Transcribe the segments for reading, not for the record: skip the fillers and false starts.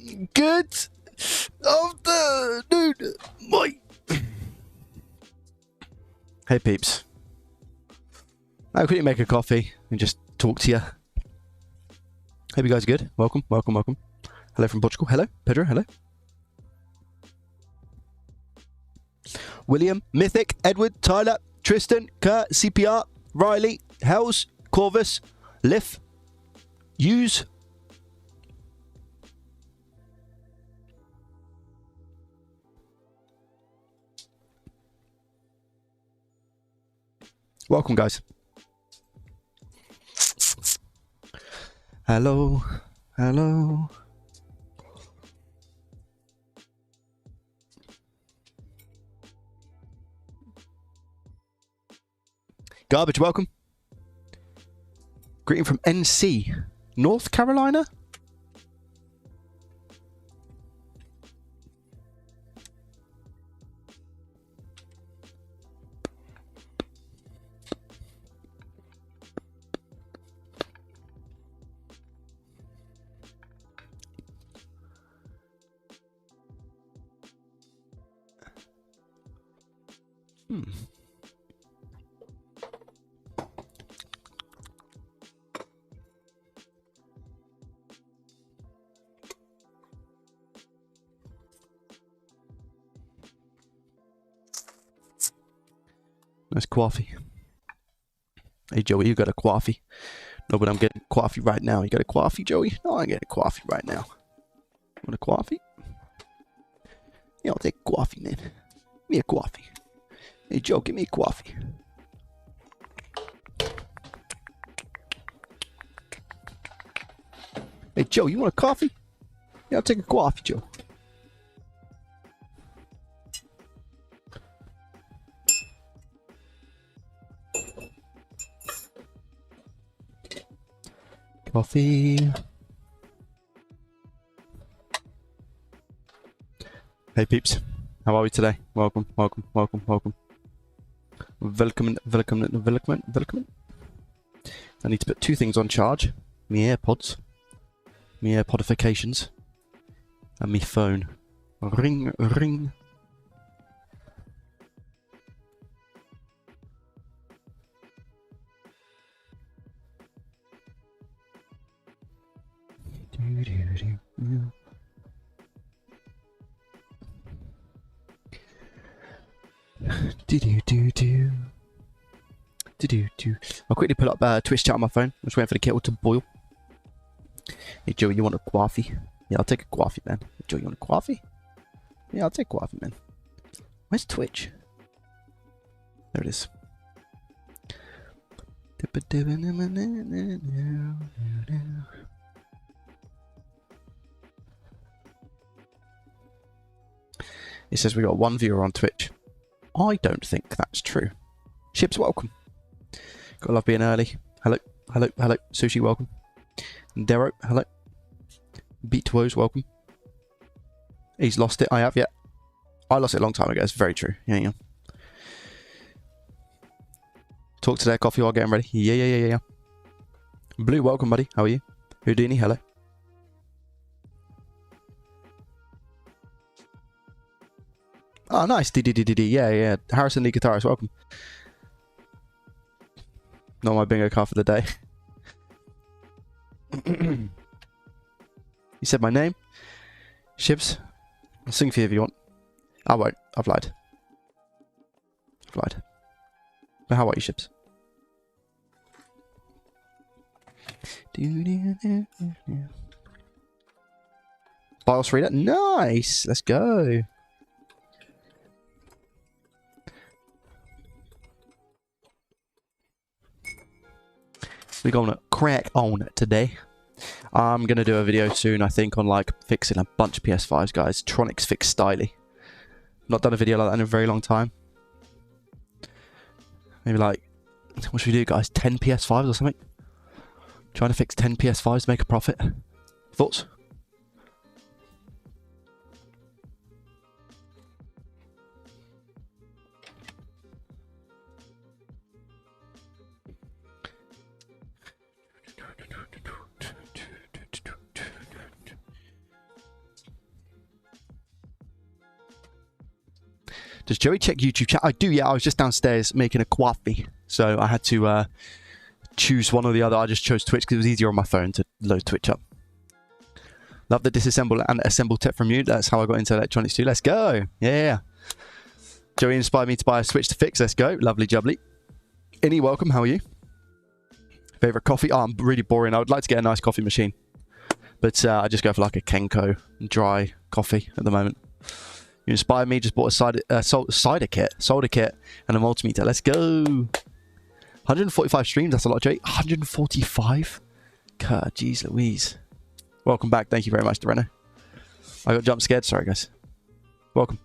Good afternoon, mate. Hey, peeps. I quickly make a coffee and just talk to you. Hope you guys are good. Welcome. Hello from Portugal. Hello, Pedro. Hello. William, Mythic, Edward, Tyler, Tristan, Kurt, CPR, Riley, Hells, Corvus, Liff, Hughes. Welcome, guys. Hello. Garbage, welcome. Greeting from NC, North Carolina. Nice coffee. Hey, Joey, you got a coffee? No, but I'm getting coffee right now. You got a coffee, Joey? No, I'm getting coffee right now. Want a coffee? Yeah, I'll take coffee, man. Give me a coffee. Hey, Joe, give me a coffee. Hey, Joe, you want a coffee? Yeah, I'll take a coffee, Joe. Coffee. Hey, peeps. How are we today? Welcome. Welcome. I need to put two things on charge. My AirPods. My AirPodifications. And my phone. Ring. I'll quickly pull up Twitch chat on my phone. I'm just waiting for the kettle to boil. Hey, Joey, you want a coffee? Yeah, I'll take a coffee, man. Hey, Joey, you want a coffee? Yeah, I'll take a coffee, man. Where's Twitch? There it is. It says we got one viewer on Twitch. I don't think that's true. Ships, welcome. Gotta love being early. Hello. Sushi, welcome. Dero, hello. Beat Woes, welcome. He's lost it. I have, yeah. I lost it a long time ago. It's very true. Yeah. Talk to their coffee while getting ready. Yeah. Blue, welcome, buddy. How are you? Houdini, hello. Oh, nice. Yeah. Harrison Lee Guitarist, welcome. Not my bingo card for the day. You said my name? Shibs? I'll sing for you if you want. I won't. I've lied. But how are you, Shibs? BIOS reader? Nice! Let's go. We're gonna crack on today. I'm gonna do a video soon, I think, on like fixing a bunch of PS5s, guys. Tronics fix styly. Not done a video like that in a very long time. Maybe like, what should we do, guys? 10 PS5s or something? Trying to fix 10 PS5s to make a profit. Thoughts? Does Joey check YouTube chat? I do, yeah. I was just downstairs making a coffee. So I had to choose one or the other. I just chose Twitch because it was easier on my phone to load Twitch up. Love the disassemble and assemble tip from you. That's how I got into electronics too. Let's go. Yeah. Joey inspired me to buy a Switch to fix. Let's go. Lovely jubbly. Innie, welcome. How are you? Favorite coffee? Oh, I'm really boring. I would like to get a nice coffee machine. But I just go for like a Kenko dry coffee at the moment. You inspired me. Just bought a solder kit and a multimeter. Let's go. 145 streams. That's a lot, Joey. 145? God, jeez Louise. Welcome back. Thank you very much, Doreno. I got jump scared. Sorry, guys. Welcome.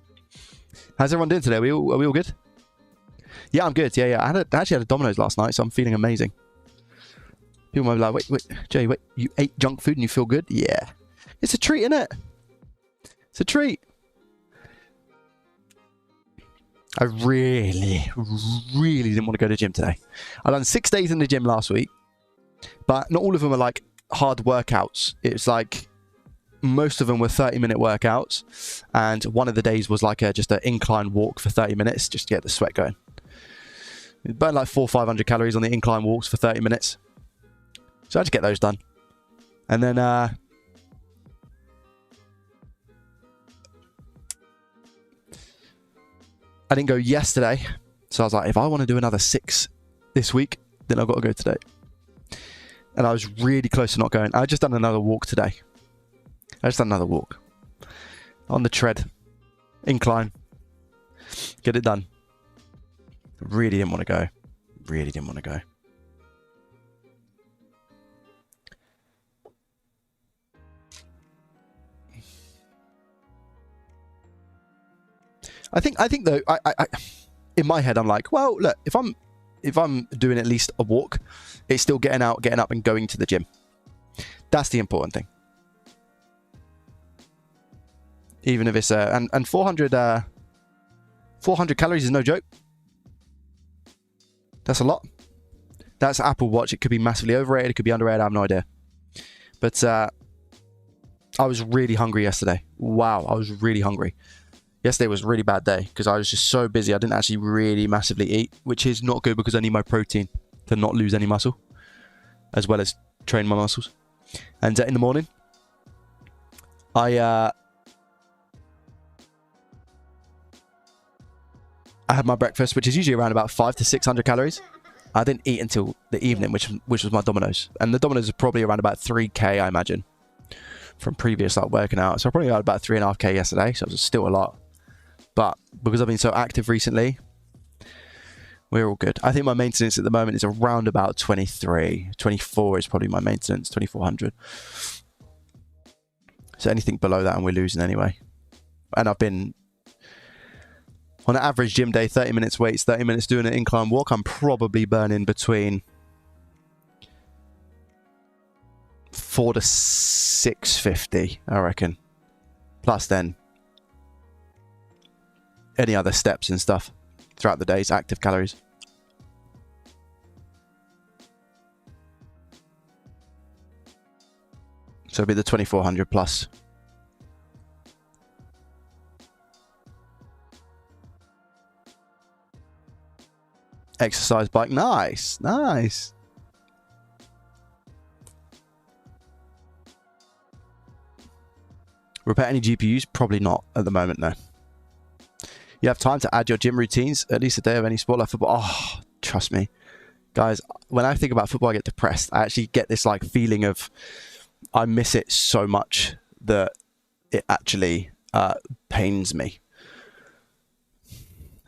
How's everyone doing today? Are we all good? Yeah, I'm good. Yeah. I actually had a Domino's last night, so I'm feeling amazing. People might be like, wait, Jay, wait, you ate junk food and you feel good? Yeah. It's a treat, isn't it? It's a treat. I really didn't want to go to the gym today. I done 6 days in the gym last week, but not all of them are like hard workouts. It's like most of them were 30-minute workouts, and one of the days was like just an incline walk for 30 minutes just to get the sweat going. It burned like 400 or 500 calories on the incline walks for 30 minutes. So I had to get those done. And then I didn't go yesterday, so I was like, if I want to do another 6 this week, then I've got to go today. And I was really close to not going. I just done another walk today. On the tread. Incline. Get it done. Really didn't want to go. I think though, I in my head I'm like, well, look, if I'm doing at least a walk, it's still getting up and going to the gym. That's the important thing. Even if it's and 400 calories is no joke. That's a lot. That's Apple Watch. It could be massively overrated. It could be underrated. I have no idea. But I was really hungry yesterday. Wow, I was really hungry. Yesterday was a really bad day because I was just so busy. I didn't actually really massively eat, which is not good because I need my protein to not lose any muscle, as well as train my muscles. And in the morning, I had my breakfast, which is usually around about 500 to 600 calories. I didn't eat until the evening, which was my Domino's. And the Domino's is probably around about 3K, I imagine, from previous like working out. So I probably had about 3.5K yesterday, so it was still a lot. But because I've been so active recently, we're all good. I think my maintenance at the moment is around about 23. 24 is probably my maintenance, 2400. So anything below that and we're losing anyway. And I've been, on an average gym day, 30 minutes weights, 30 minutes doing an incline walk, I'm probably burning between 4 to 650, I reckon. Plus then any other steps and stuff throughout the day's active calories. So it'll be the 2400 plus. Exercise bike. Nice. Nice. Repair any GPUs? Probably not at the moment, no. You have time to add your gym routines, at least a day of any sport like football. Oh, trust me. Guys, when I think about football, I get depressed. I actually get this like feeling of I miss it so much that it actually pains me.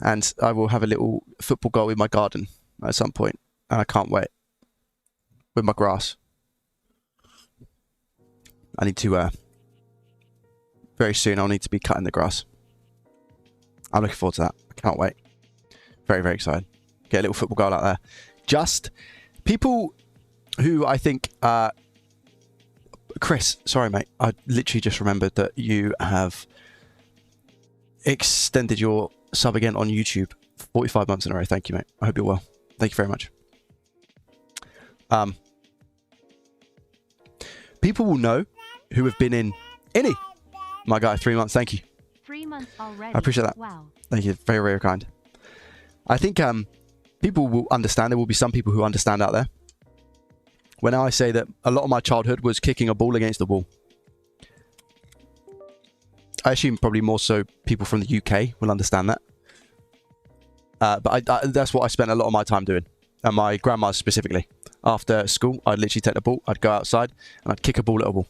And I will have a little football goal in my garden at some point, and I can't wait. With my grass. I need to, very soon I'll need to be cutting the grass. I'm looking forward to that. I can't wait. Very, very excited. Get a little football goal out there. Just people who I think, Chris, sorry mate, I literally just remembered that you have extended your sub again on YouTube 45 months in a row. Thank you, mate. I hope you're well. Thank you very much. People will know who have been in Innie, my guy, 3 months. Thank you. 3 months. months already. I appreciate that. Wow. Thank you. Very, very kind. I think people will understand. There will be some people who understand out there when I say that a lot of my childhood was kicking a ball against the wall. I assume probably more so people from the UK will understand that. But that's what I spent a lot of my time doing. And my grandma's specifically. After school, I'd literally take the ball, I'd go outside, and I'd kick a ball at a wall.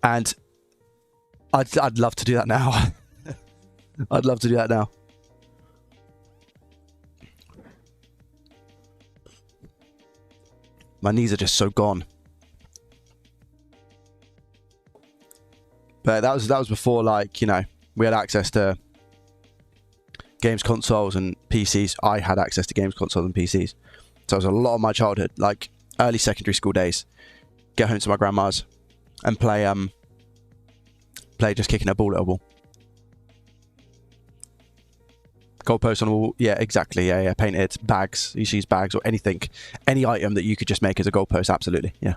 And I'd love to do that now. I'd love to do that now. My knees are just so gone. But that was before, like, you know, we had access to games consoles and PCs. I had access to games consoles and PCs. So it was a lot of my childhood, like early secondary school days. Get home to my grandma's and play just kicking a ball at a wall. Goalpost on a wall. Yeah, exactly. Yeah. Painted bags. You use bags or anything. Any item that you could just make as a goalpost. Absolutely. Yeah.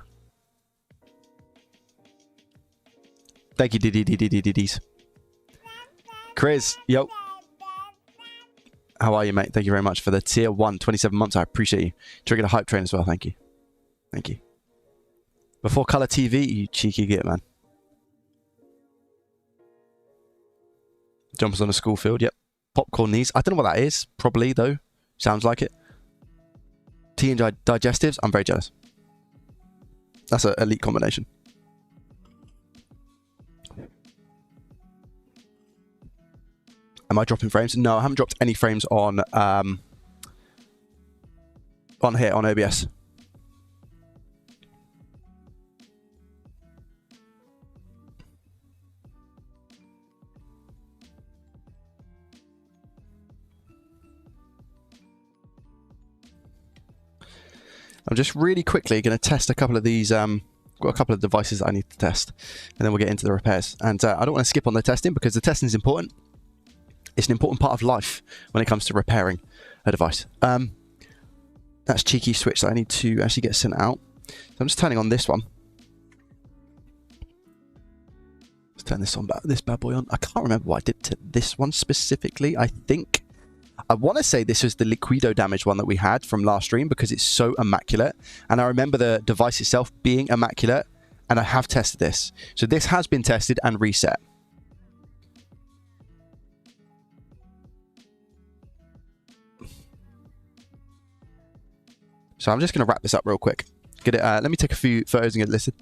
Thank you, DDDDDDs. Chris, yo. How are you, mate? Thank you very much for the tier 1, 27 months. I appreciate you. Triggered a hype train as well. Thank you. Thank you. Before colour TV, you cheeky git, man. Jumpers on a school field. Yep. Popcorn knees. I don't know what that is. Probably, though. Sounds like it. Tea and digestives. I'm very jealous. That's an elite combination. Am I dropping frames? No, I haven't dropped any frames on here on OBS. I'm just really quickly going to test a couple of these. Got a couple of devices that I need to test, and then we'll get into the repairs. And I don't want to skip on the testing because the testing is important. It's an important part of life when it comes to repairing a device. That's cheeky switch that I need to actually get sent out. So I'm just turning on this one. Let's turn this bad boy on. I can't remember what I did to this one specifically. I want to say this was the Liquido damage one that we had from last stream because it's so immaculate. And I remember the device itself being immaculate, and I have tested this. So this has been tested and reset. So I'm just going to wrap this up real quick. Get it. Let me take a few photos and get it listed.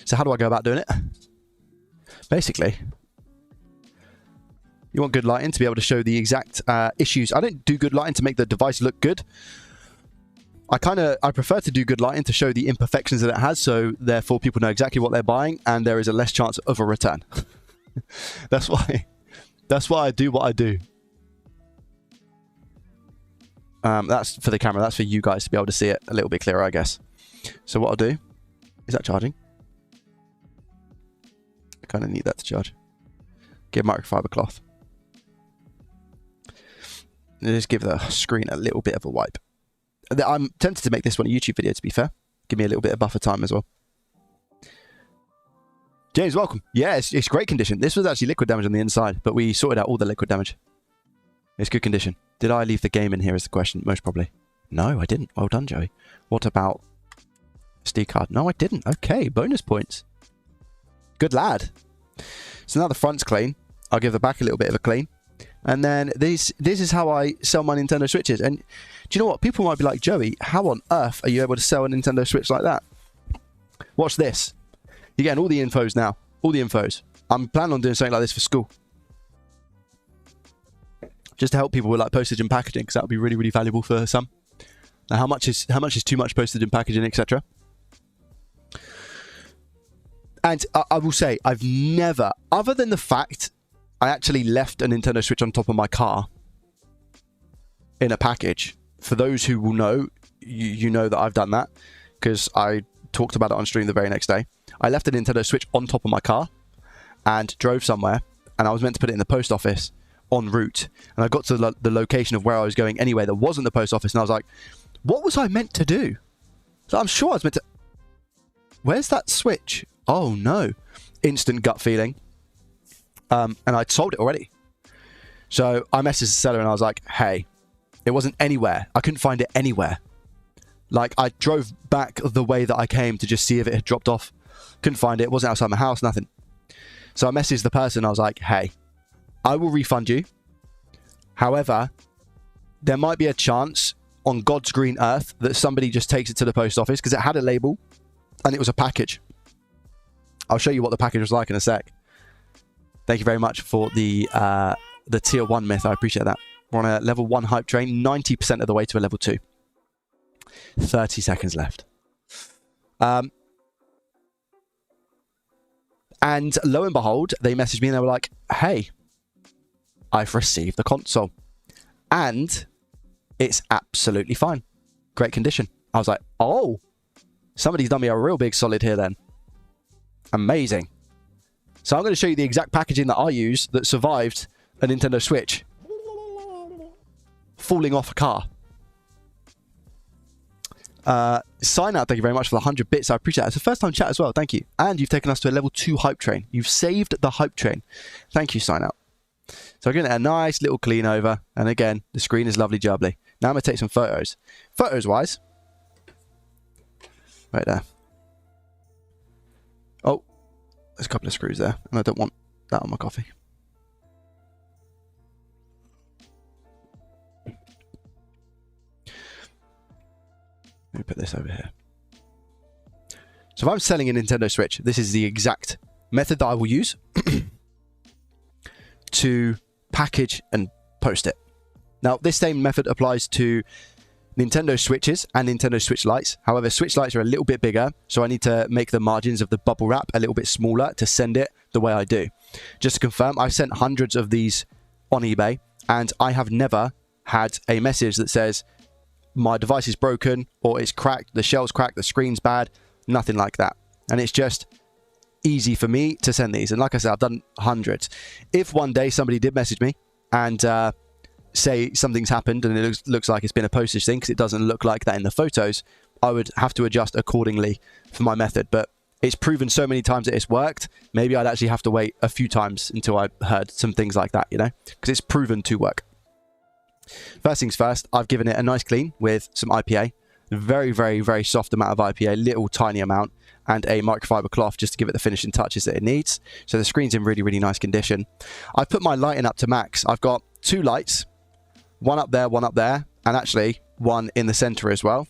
So how do I go about doing it? Basically, you want good lighting to be able to show the exact issues. I don't do good lighting to make the device look good. I prefer to do good lighting to show the imperfections that it has, so therefore people know exactly what they're buying and there is a less chance of a return. That's why I do what I do. That's for the camera. That's for you guys to be able to see it a little bit clearer, I guess. So what I'll do... Is that charging? I kind of need that to charge. Get microfiber cloth. And just give the screen a little bit of a wipe. I'm tempted to make this one a YouTube video, to be fair. Give me a little bit of buffer time as well. James, welcome. Yeah, it's great condition. This was actually liquid damage on the inside, but we sorted out all the liquid damage. It's good condition. Did I leave the game in here is the question? Most probably. No, I didn't. Well done, Joey. What about SD card? No, I didn't. Okay, bonus points. Good lad. So now the front's clean. I'll give the back a little bit of a clean. And then this is how I sell my Nintendo Switches. And do you know what? People might be like, Joey, how on earth are you able to sell a Nintendo Switch like that? Watch this. You're getting all the infos now. All the infos. I'm planning on doing something like this for school. Just to help people with like postage and packaging, because that would be really, really valuable for some. Now, how much is too much postage and packaging, etc. And I will say, I've never, other than the fact I actually left a Nintendo Switch on top of my car in a package. For those who will know, you know that I've done that because I talked about it on stream the very next day. I left a Nintendo Switch on top of my car and drove somewhere, and I was meant to put it in the post office en route. And I got to the location of where I was going anyway that wasn't the post office, and I was like, what was I meant to do? So I'm sure I was meant to... Where's that switch? Oh, no. Instant gut feeling. And I'd sold it already. So I messaged the seller and I was like, hey, it wasn't anywhere. I couldn't find it anywhere. Like, I drove back the way that I came to just see if it had dropped off. Couldn't find it. It wasn't outside my house, nothing. So I messaged the person. I was like, hey, I will refund you. However, there might be a chance on God's green earth that somebody just takes it to the post office because it had a label and it was a package. I'll show you what the package was like in a sec. Thank you very much for the tier 1 myth. I appreciate that. We're on a level 1 hype train, 90% of the way to a level 2. 30 seconds left. And lo and behold, they messaged me and they were like, hey, I've received the console. And it's absolutely fine. Great condition. I was like, oh, somebody's done me a real big solid here then. Amazing. So I'm going to show you the exact packaging that I use that survived a Nintendo Switch falling off a car. Sign out, thank you very much for the 100 bits. I appreciate it. It's a first time chat as well. Thank you. And you've taken us to a level 2 hype train. You've saved the hype train. Thank you, sign out. So I'm going to get a nice little clean over. And again, the screen is lovely jubbly. Now I'm going to take some photos. Photos wise. Right there. Oh, there's a couple of screws there. And I don't want that on my coffee. Let me put this over here. So if I'm selling a Nintendo Switch, this is the exact method that I will use to package and post it. Now, this same method applies to Nintendo Switches and Nintendo Switch Lites. However, Switch Lites are a little bit bigger, so I need to make the margins of the bubble wrap a little bit smaller to send it the way I do. Just to confirm, I've sent hundreds of these on eBay, and I have never had a message that says, my device is broken, or it's cracked, the shell's cracked, the screen's bad, nothing like that. And it's just easy for me to send these. And like I said, I've done hundreds. If one day somebody did message me and say something's happened and it looks like it's been a postage thing because it doesn't look like that in the photos, I would have to adjust accordingly for my method. But it's proven so many times that it's worked, maybe I'd actually have to wait a few times until I heard some things like that, you know, because it's proven to work. First things first, I've given it a nice clean with some IPA. Very, very, very soft amount of IPA, little tiny amount, and a microfiber cloth just to give it the finishing touches that it needs. So the screen's in really, really nice condition. I've put my lighting up to max. I've got 2 lights, one up there, and actually one in the center as well.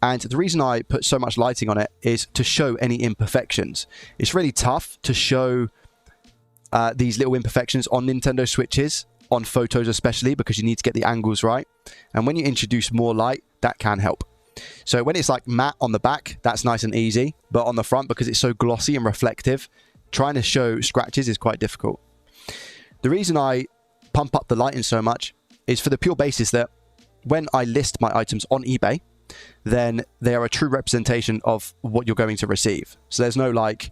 And the reason I put so much lighting on it is to show any imperfections. It's really tough to show these little imperfections on Nintendo Switches, on photos especially, because you need to get the angles right. And when you introduce more light, that can help. So when it's like matte on the back, that's nice and easy. But on the front, because it's so glossy and reflective, trying to show scratches is quite difficult. The reason I pump up the lighting so much is for the pure basis that when I list my items on eBay, then they are a true representation of what you're going to receive. So there's no like,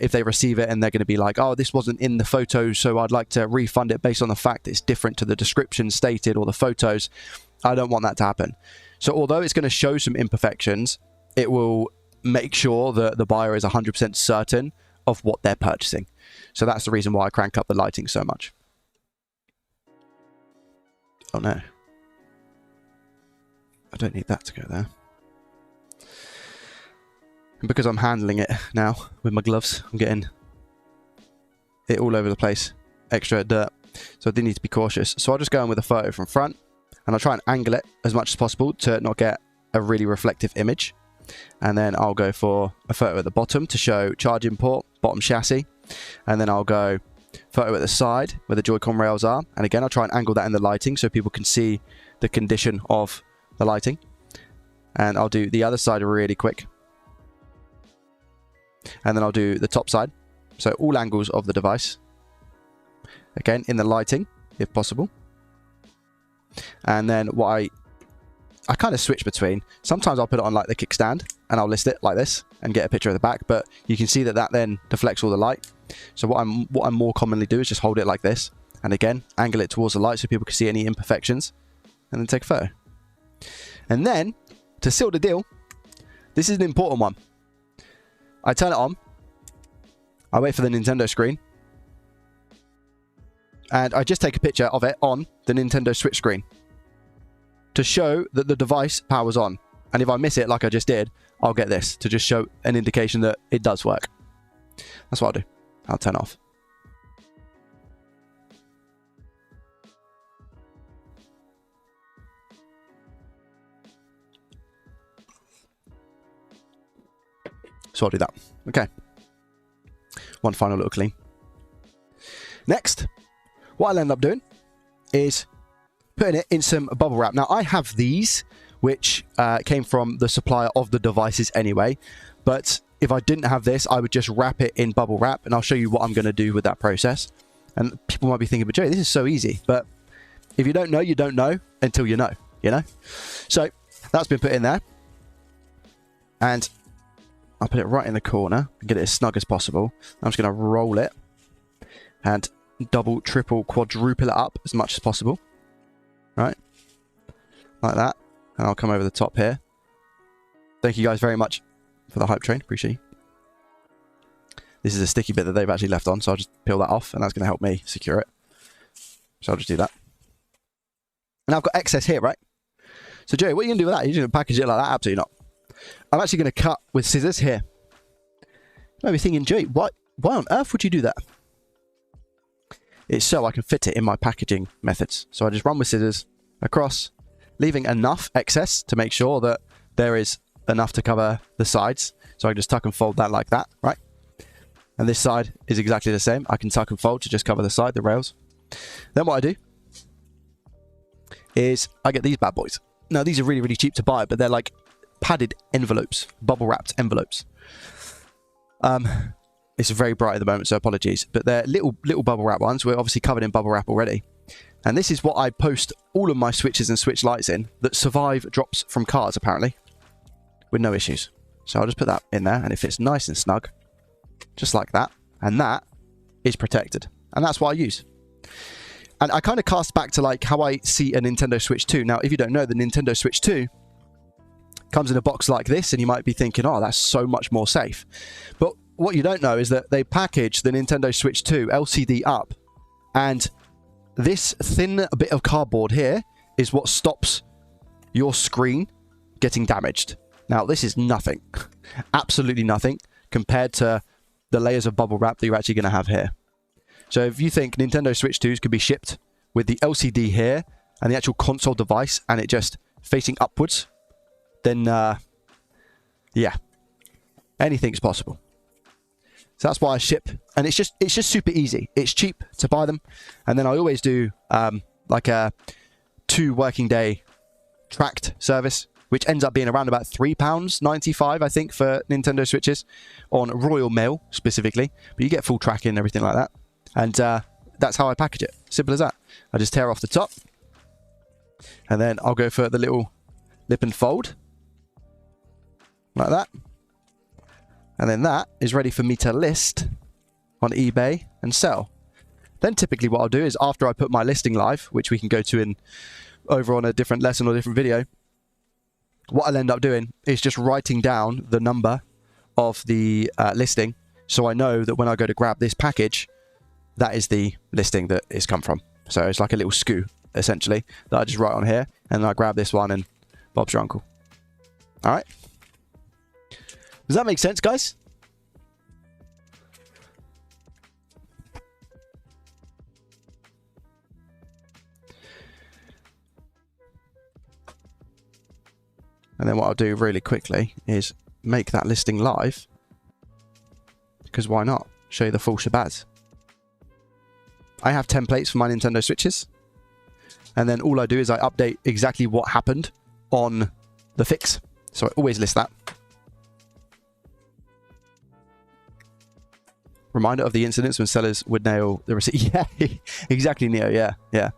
if they receive it and they're going to be like, oh, this wasn't in the photos, so I'd like to refund it based on the fact that it's different to the description stated or the photos. I don't want that to happen. So although it's going to show some imperfections, it will make sure that the buyer is 100% certain of what they're purchasing. So that's the reason why I crank up the lighting so much. Oh no. I don't need that to go there. And because I'm handling it now with my gloves, I'm getting it all over the place. Extra dirt. So I do need to be cautious. So I'll just go in with a photo from front. And I'll try and angle it as much as possible to not get a really reflective image. And then I'll go for a photo at the bottom to show charging port, bottom chassis. And then I'll go photo at the side where the Joy-Con rails are. And again, I'll try and angle that in the lighting so people can see the condition of the lighting. And I'll do the other side really quick. And then I'll do the top side. So all angles of the device. Again, in the lighting, if possible. And then what I kind of switch between. Sometimes I'll put it on like the kickstand and I'll list it like this and get a picture of the back. But you can see that that then deflects all the light. So what I more commonly do is just hold it like this. And again, angle it towards the light so people can see any imperfections. And then take a photo. And then, to seal the deal, This is an important one. I turn it on. I wait for the Nintendo screen. And I just take a picture of it on the Nintendo Switch screen to show that the device powers on. And if I miss it like I just did, I'll get this to just show an indication that it does work. That's what I'll do. I'll turn it off. So I'll do that. Okay. One final little clean. Next, what I'll end up doing is putting it in some bubble wrap. Now, I have these, which came from the supplier of the devices anyway. But if I didn't have this, I would just wrap it in bubble wrap. And I'll show you what I'm going to do with that process. And people might be thinking, but Joey, this is so easy. But if you don't know, you don't know until you know, you know? So that's been put in there. And I'll put it right in the corner and get it as snug as possible. I'm just going to roll it and double, triple, quadruple it up as much as possible. Right? Like that. And I'll come over the top here. Thank you guys very much for the hype train. Appreciate you. This is a sticky bit that they've actually left on, so I'll just peel that off and that's going to help me secure it. So I'll just do that. And I've got excess here, right? So Joey, what are you going to do with that? Are you going to package it like that? Absolutely not. I'm actually going to cut with scissors here. You might be thinking, Joey, why on earth would you do that? It's so I can fit it in my packaging methods. So I just run with scissors across, leaving enough excess to make sure that there is enough to cover the sides. So I can just tuck and fold that like that, right? And this side is exactly the same. I can tuck and fold to just cover the side, the rails. Then what I do is I get these bad boys. Now, these are really, really cheap to buy, but they're like padded envelopes, bubble wrapped envelopes. It's very bright at the moment, so apologies. But they're little bubble wrap ones. We're obviously covered in bubble wrap already. And this is what I post all of my switches and switch lights in that survive drops from cars, apparently, with no issues. So I'll just put that in there, and it fits nice and snug, just like that. And that is protected. And that's what I use. And I kind of cast back to like how I see a Nintendo Switch 2. Now, if you don't know, the Nintendo Switch 2 comes in a box like this, and you might be thinking, oh, that's so much more safe. But what you don't know is that they package the Nintendo Switch 2 LCD up, and this thin bit of cardboard here is what stops your screen getting damaged. Now, this is nothing, absolutely nothing, compared to the layers of bubble wrap that you're actually going to have here. So if you think Nintendo Switch 2s could be shipped with the LCD here and the actual console device and it just facing upwards, then, yeah, anything's possible. So that's why I ship, and it's just super easy. It's cheap to buy them, and then I always do like a 2 working day tracked service, which ends up being around about £3.95, I think, for Nintendo Switches on Royal Mail specifically. But you get full tracking and everything like that, and that's how I package it. Simple as that. I just tear off the top, and then I'll go for the little lip and fold like that. And then that is ready for me to list on eBay and sell. Then typically what I'll do is after I put my listing live, which we can go to over on a different lesson or different video, what I'll end up doing is just writing down the number of the listing, so I know that when I go to grab this package, that is the listing that it's come from. So it's like a little SKU, essentially, that I just write on here, and then I grab this one and Bob's your uncle. All right. Does that make sense, guys? And then what I'll do really quickly is make that listing live. Because why not? Show you the full shabazz. I have templates for my Nintendo Switches. And then all I do is I update exactly what happened on the fix. So I always list that. Reminder of the incidents when sellers would nail the receipt. Yeah, exactly, Neo. Yeah.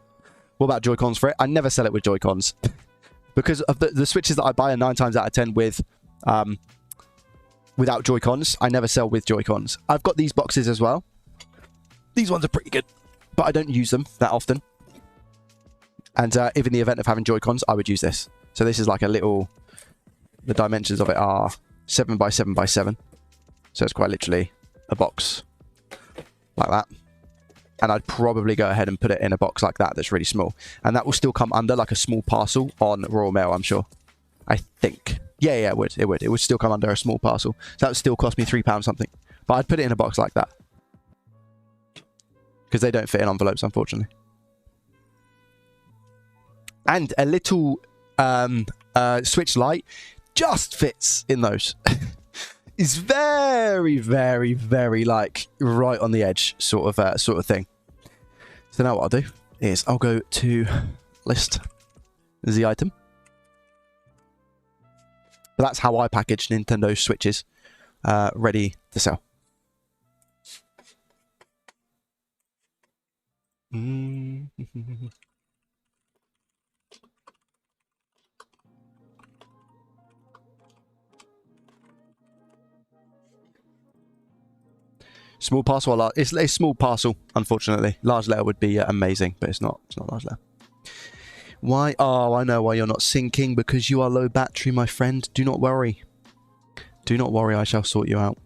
What about Joy-Cons for it? I never sell it with Joy-Cons. Because of the Switches that I buy are 9 times out of 10 with without Joy-Cons. I never sell with Joy-Cons. I've got these boxes as well. These ones are pretty good, but I don't use them that often. And if in the event of having Joy-Cons, I would use this. So this is like a little... The dimensions of it are 7 by 7 by 7. So it's quite literally a box like that. And I'd probably go ahead and put it in a box like that that's really small. And that will still come under like a small parcel on Royal Mail, I'm sure. I think. Yeah, it would. It would. It would still come under a small parcel. So that would still cost me £3 something. But I'd put it in a box like that. Because they don't fit in envelopes, unfortunately. And a little switch light just fits in those. It's very, very, very like right on the edge sort of thing. So now what I'll do is I'll go to list the item. But that's how I package Nintendo Switches ready to sell. Small parcel or large? It's a small parcel, unfortunately. Large letter would be amazing, but it's not. It's not large letter. Why? Oh, I know why you're not syncing. Because you are low battery, my friend. Do not worry. Do not worry. I shall sort you out.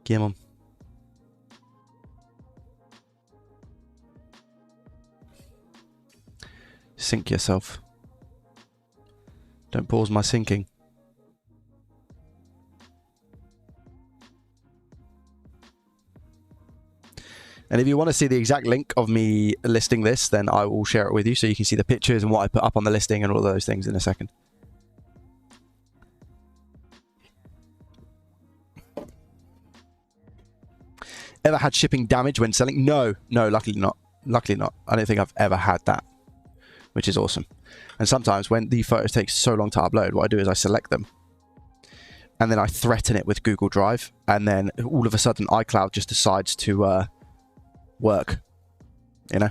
Come on. Sync yourself. Don't pause my syncing. And if you want to see the exact link of me listing this, then I will share it with you so you can see the pictures and what I put up on the listing and all those things in a second. Ever had shipping damage when selling? No, luckily not. Luckily not. I don't think I've ever had that, which is awesome. And sometimes when the photos take so long to upload, what I do is I select them and then I threaten it with Google Drive, and then all of a sudden iCloud just decides to work, you know.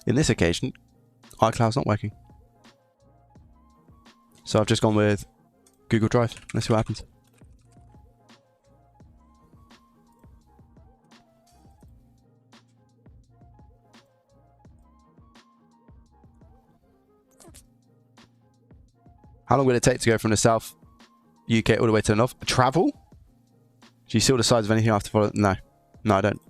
In this occasion, iCloud's not working. So I've just gone with Google Drive. Let's see what happens. How long will it take to go from the South UK all the way to the North? Travel? Do you still decide of anything I have to follow? No. No, I don't.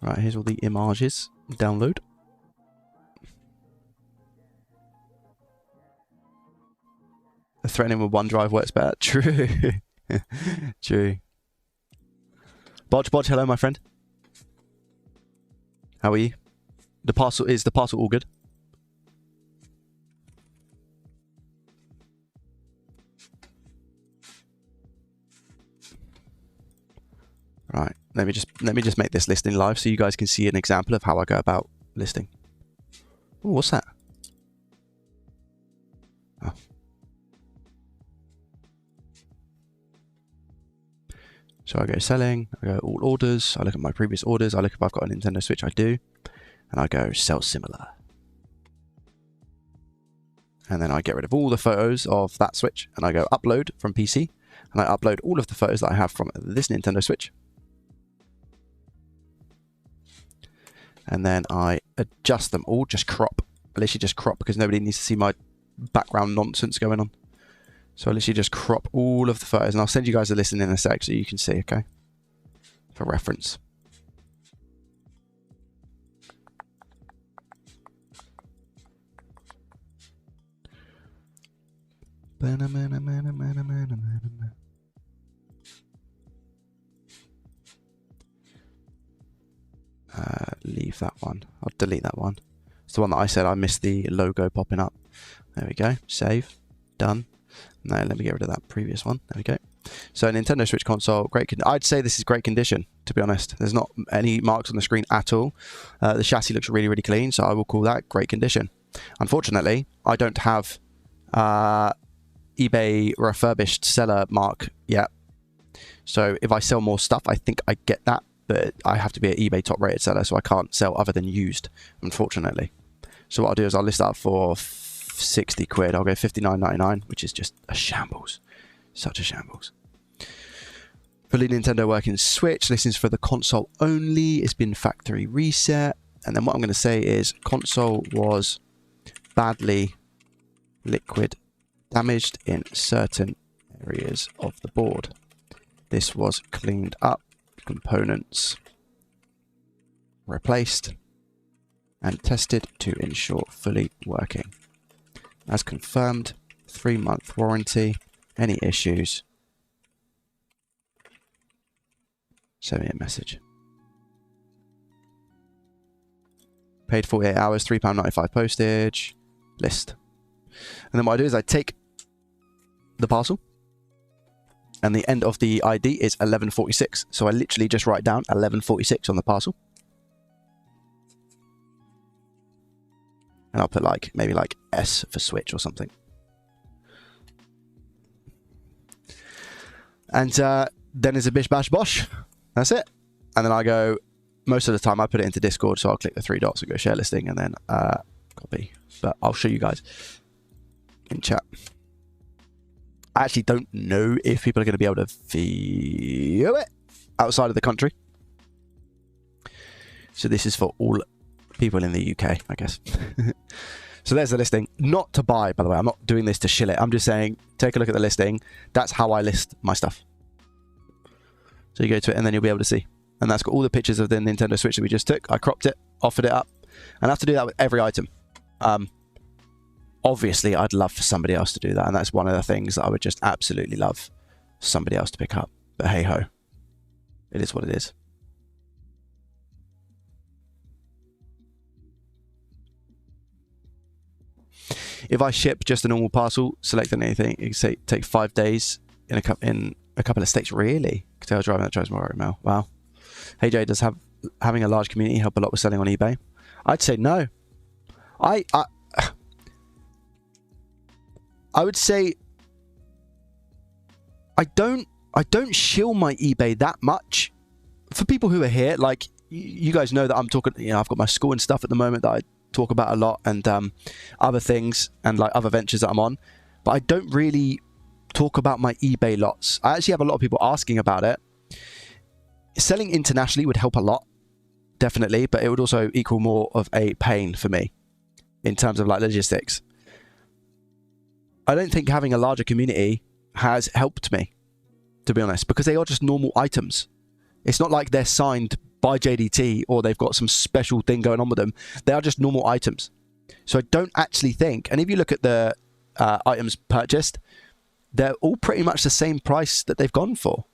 Right, here's all the images. Download. Threatening with OneDrive works better. True. True. Bodge, hello, my friend. How are you? Is the parcel all good? Right. Let me just make this listing live so you guys can see an example of how I go about listing. Ooh, what's that? Oh. So I go selling, I go all orders, I look at my previous orders, I look if I've got a Nintendo Switch, I do, and I go sell similar. And then I get rid of all the photos of that Switch, and I go upload from PC, and I upload all of the photos that I have from this Nintendo Switch. And then I adjust them all, just crop. I literally just crop because nobody needs to see my background nonsense going on. So I literally just crop all of the photos, and I'll send you guys a list in a sec so you can see, okay? For reference. Leave that one. I'll delete that one. It's the one that I said I missed the logo popping up. There we go. Save. Done. Now let me get rid of that previous one. There we go. So So Nintendo Switch console, I'd say this is great condition, to be honest. There's not any marks on the screen at all. The chassis looks really, really clean, so I will call that great condition. Unfortunately, I don't have eBay refurbished seller mark yet. So if I sell more stuff, I think I get that, but I have to be an eBay top rated seller, so I can't sell other than used, unfortunately. So what I'll do is I'll list that for 60 quid. I'll go 59.99, which is just a shambles. Such a shambles. Fully Nintendo working Switch. Listings for the console only. It's been factory reset. And then what I'm going to say is console was badly liquid damaged in certain areas of the board. This was cleaned up, components replaced, and tested to ensure fully working. As confirmed, 3-month warranty. Any issues, send me a message. Paid 48 hours, £3.95 postage, list. And then what I do is I take the parcel, and the end of the ID is 1146. So I literally just write down 1146 on the parcel. And I'll put like, maybe like S for Switch or something. And then there's a bish bash bosh. That's it. And then I go, most of the time I put it into Discord, so I'll click the 3 dots and go share listing and then copy. But I'll show you guys in chat. I actually don't know if people are going to be able to view it outside of the country. So this is for all people in the UK, I guess. So there's the listing. Not to buy, by the way. I'm not doing this to shill it. I'm just saying, take a look at the listing. That's how I list my stuff. So you go to it and then you'll be able to see. And that's got all the pictures of the Nintendo Switch that we just took. I cropped it, offered it up. And I have to do that with every item. Obviously, I'd love for somebody else to do that. And that's one of the things that I would just absolutely love somebody else to pick up. But hey ho, it is what it is. If I ship just a normal parcel, select anything, it say take 5 days in a couple of states. Really? Tell driving that drives more email. Wow. Hey Jay, does having a large community help a lot with selling on eBay? I'd say no. I would say I don't shill my eBay that much. For people who are here, like you guys know that I'm talking, you know, I've got my school and stuff at the moment that I talk about a lot, and other things and like other ventures that I'm on, but I don't really talk about my eBay lots. I actually have a lot of people asking about it. Selling internationally would help a lot, definitely, but it would also equal more of a pain for me in terms of like logistics. I don't think having a larger community has helped me, to be honest, because they are just normal items. It's not like they're signed by JDT or they've got some special thing going on with them. They are just normal items. So I don't actually think, and if you look at the items purchased, they're all pretty much the same price that they've gone for.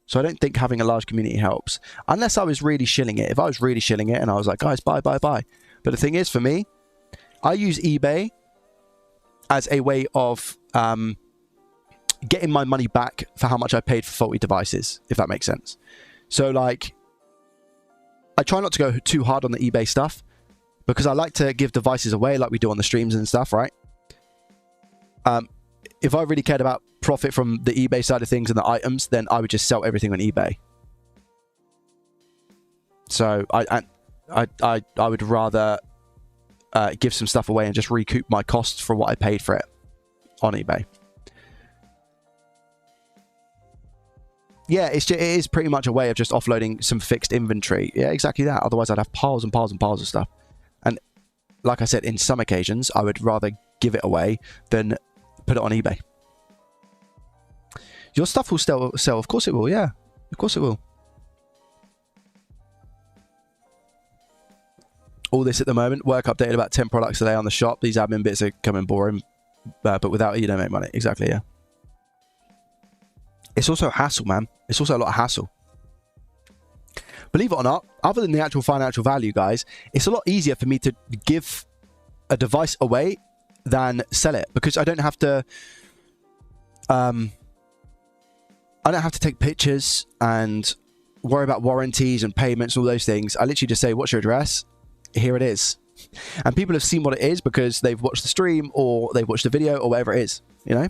So I don't think having a large community helps, unless I was really shilling it. If I was really shilling it and I was like, guys, buy. But the thing is, for me, I use eBay as a way of getting my money back for how much I paid for faulty devices, if that makes sense. So like, I try not to go too hard on the eBay stuff because I like to give devices away like we do on the streams and stuff, right? If I really cared about profit from the eBay side of things and the items, then I would just sell everything on eBay. So I would rather give some stuff away and just recoup my costs for what I paid for it on eBay. Yeah, it is pretty much a way of just offloading some fixed inventory. Yeah, exactly that. Otherwise, I'd have piles and piles and piles of stuff. And like I said, in some occasions, I would rather give it away than put it on eBay. Your stuff will still sell. Of course it will, yeah. Of course it will. All this at the moment. Work updated about 10 products today on the shop. These admin bits are coming boring. But without it, you don't make money. Exactly, yeah. It's also a hassle, man. It's also a lot of hassle. Believe it or not, other than the actual financial value, guys, it's a lot easier for me to give a device away than sell it, because I don't have to I don't have to take pictures and worry about warranties and payments and all those things. I literally just say, what's your address? Here it is. And people have seen what it is because they've watched the stream or they've watched the video or whatever it is, you know?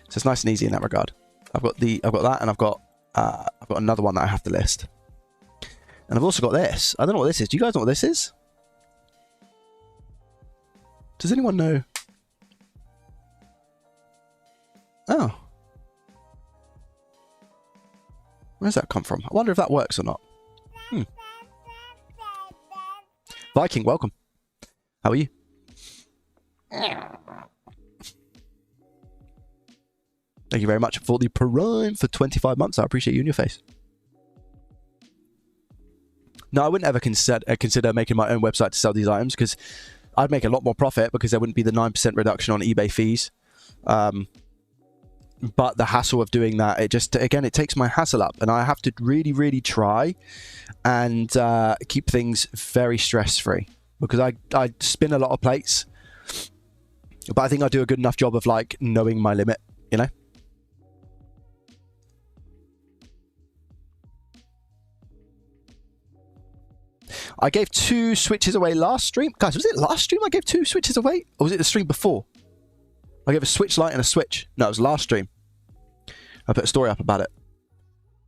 So it's nice and easy in that regard. I've got that, and I've got another one that I have to list. And I've also got this. I don't know what this is. Do you guys know what this is? Does anyone know? Oh. Where's that come from? I wonder if that works or not. Viking, welcome. How are you? Thank you very much for the Prime for 25 months. I appreciate you in your face. No, I wouldn't ever consider making my own website to sell these items because I'd make a lot more profit because there wouldn't be the 9% reduction on eBay fees. But the hassle of doing that, it just, again, it takes my hassle up, and I have to really, really try and keep things very stress-free because I spin a lot of plates, but I think I do a good enough job of like knowing my limit, you know? I gave 2 switches away last stream. Guys, was it last stream I gave 2 switches away? Or was it the stream before? I gave a switch light and a switch. No, it was last stream. I put a story up about it.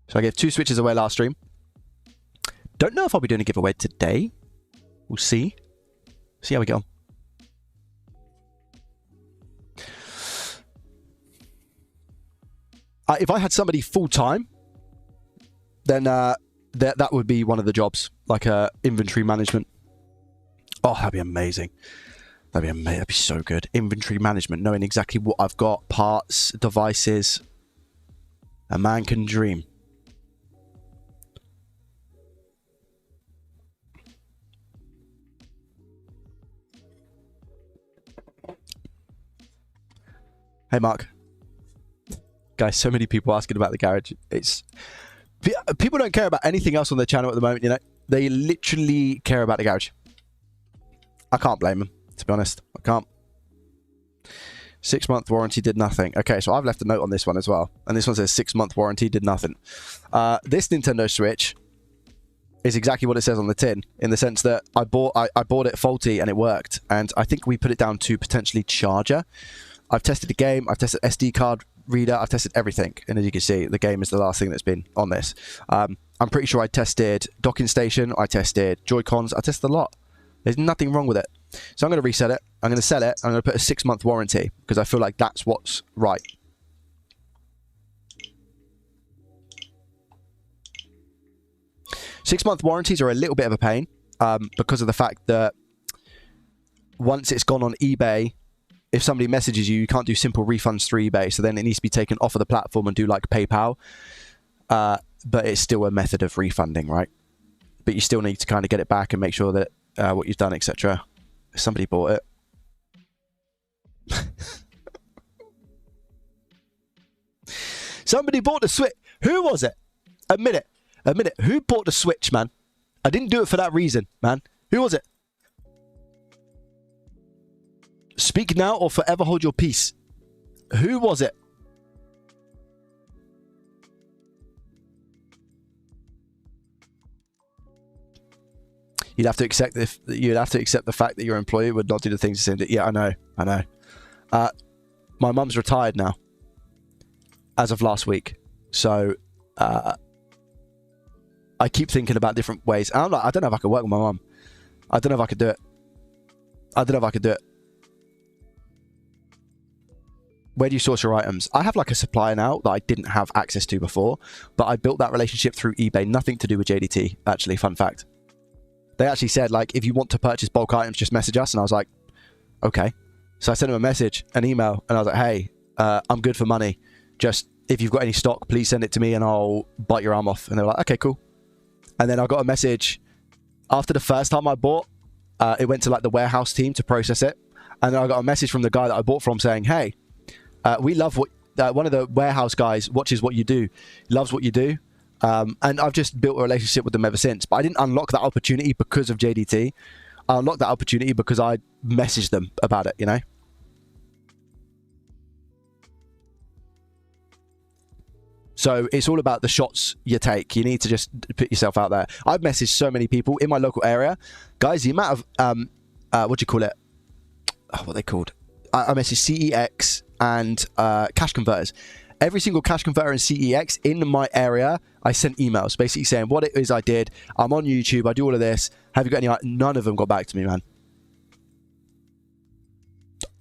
So I gave 2 switches away last stream. Don't know if I'll be doing a giveaway today. We'll see. See how we get on. If I had somebody full-time, then that would be one of the jobs, like inventory management. Oh, that'd be amazing. That'd be amazing. That'd be so good. Inventory management, knowing exactly what I've got, parts, devices. A man can dream. Hey, Mark. Guys, so many people asking about the garage. People don't care about anything else on their channel at the moment, you know. They literally care about the garage. I can't blame them, to be honest. I can't. 6-month warranty did nothing. Okay, so I've left a note on this one as well. And this one says 6-month warranty did nothing. This Nintendo Switch is exactly what it says on the tin, in the sense that I bought it faulty and it worked. And I think we put it down to potentially charger. I've tested the game. I've tested SD card reader. I've tested everything. And as you can see, the game is the last thing that's been on this. I'm pretty sure I tested docking station. I tested Joy-Cons. I tested a lot. There's nothing wrong with it. So I'm going to reset it. I'm going to sell it. I'm going to put a 6-month warranty because I feel like that's what's right. Six-month warranties are a little bit of a pain because of the fact that once it's gone on eBay, if somebody messages you, you can't do simple refunds through eBay. So then it needs to be taken off of the platform and do like PayPal. But it's still a method of refunding, right? But you still need to kind of get it back and make sure that what you've done, etc. Somebody bought it. Somebody bought the Switch. Who was it? Admit it. Admit it. Who bought the Switch, man? I didn't do it for that reason, man. Who was it? Speak now or forever hold your peace. Who was it? You'd have to accept the fact that your employer would not do the things the same day. Yeah, I know. My mum's retired now, as of last week. So I keep thinking about different ways. And I'm like, I don't know if I could work with my mum. I don't know if I could do it. Where do you source your items? I have like a supplier now that I didn't have access to before, but I built that relationship through eBay. Nothing to do with JDT, actually. Fun fact. They actually said, like, if you want to purchase bulk items, just message us. And I was like, okay. So I sent them a message, an email, and I was like, hey, I'm good for money. Just, if you've got any stock, please send it to me and I'll bite your arm off. And they were like, okay, cool. And then I got a message after the first time I bought. It went to like the warehouse team to process it. And then I got a message from the guy that I bought from saying, hey, we love what one of the warehouse guys watches what you do, loves what you do. And I've just built a relationship with them ever since. But I didn't unlock that opportunity because of JDT. I unlocked that opportunity because I messaged them about it, you know? So it's all about the shots you take. You need to just put yourself out there. I've messaged so many people in my local area. Guys, the amount of, what do you call it? Oh, what are they called? I messaged CEX and cash converters. Every single cash converter and CEX in my area, I sent emails basically saying what it is I did. I'm on YouTube. I do all of this. Have you got any? None of them got back to me, man.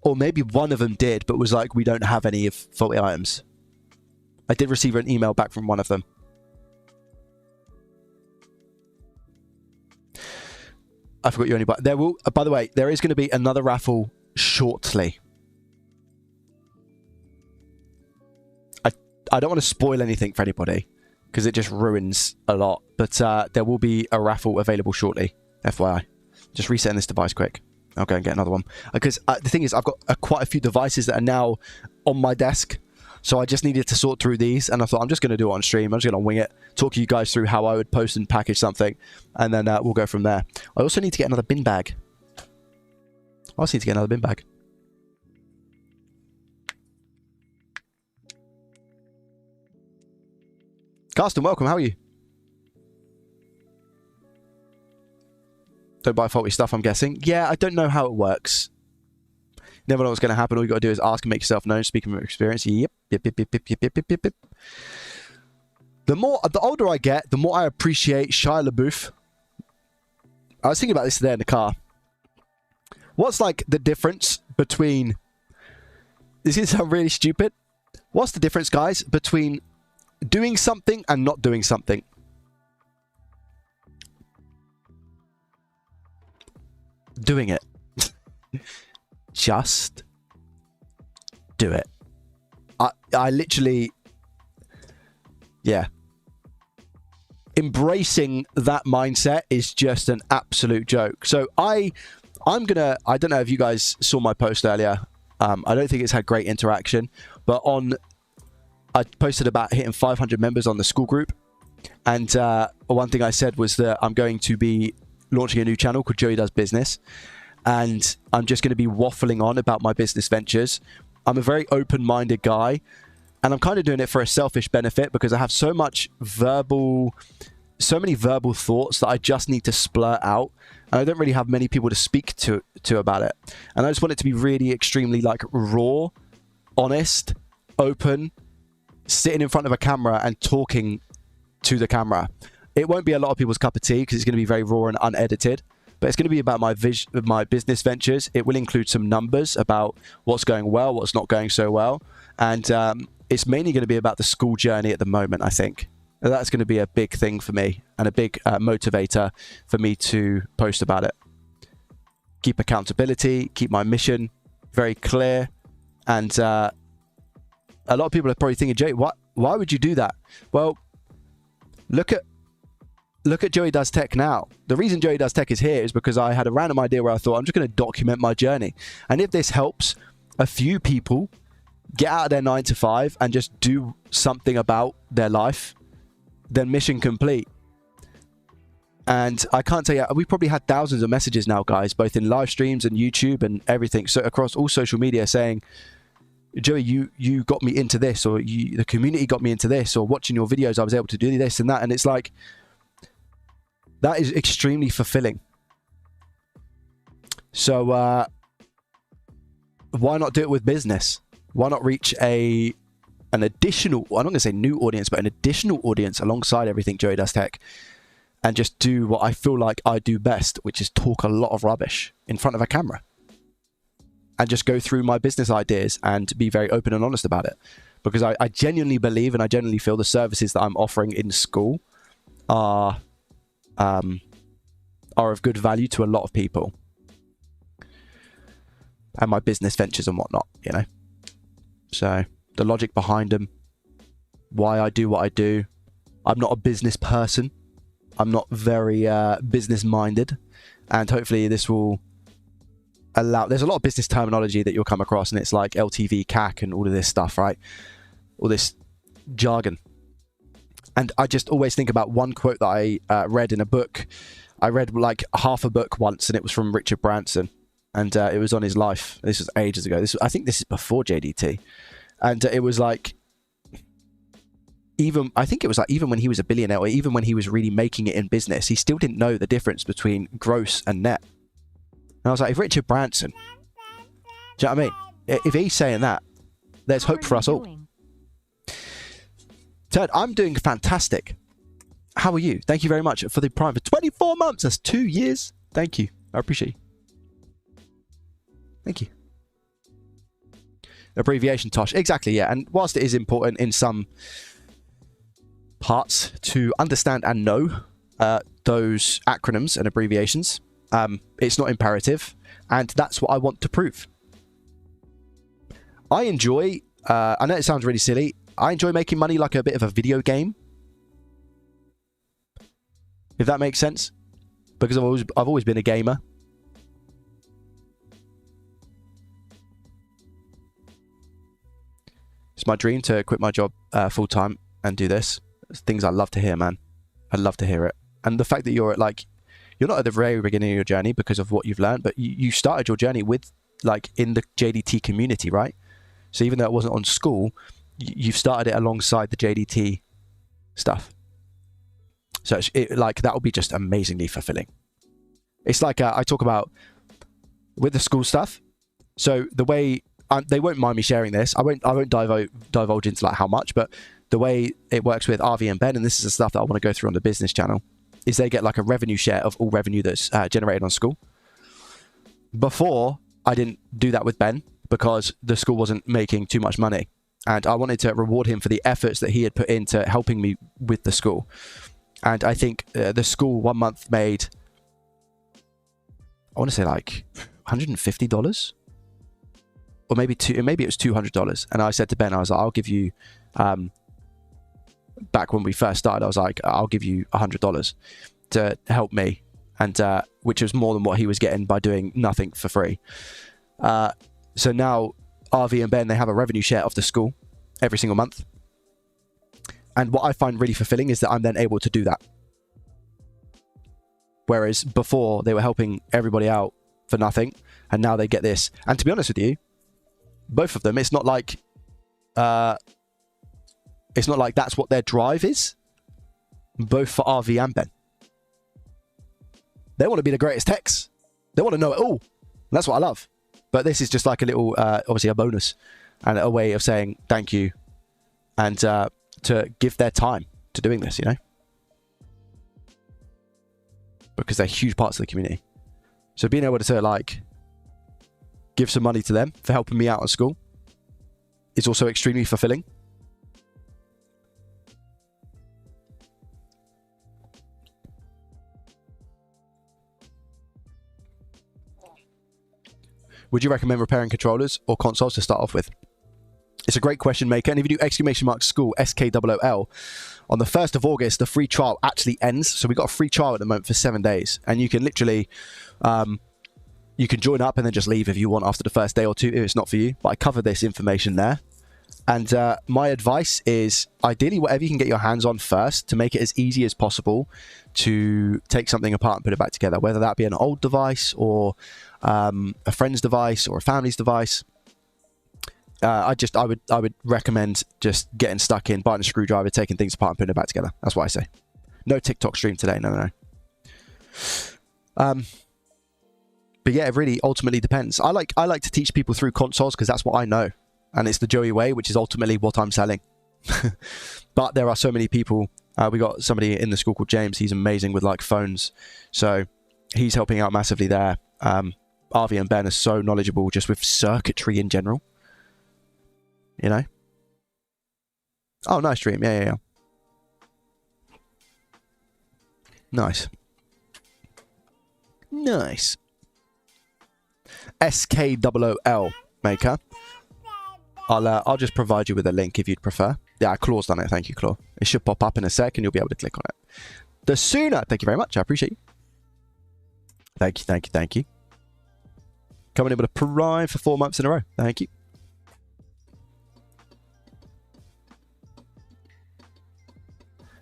Or maybe one of them did, but was like, we don't have any of faulty items. I did receive an email back from one of them. I forgot you only buy. There will, by the way, there is going to be another raffle shortly. I don't want to spoil anything for anybody because it just ruins a lot. But there will be a raffle available shortly, FYI. Just resetting this device quick. I'll go and get another one. Because the thing is, I've got quite a few devices that are now on my desk. So I just needed to sort through these. And I thought, I'm just going to do it on stream. I'm just going to wing it. Talk you guys through how I would post and package something. And then we'll go from there. I also need to get another bin bag. Carsten, welcome. How are you? Don't buy faulty stuff, I'm guessing. Yeah, I don't know how it works. Never know what's going to happen. All you got to do is ask and make yourself known. Speaking from experience. Yep. The older I get, the more I appreciate Shia LaBeouf. I was thinking about this today in the car. What's like the difference between... This is sound really stupid. What's the difference, guys, between doing something and not doing something? Doing it. Just do it. I literally... Yeah. Embracing that mindset is just an absolute joke. So I'm gonna... I don't know if you guys saw my post earlier. I don't think it's had great interaction. But I posted about hitting 500 members on the school group. And one thing I said was that I'm going to be launching a new channel called Joey Does Business. And I'm just going to be waffling on about my business ventures. I'm a very open-minded guy. And I'm kind of doing it for a selfish benefit because I have so many verbal thoughts that I just need to splurt out. And I don't really have many people to speak to about it. And I just want it to be really extremely like raw, honest, open, sitting in front of a camera and talking to the camera. It won't be a lot of people's cup of tea because it's going to be very raw and unedited. But it's going to be about my business ventures. It will include some numbers about what's going well, what's not going so well. And it's mainly going to be about the school journey at the moment, I think. That's going to be a big thing for me and a big motivator for me to post about it. Keep accountability, keep my mission very clear. And a lot of people are probably thinking, Jay, why would you do that? Well, look at Joey Does Tech now. The reason Joey Does Tech is here is because I had a random idea where I thought, I'm just going to document my journey. And if this helps a few people get out of their 9 to 5 and just do something about their life, then mission complete. And I can't tell you, we've probably had thousands of messages now, guys, both in live streams and YouTube and everything. So across all social media saying, Joey, you got me into this, or the community got me into this, or watching your videos, I was able to do this and that. And it's like, that is extremely fulfilling. So why not do it with business? Why not reach an additional, I'm not going to say new audience, but an additional audience alongside everything Joey Does Tech, and just do what I feel like I do best, which is talk a lot of rubbish in front of a camera and just go through my business ideas and be very open and honest about it. Because I genuinely believe and I genuinely feel the services that I'm offering in school are of good value to a lot of people, and my business ventures and whatnot, you know. So the logic behind them, why I do what I do. I'm not a business person. I'm not very business minded, and hopefully this will allow. There's a lot of business terminology that you'll come across, and it's like LTV, CAC, and all of this stuff, right? All this jargon. And I just always think about one quote that I read in a book. I read like half a book once, and it was from Richard Branson, and it was on his life. This was ages ago. I think this is before JDT, and it was like, even, I think it was like even when he was a billionaire, or even when he was really making it in business, he still didn't know the difference between gross and net. And I was like, if Richard Branson, do you know what I mean? If he's saying that, there's hope for us all. Ted, I'm doing fantastic. How are you? Thank you very much for the Prime for 24 months. That's 2 years. Thank you. I appreciate you. Thank you. Abbreviation, Tosh. Exactly, yeah. And whilst it is important in some parts to understand and know those acronyms and abbreviations, it's not imperative. And that's what I want to prove. I enjoy, I know it sounds really silly, I enjoy making money like a bit of a video game. If that makes sense. Because I've always been a gamer. It's my dream to quit my job full-time and do this. It's things I love to hear, man. I'd love to hear it. And the fact that you're not at the very beginning of your journey because of what you've learned, but you started your journey with, like, in the JDT community, right? So even though it wasn't on school, you've started it alongside the JDT stuff. So like that will be just amazingly fulfilling. It's like I talk about with the school stuff. So the way they won't mind me sharing this. I won't divulge into like how much, but the way it works with RV and Ben, and this is the stuff that I want to go through on the business channel, is they get like a revenue share of all revenue that's generated on school. Before, I didn't do that with Ben because the school wasn't making too much money. And I wanted to reward him for the efforts that he had put into helping me with the school. And I think the school 1 month made, I want to say like $150, or maybe maybe it was $200. And I said to Ben, I was like, I'll give you, back when we first started, I was like, I'll give you $100 to help me, and which was more than what he was getting by doing nothing for free. So now RV and Ben, they have a revenue share of the school every single month. And what I find really fulfilling is that I'm then able to do that. Whereas before they were helping everybody out for nothing, and now they get this. And to be honest with you, both of them, it's not like that's what their drive is. Both for RV and Ben. They want to be the greatest techs. They want to know it all. And that's what I love. But this is just like a little, obviously a bonus and a way of saying thank you, and to give their time to doing this, you know? Because they're huge parts of the community. So being able to like give some money to them for helping me out at school is also extremely fulfilling. Would you recommend repairing controllers or consoles to start off with? It's a great question, Maker. And if you do !school, SKOOL, on the 1st of August, the free trial actually ends. So we've got a free trial at the moment for 7 days. And you can literally, you can join up and then just leave if you want after the first day or two, if it's not for you. But I cover this information there. And my advice is, ideally, whatever you can get your hands on first to make it as easy as possible to take something apart and put it back together, whether that be an old device or a friend's device or a family's device. I would recommend just getting stuck in, buying a screwdriver, taking things apart and putting it back together. That's what I say. No TikTok stream today. No. But yeah, it really ultimately depends. I like to teach people through consoles because that's what I know. And it's the Joey way, which is ultimately what I'm selling. But there are so many people. We got somebody in the school called James. He's amazing with like phones. So he's helping out massively there. RV and Ben are so knowledgeable just with circuitry in general. You know? Oh, nice stream. Yeah. Nice. SKOOL, Maker. I'll just provide you with a link if you'd prefer. Yeah, Claw's done it. Thank you, Claw. It should pop up in a sec and you'll be able to click on it. The sooner. Thank you very much. I appreciate you. Thank you. Coming in with a prime for 4 months in a row. Thank you.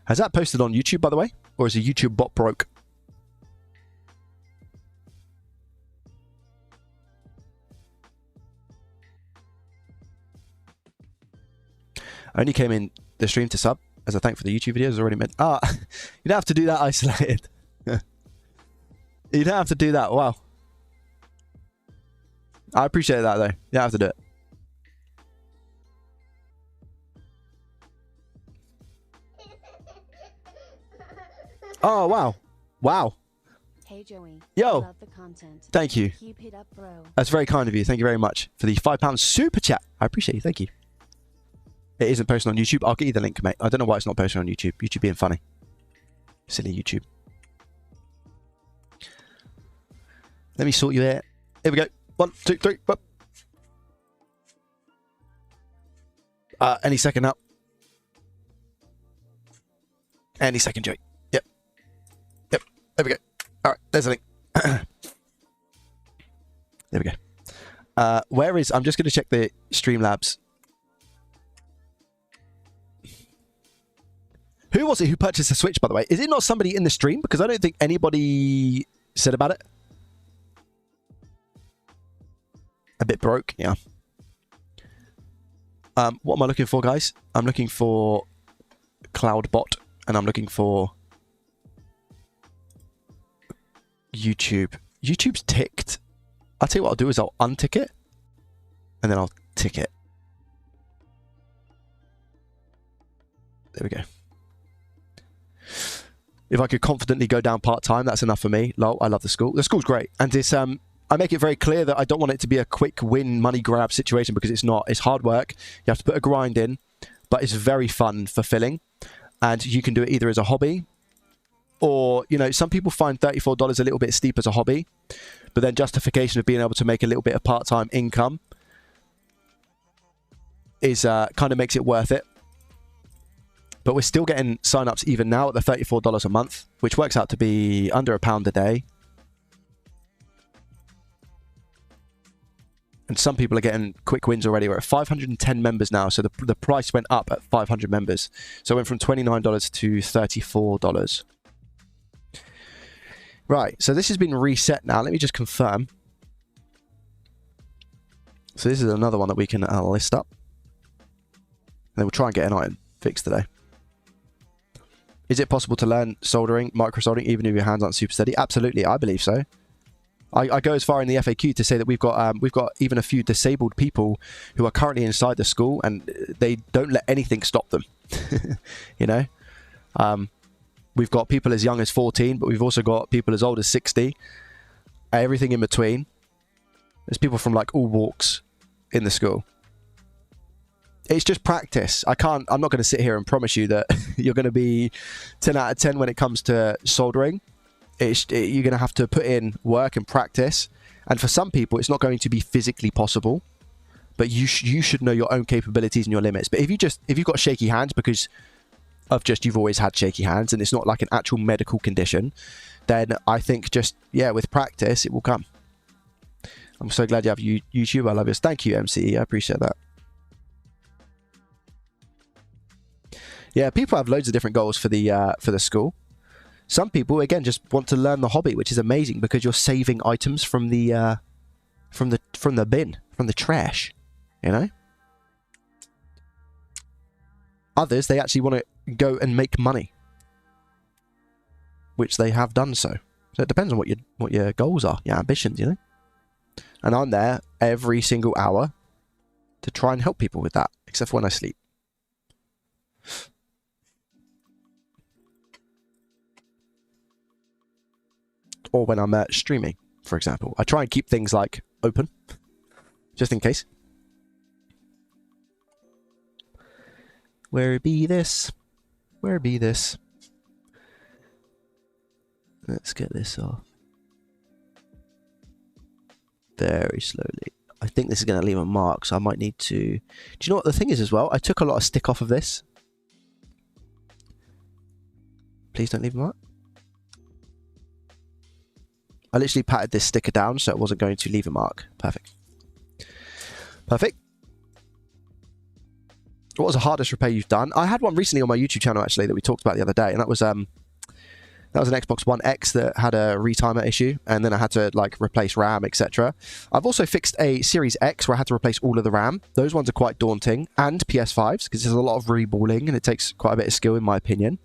Has that posted on YouTube, by the way? Or is a YouTube bot broke? I only came in the stream to sub. as a thank for the YouTube videos already meant. Ah, you don't have to do that isolated. You don't have to do that. Wow. I appreciate that though. You don't have to do it. Oh wow. Wow. Hey Joey. Yo. Love the content. Thank you. Keep it up, bro. That's very kind of you. Thank you very much for the £5 super chat. I appreciate you. Thank you. It isn't posted on YouTube. I'll get you the link, mate. I don't know why it's not posted on YouTube. YouTube being funny. Silly YouTube. Let me sort you here. Here we go. 1, 2, 3. Any second now. Any second, Joey. Yep. Yep. There we go. All right. There's the link. There we go. Where is... I'm just going to check the Streamlabs. Who was it who purchased the Switch, by the way? Is it not somebody in the stream? Because I don't think anybody said about it. A bit broke, yeah. What am I looking for, guys? I'm looking for CloudBot, and I'm looking for YouTube. YouTube's ticked. I'll tell you what I'll do is I'll untick it, and then I'll tick it. There we go. If I could confidently go down part-time, that's enough for me. Lol, I love the school. The school's great. And it's, I make it very clear that I don't want it to be a quick win, money grab situation, because it's not. It's hard work. You have to put a grind in, but it's very fun, fulfilling. And you can do it either as a hobby, or, you know, some people find $34 a little bit steep as a hobby, but then justification of being able to make a little bit of part-time income is kind of makes it worth it. But we're still getting sign-ups even now at the $34 a month, which works out to be under £1 a day. And some people are getting quick wins already. We're at 510 members now, so the price went up at 500 members. So it went from $29 to $34. Right, so this has been reset now. Let me just confirm. So this is another one that we can list up. And then we'll try and get an item fixed today. Is it possible to learn soldering, micro soldering, even if your hands aren't super steady? Absolutely, I believe so. I go as far in the FAQ to say that we've got even a few disabled people who are currently inside the school, and they don't let anything stop them. You know, we've got people as young as 14, but we've also got people as old as 60. Everything in between. There's people from like all walks in the school. It's just practice. I'm not going to sit here and promise you that you're going to be 10 out of 10 when it comes to soldering. You're going to have to put in work and practice. And for some people, it's not going to be physically possible. But you should know your own capabilities and your limits. But if you've got shaky hands because of you've always had shaky hands and it's not like an actual medical condition, then I think with practice, it will come. I'm so glad you have YouTube. I love this. Thank you, MCE. I appreciate that. Yeah, people have loads of different goals for the school. Some people, again, just want to learn the hobby, which is amazing because you're saving items from the bin, from the trash, you know. Others, they actually want to go and make money, which they have done so. So it depends on what your goals are, your ambitions, you know. And I'm there every single hour to try and help people with that, except for when I sleep. Or when I'm streaming, for example. I try and keep things like open, just in case. Where be this? Where be this? Let's get this off. Very slowly. I think this is going to leave a mark, so I might need to... Do you know what the thing is as well? I took a lot of stick off of this. Please don't leave a mark. I literally patted this sticker down so it wasn't going to leave a mark. Perfect. Perfect. What was the hardest repair you've done? I had one recently on my YouTube channel actually that we talked about the other day, and that That was an Xbox One X that had a retimer issue, and then I had to like replace RAM, etc. I've also fixed a Series X where I had to replace all of the RAM. Those ones are quite daunting, and PS5s because there's a lot of reballing and it takes quite a bit of skill in my opinion.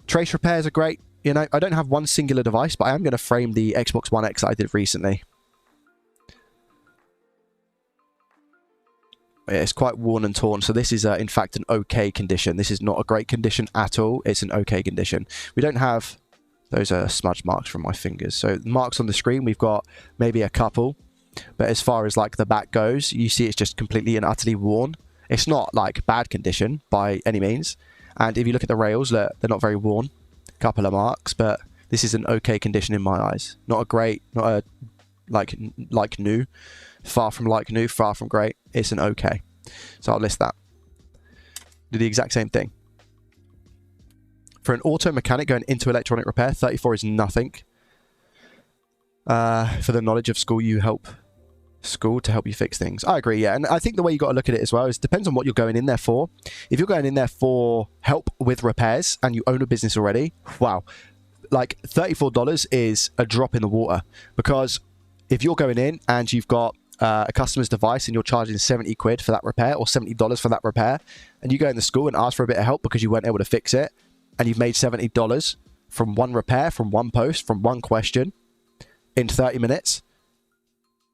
Trace repairs are great. You know, I don't have one singular device, but I am going to frame the Xbox One X that I did recently. It's quite worn and torn, so this is in fact an okay condition. This is not a great condition at all. It's an okay condition. We don't have... Those are smudge marks from my fingers. So marks on the screen, we've got maybe a couple. But as far as like the back goes, you see it's just completely and utterly worn. It's not like bad condition by any means. And if you look at the rails, look, they're not very worn. A couple of marks, but this is an okay condition in my eyes. Not a great, not a like new. Far from like new, far from great. It's an okay. So I'll list that. Do the exact same thing. For an auto mechanic going into electronic repair, 34 is nothing. For the knowledge of school, you help school to help you fix things. I agree, yeah. And I think the way you got to look at it as well is depends on what you're going in there for. If you're going in there for help with repairs and you own a business already, wow. Like $34 is a drop in the water, because if you're going in and you've got a customer's device and you're charging 70 quid for that repair or $70 for that repair, and you go in the school and ask for a bit of help because you weren't able to fix it, and you've made $70 from one repair, from one post, from one question in 30 minutes,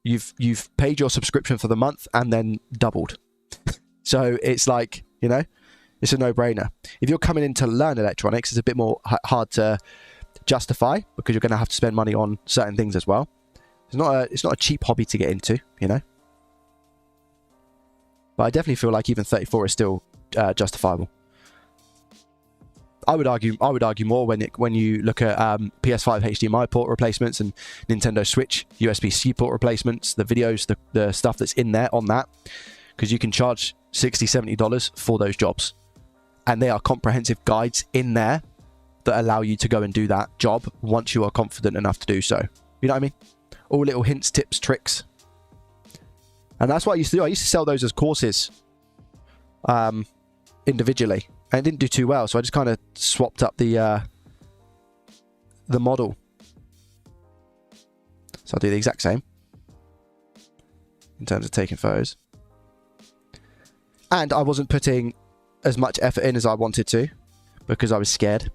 you've paid your subscription for the month and then doubled. So it's like, you know, it's a no-brainer. If you're coming in to learn electronics, it's a bit more hard to justify because you're going to have to spend money on certain things as well. It's not a cheap hobby to get into, you know. But I definitely feel like even 34 is still justifiable. I would argue more when you look at PS5 HDMI port replacements and Nintendo Switch USB-C port replacements, the videos, the stuff that's in there on that, because you can charge $60, $70 for those jobs, and they are comprehensive guides in there that allow you to go and do that job once you are confident enough to do so. You know what I mean? All little hints, tips, tricks, and that's what I used to do. I used to sell those as courses, individually. And it didn't do too well, so I just kind of swapped up the model. So I'll do the exact same in terms of taking photos. And I wasn't putting as much effort in as I wanted to because I was scared.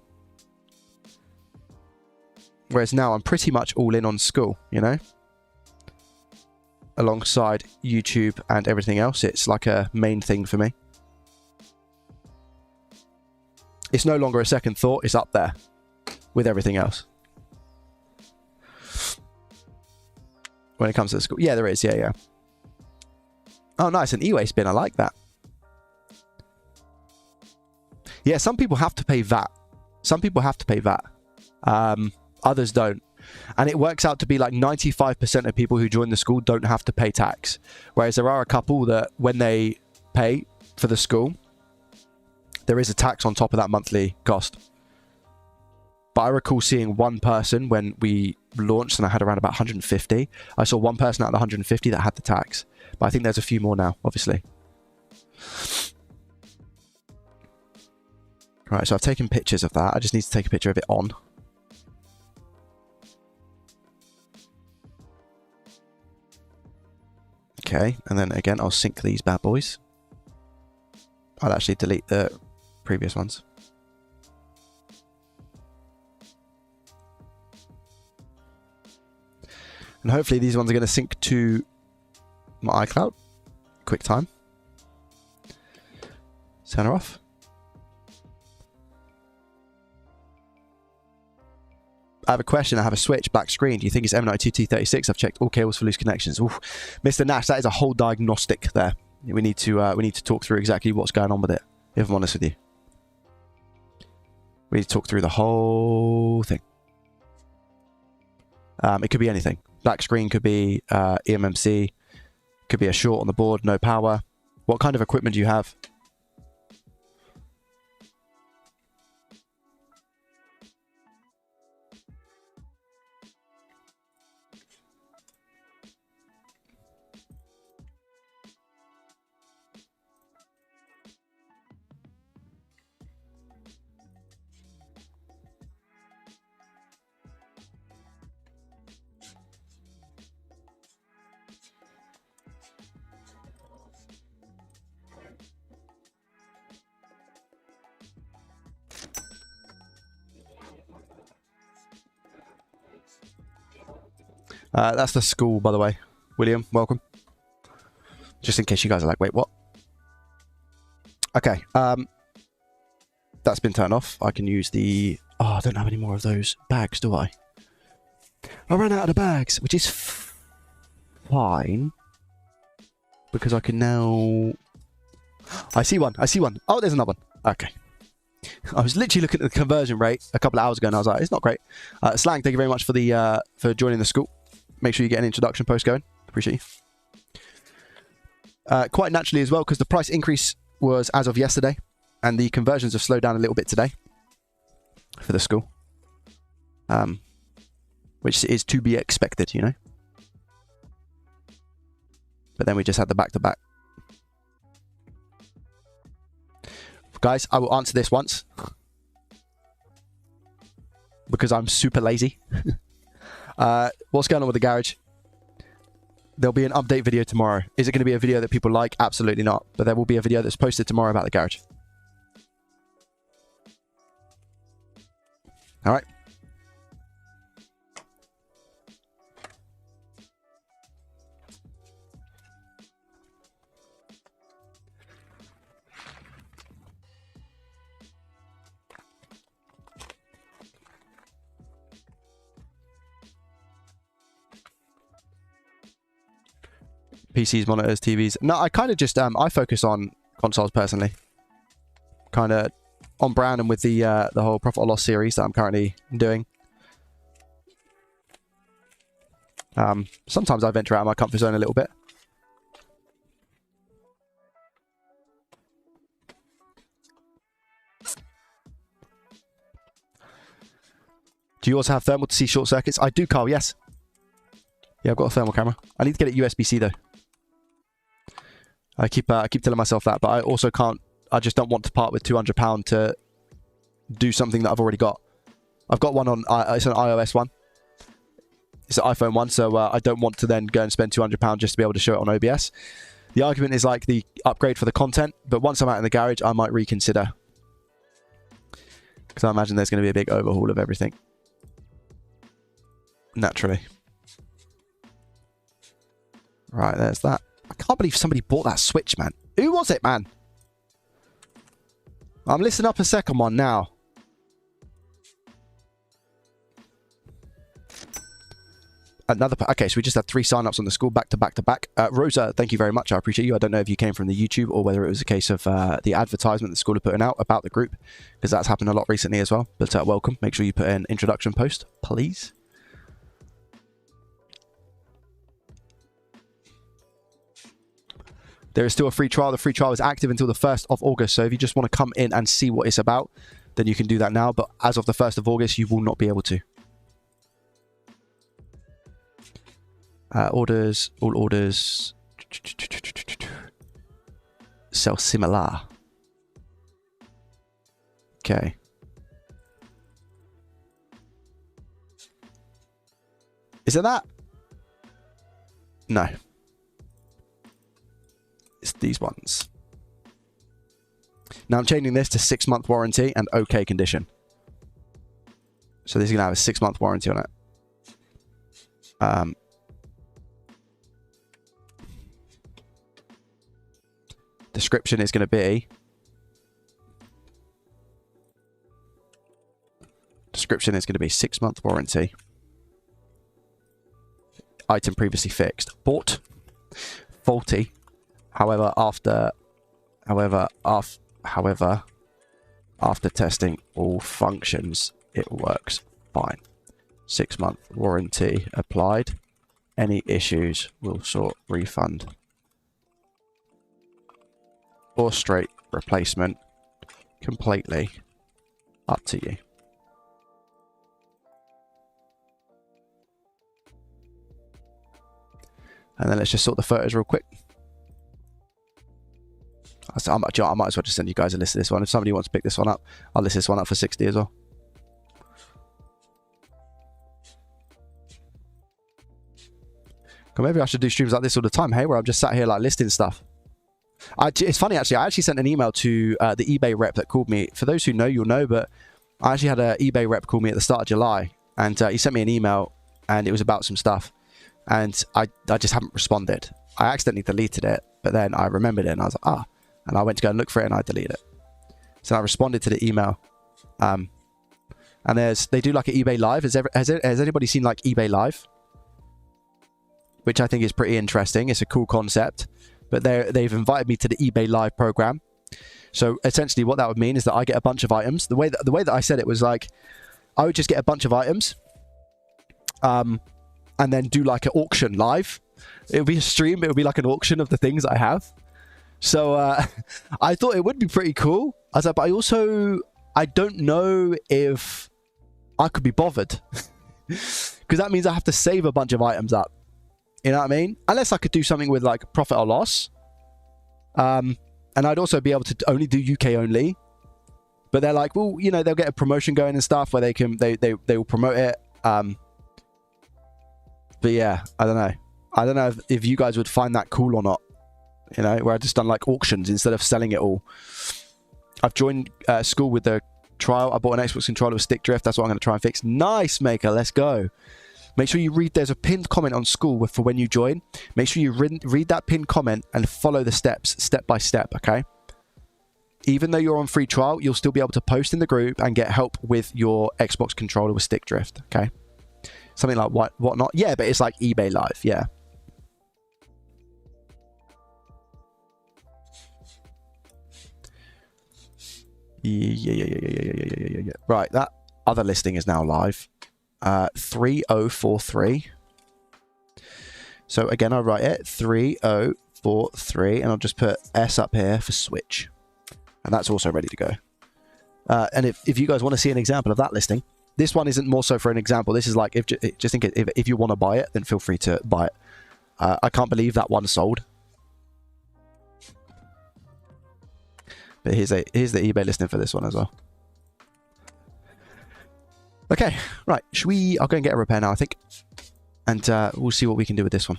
Whereas now I'm pretty much all in on school, you know? Alongside YouTube and everything else, it's like a main thing for me. It's no longer a second thought. It's up there with everything else. When it comes to the school. Yeah, there is. Yeah, yeah. Oh, nice. An e-waste bin. I like that. Yeah, some people have to pay VAT. Some people have to pay VAT. Others don't. And it works out to be like 95% of people who join the school don't have to pay tax. Whereas there are a couple that when they pay for the school, there is a tax on top of that monthly cost. But I recall seeing one person when we launched and I had around about 150. I saw one person out of the 150 that had the tax. But I think there's a few more now, obviously. Right, so I've taken pictures of that. I just need to take a picture of it on. Okay, and then again, I'll sync these bad boys. I'll actually delete the previous ones. And hopefully these ones are going to sync to my iCloud. Quick time. Turn her off. I have a question. I have a switch, black screen. Do you think it's M92T36? I've checked all cables for loose connections. Oof. Mr. Nash, that is a whole diagnostic there. We need to talk through exactly what's going on with it, if I'm honest with you. We need to talk through the whole thing. It could be anything. Black screen could be eMMC, could be a short on the board, no power. What kind of equipment do you have? That's the school, by the way. William, welcome. Just in case you guys are like, wait, what? Okay. That's been turned off. I can use the... Oh, I don't have any more of those bags, do I? I ran out of the bags, which is fine. Because I can now... I see one. I see one. Oh, there's another one. Okay. I was literally looking at the conversion rate a couple of hours ago, and I was like, it's not great. Slang, thank you very much for joining the school. Make sure you get an introduction post going. Appreciate you. Quite naturally as well, because the price increase was as of yesterday, and the conversions have slowed down a little bit today for the school. Which is to be expected, you know. But then we just had the back-to-back. Guys, I will answer this once. Because I'm super lazy. What's going on with the garage? There'll be an update video tomorrow. Is it going to be a video that people like? Absolutely not. But there will be a video that's posted tomorrow about the garage. Alright. PCs, monitors, TVs. No, I kind of just I focus on consoles personally. Kind of on brand and with the whole profit or loss series that I'm currently doing. Sometimes I venture out of my comfort zone a little bit. Do you also have thermal to see short circuits? I do, Carl, yes. Yeah, I've got a thermal camera. I need to get it USB-C though. I keep telling myself that, but I also can't. I just don't want to part with £200 to do something that I've already got. I've got one on. It's an iOS one. It's an iPhone one, so I don't want to then go and spend £200 just to be able to show it on OBS. The argument is like the upgrade for the content, but once I'm out in the garage, I might reconsider. Because I imagine there's going to be a big overhaul of everything. Naturally. Right, there's that. I can't believe somebody bought that Switch, man. Who was it, man? I'm listening up a second one now. Okay, so we just had 3 sign-ups on the school back to back to back. Rosa, thank you very much. I appreciate you. I don't know if you came from the YouTube or whether it was a case of the advertisement the school are putting out about the group, because that's happened a lot recently as well. But welcome. Make sure you put in introduction post, please. There is still a free trial. The free trial is active until the 1st of August. So if you just want to come in and see what it's about, then you can do that now. But as of the 1st of August, you will not be able to. Orders, all orders. Sell similar. Okay. Is it that? No. It's these ones. Now I'm changing this to 6-month warranty and okay condition. So this is going to have a 6-month warranty on it. Description is going to be... Description is going to be 6-month warranty. Item previously fixed. Bought. Faulty. However, after testing all functions, it works fine. 6-month warranty applied. Any issues will sort refund or straight replacement. Completely up to you. And then let's just sort the photos real quick. I might as well just send you guys a list of this one. If somebody wants to pick this one up, I'll list this one up for 60 as well. Maybe I should do streams like this all the time, hey, where I'm just sat here like listing stuff. It's funny, actually. I actually sent an email to the eBay rep that called me. For those who know, you'll know, but I actually had an eBay rep call me at the start of July, and he sent me an email, and it was about some stuff. and I just haven't responded. I accidentally deleted it, but then I remembered it and I was like, and I went to go and look for it and I deleted it. So I responded to the email. And they do like an eBay Live. Has anybody seen like eBay Live? Which I think is pretty interesting. It's a cool concept. But they've invited me to the eBay Live program. So essentially what that would mean is that I get a bunch of items. The way that I said it was like, I would just get a bunch of items. And then do like an auction live. It would be a stream. It would be like an auction of the things I have. So I thought it would be pretty cool. I was like, but I don't know if I could be bothered. Because that means I have to save a bunch of items up. You know what I mean? Unless I could do something with like profit or loss. And I'd also be able to only do UK only. But they're like, well, you know, they'll get a promotion going and stuff where they will promote it. But yeah, I don't know. I don't know if you guys would find that cool or not. You know, where I just done like auctions instead of selling it all. I've joined school with the trial. I bought an Xbox controller with stick drift. That's what I'm going to try and fix. Nice, Maker. Let's go. Make sure you read. There's a pinned comment on school for when you join. Make sure you read that pinned comment and follow the steps step by step. Okay. Even though you're on free trial, you'll still be able to post in the group and get help with your Xbox controller with stick drift. Okay. Something like whatnot. Yeah, but it's like eBay Live. Yeah. Yeah. Right, that other listing is now live. 3043. So again, I write it 3043, and I'll just put S up here for Switch, and that's also ready to go. And if you guys want to see an example of that listing, this one isn't more so for an example. This is like if you want to buy it, then feel free to buy it. I can't believe that one sold. But here's the eBay listing for this one as well. Okay, right. I'll go and get a repair now, I think. And we'll see what we can do with this one.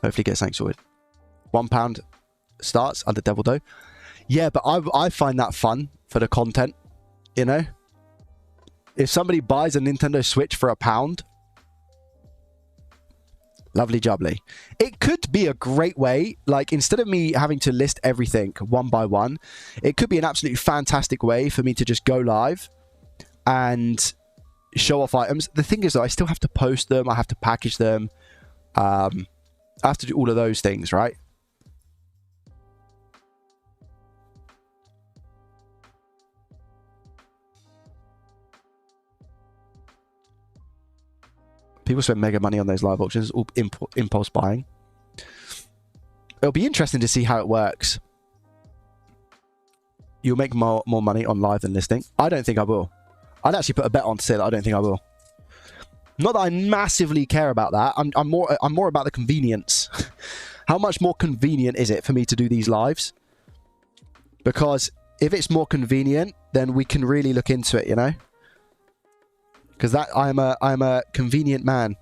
Hopefully get something sorted. £1 starts under Devil Dough. Yeah, but I find that fun for the content, you know? If somebody buys a Nintendo Switch for £1, lovely jubbly. It could be a great way, like instead of me having to list everything one by one, it could be an absolutely fantastic way for me to just go live and show off items. The thing is though, I still have to post them, I have to package them, I have to do all of those things, right? People spend mega money on those live auctions, all impulse buying. It'll be interesting to see how it works. You'll make more money on live than listing. I don't think I will. I'd actually put a bet on to say that I don't think I will. Not that I massively care about that. I'm more about the convenience. How much more convenient is it for me to do these lives? Because if it's more convenient, then we can really look into it, you know? Because I'm a convenient man.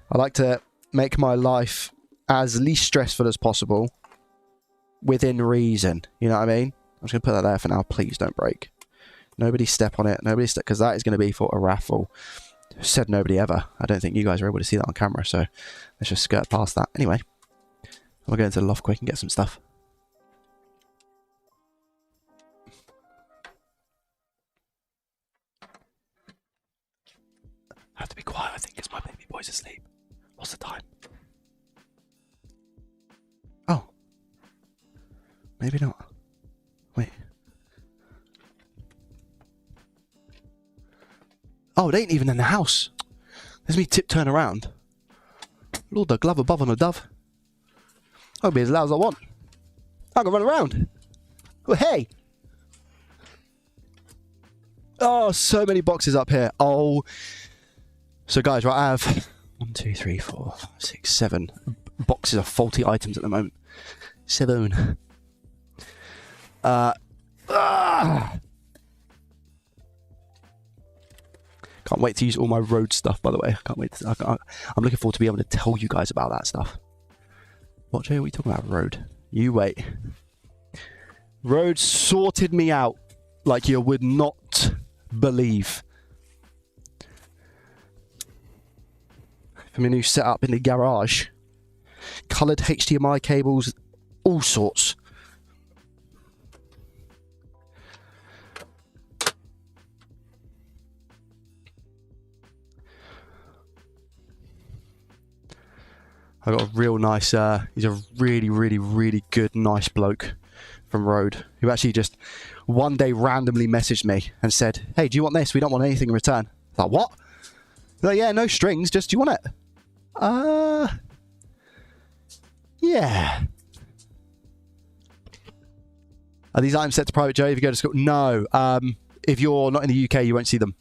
I like to make my life as least stressful as possible within reason. You know what I mean? I'm just going to put that there for now. Please don't break. Nobody step on it. Nobody step, because that is going to be for a raffle. Said nobody ever. I don't think you guys are able to see that on camera, so let's just skirt past that. Anyway, we'll go into the loft quick and get some stuff. I have to be quiet, I think, because my baby boy's asleep. What's the time? Oh. Maybe not. Wait. Oh, they ain't even in the house. There's me tiptoeing around. Lord, the glove above on a dove. I'll be as loud as I want. I can run around. Oh, hey. Oh, so many boxes up here. Oh. So, guys, right, I have 1, 2, 3, 4, 5, 6, 7 boxes of faulty items at the moment. 7. Can't wait to use all my road stuff, by the way. I can't wait. I'm looking forward to be able to tell you guys about that stuff. What, Jay, are we talking about? Road? You wait. Road sorted me out like you would not believe. for my new setup in the garage. Coloured HDMI cables, all sorts. I got a real nice, he's a really, really, really good, nice bloke from Road, who actually just one day randomly messaged me and said, hey, do you want this? We don't want anything in return. I was like, what? Like, yeah, no strings, just, do you want it? Yeah. Are these items set to private, Joe, if you go to school? No. If you're not in the UK, you won't see them.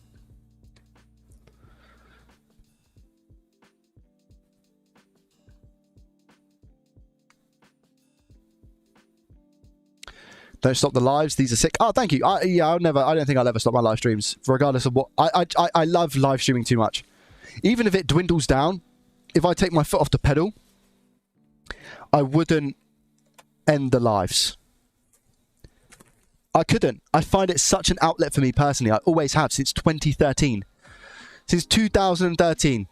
Don't stop the lives. These are sick. Oh, thank you. I don't think I'll ever stop my live streams, regardless of what. I love live streaming too much. Even if it dwindles down, if I take my foot off the pedal, I wouldn't end the lives. I couldn't. I find it such an outlet for me personally. I always have since 2013. Since 2013.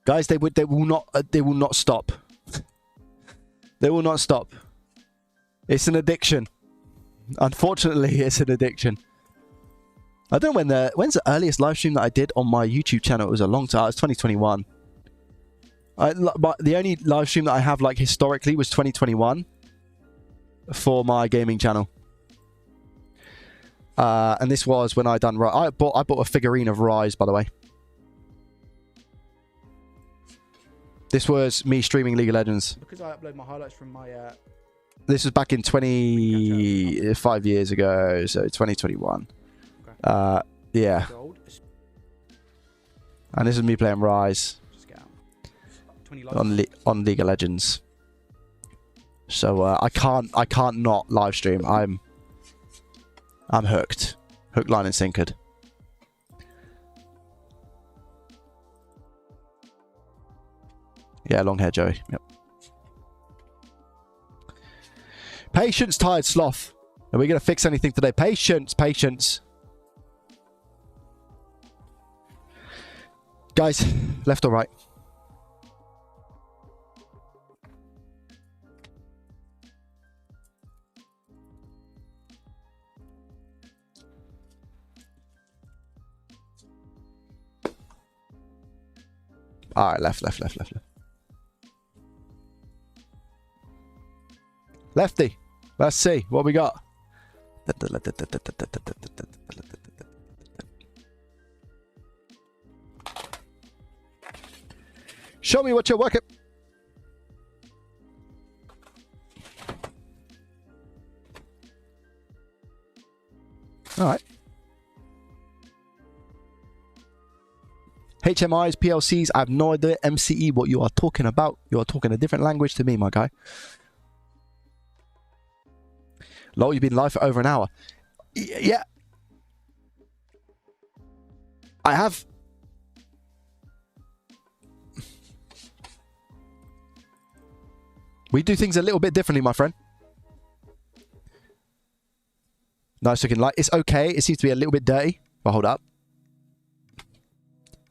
Guys, they will not stop. They will not stop. It's an addiction. Unfortunately, it's an addiction. I don't know when's the earliest live stream that I did on my YouTube channel. It was a long time. It was 2021. But the only live stream that I have like historically was 2021 for my gaming channel. And this was when I done. I bought a figurine of Rise, by the way. This was me streaming League of Legends. Because I upload my highlights from my... This was back in 5 years ago, so 2021. Okay. Yeah. And this is me playing Rise on League of Legends. So I can't not live stream. I'm hooked. Hook, line, and sinkered. Yeah, long hair, Joey. Yep. Patience, tired sloth. Are we going to fix anything today? Patience, patience. Guys, left or right? All right, left. Lefty. Let's see what we got. Show me what you're working. All right. HMIs, PLCs, I have no idea. MCE, what you are talking about. You are talking a different language to me, my guy. Lol, you've been live for over an hour. Yeah. I have. We do things a little bit differently, my friend. Nice looking light. It's okay. It seems to be a little bit dirty. But hold up.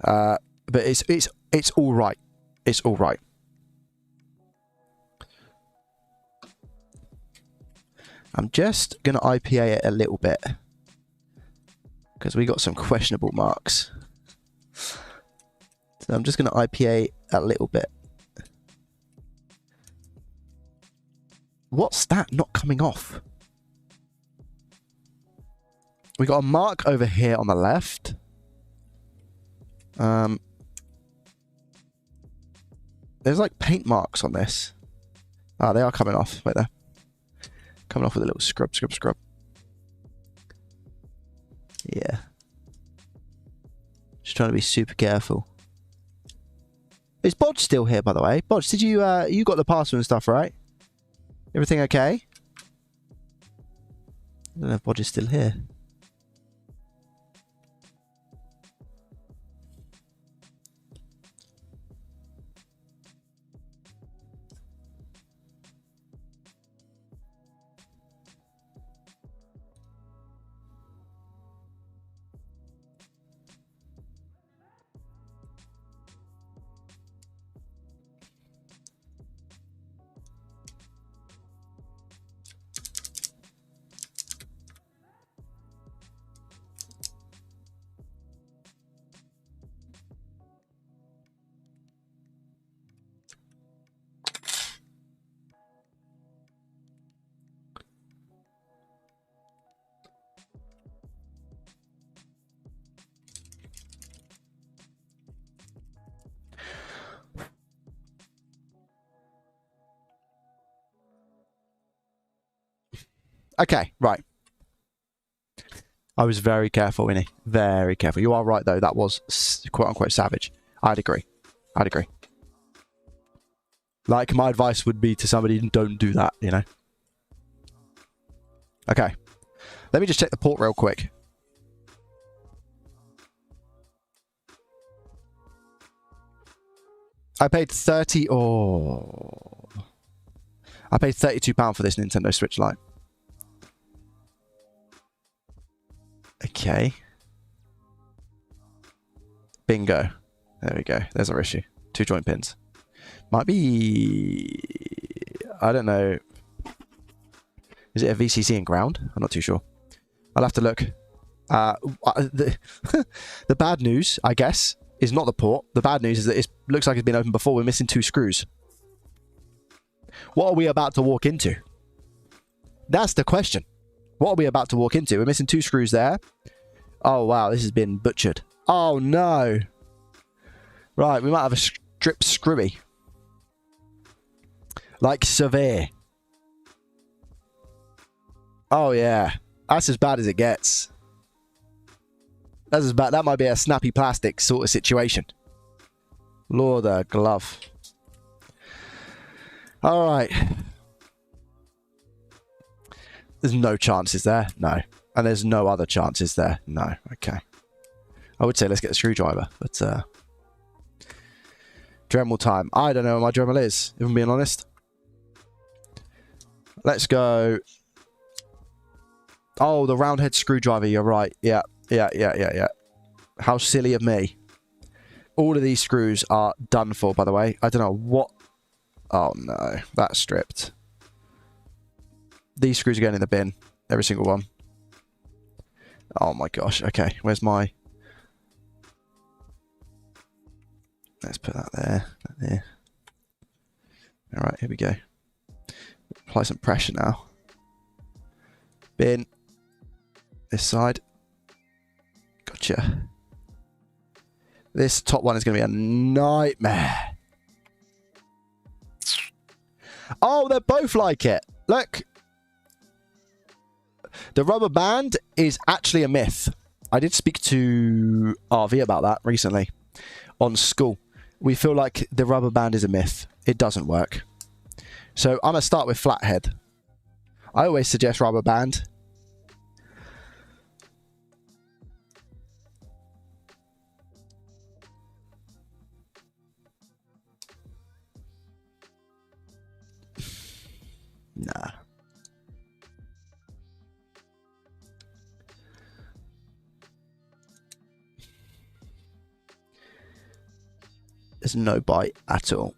But it's all right. It's all right. I'm just going to IPA it a little bit. Because we got some questionable marks. So I'm just going to IPA a little bit. What's that not coming off? We got a mark over here on the left. There's like paint marks on this. Ah, they are coming off right there. Coming off with a little scrub. Yeah. Just trying to be super careful. Is Bodge still here, by the way? Bodge, did you you got the password and stuff, right? Everything okay? I don't know if Bodge is still here. Okay, right. I was very careful, Winnie. Very careful. You are right, though. That was quote-unquote savage. I'd agree. I'd agree. Like, my advice would be to somebody, don't do that, you know? Okay. Let me just check the port real quick. I paid 30... Oh... I paid £32 for this Nintendo Switch Lite. Okay. Bingo. There we go. There's our issue. 2 joint pins. Might be... I don't know. Is it a VCC in ground? I'm not too sure. I'll have to look. The bad news, I guess, is not the port. The bad news is that it looks like it's been opened before. We're missing 2 screws. What are we about to walk into? That's the question. What are we about to walk into? We're missing 2 screws there. Oh, wow. This has been butchered. Oh, no. Right. We might have a strip screwy. Like severe. Oh, yeah. That's as bad as it gets. That's as bad. That might be a snappy plastic sort of situation. Lord, a glove. All right. There's no chances there. No. And there's no other chances there. No. Okay. I would say let's get a screwdriver, but Dremel time. I don't know where my Dremel is, if I'm being honest. Let's go. Oh, the round head screwdriver. You're right. Yeah. How silly of me. All of these screws are done for, by the way. I don't know what... Oh, no. That's stripped. These screws are going in the bin. Every single one. Oh, my gosh. Okay. Where's my... Let's put that there. That there. All right. Here we go. Apply some pressure now. Bin. This side. Gotcha. This top one is going to be a nightmare. Oh, they're both like it. Look. The rubber band is actually a myth. I did speak to RV about that recently on school. We feel like the rubber band is a myth. It doesn't work. So I'm going to start with flathead. I always suggest rubber band. Nah. There's no bite at all.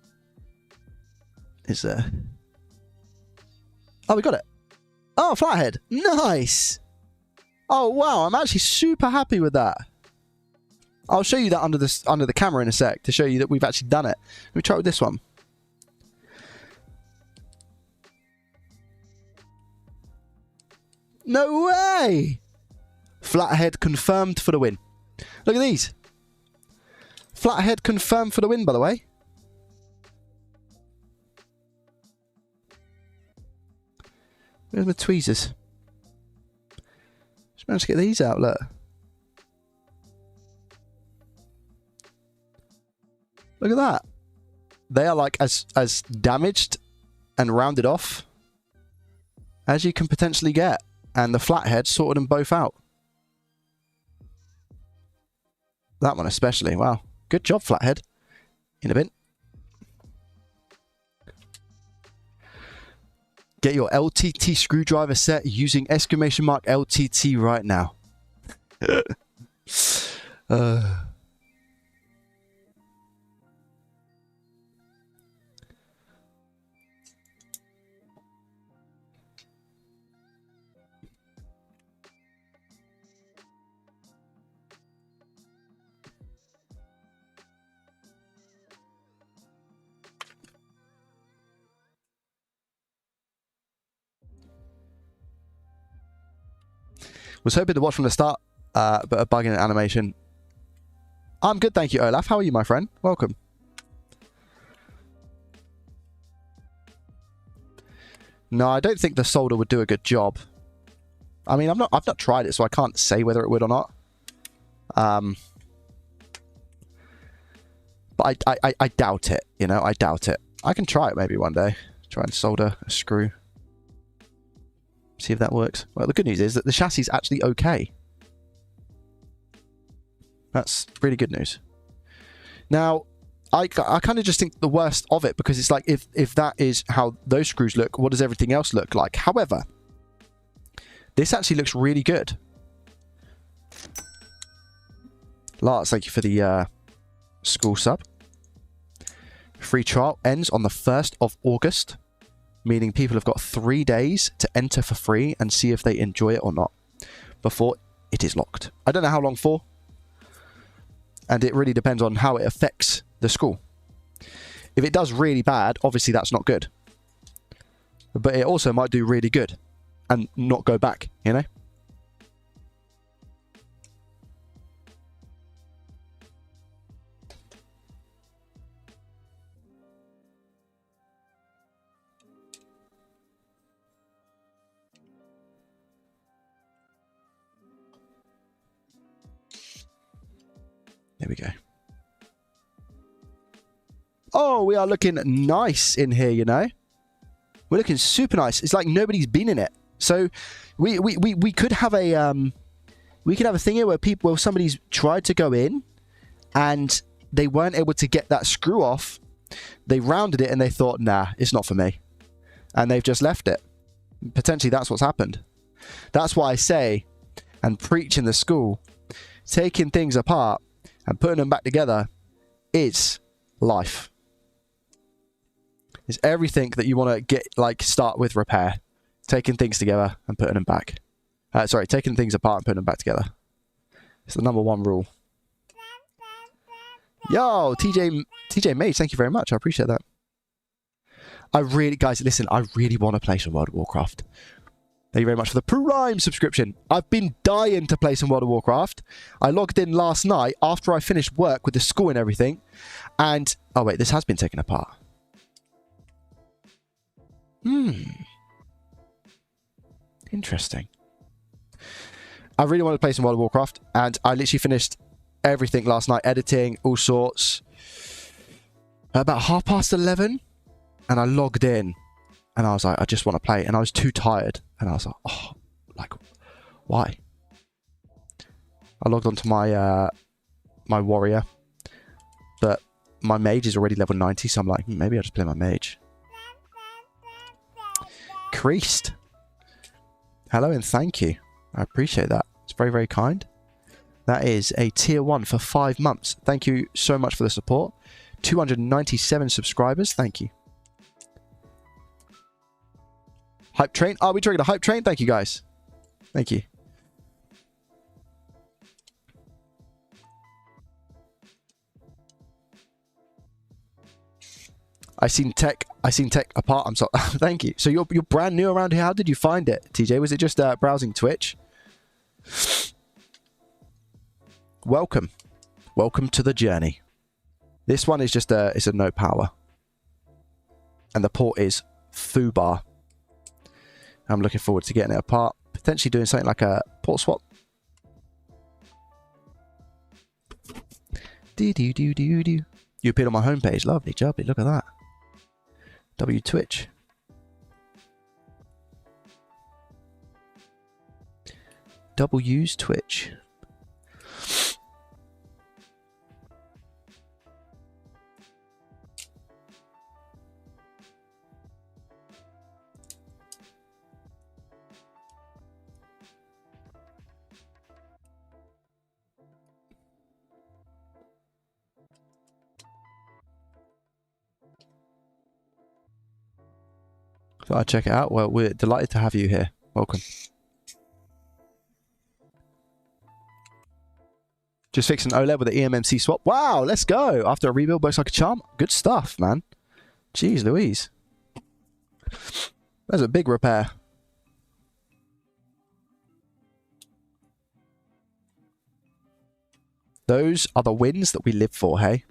Is there? Oh, we got it. Oh, flathead. Nice. Oh, wow. I'm actually super happy with that. I'll show you that under the camera in a sec to show you that we've actually done it. Let me try with this one. No way! Flathead confirmed for the win. Look at these. Flathead confirmed for the win, by the way. Where's my tweezers? Just managed to get these out, look. Look at that. They are like as damaged and rounded off as you can potentially get. And the flathead sorted them both out. That one especially. Wow. Good job, flathead. In a bin. Get your LTT screwdriver set using !LTT right now. Was hoping to watch from the start, but a bug in animation. I'm good, thank you, Olaf. How are you, my friend? Welcome. No, I don't think the solder would do a good job. I mean, I've not tried it, so I can't say whether it would or not. But I doubt it, you know, I doubt it. I can try it maybe one day. Try and solder a screw. See if that works. Well, the good news is that the chassis is actually okay. That's really good news. Now, I kind of just think the worst of it, because it's like, if that is how those screws look, what does everything else look like? However, this actually looks really good. Lars, thank you for the school sub. Free trial ends on the 1st of August, meaning people have got 3 days to enter for free and see if they enjoy it or not before it is locked. I don't know how long for, and it really depends on how it affects the school. If it does really bad, obviously that's not good. But it also might do really good and not go back, you know? There we go. Oh, we are looking nice in here, you know? We're looking super nice. It's like nobody's been in it. So we could have a thing here where somebody's tried to go in and they weren't able to get that screw off. They rounded it and they thought, nah, it's not for me. And they've just left it. Potentially that's what's happened. That's why I say and preach in the school, taking things apart and putting them back together is life. It's everything that you want to get, like, start with repair. Taking things together and putting them back. Sorry, taking things apart and putting them back together. It's the #1 rule. Yo, TJ Mage, thank you very much. I appreciate that. Guys, listen, I really want to play some World of Warcraft. Thank you very much for the Prime subscription. I've been dying to play some World of Warcraft. I logged in last night after I finished work with the school and everything. And, oh wait, this has been taken apart. Interesting. I really want to play some World of Warcraft. And I literally finished everything last night. Editing, all sorts. About 11:30. And I logged in. And I was like, I just want to play. And I was too tired. And I was like, oh, like, why? I logged onto my my warrior. But my mage is already level 90. So I'm like, maybe I'll just play my mage. Creased. Hello and thank you. I appreciate that. It's very, very kind. That is a tier 1 for 5 months. Thank you so much for the support. 297 subscribers. Thank you. Hype train. Are we triggering a hype train? Thank you, guys. Thank you. I seen tech apart. I'm sorry. Thank you. So you're brand new around here. How did you find it, TJ? Was it just browsing Twitch? Welcome to the journey. This one is just it's a no power, and the port is foobar. I'm looking forward to getting it apart. Potentially doing something like a port swap. You appeared on my homepage. Lovely, jubbly. Look at that. W Twitch. W's Twitch. Thought I'd check it out. Well, we're delighted to have you here. Welcome. Just fixed an OLED with the eMMC swap. Wow, let's go. After a rebuild, works like a charm. Good stuff, man. Jeez Louise. That's a big repair. Those are the wins that we live for, hey?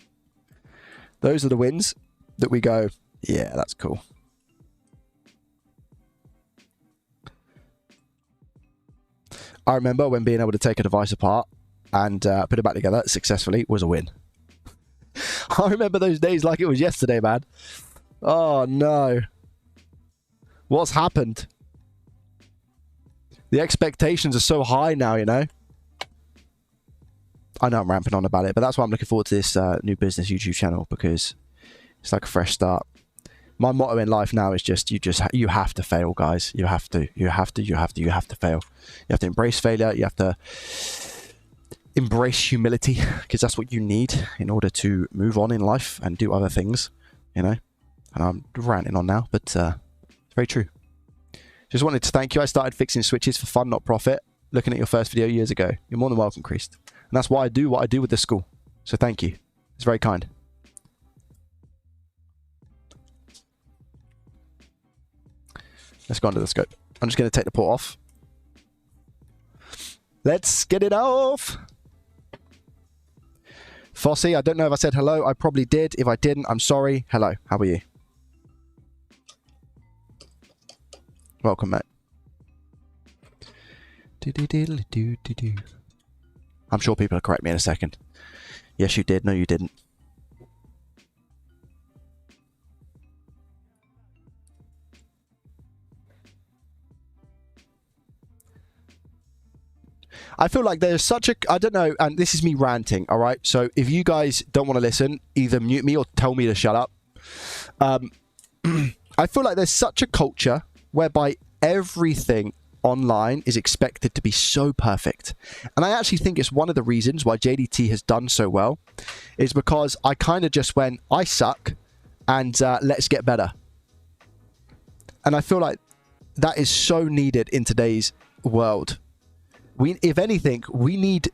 Those are the wins that we go, yeah, that's cool. I remember when being able to take a device apart and put it back together successfully was a win. I remember those days like it was yesterday, man. Oh, no. What's happened? The expectations are so high now, you know? I know I'm ramping on about it, but that's why I'm looking forward to this new business YouTube channel, because it's like a fresh start. My motto in life now is just you have to fail, guys. You have to fail. You have to embrace failure. You have to embrace humility, because that's what you need in order to move on in life and do other things, you know? And I'm ranting on now, but it's very true. Just wanted to thank you. I started fixing switches for fun, not profit. Looking at your first video years ago. You're more than welcome, Christ. And that's why I do what I do with this school. So thank you. It's very kind. Let's go under the scope. I'm just going to take the port off. Let's get it off. Fossey, I don't know if I said hello. I probably did. If I didn't, I'm sorry. Hello. How are you? Welcome, mate. I'm sure people will correct me in a second. Yes, you did. No, you didn't. I feel like there's such a... I don't know, and this is me ranting, all right? So if you guys don't want to listen, either mute me or tell me to shut up. I feel like there's such a culture whereby everything online is expected to be so perfect. And I actually think it's one of the reasons why JDT has done so well, is because I kind of just went, I suck, and let's get better. And I feel like that is so needed in today's world. If anything, we need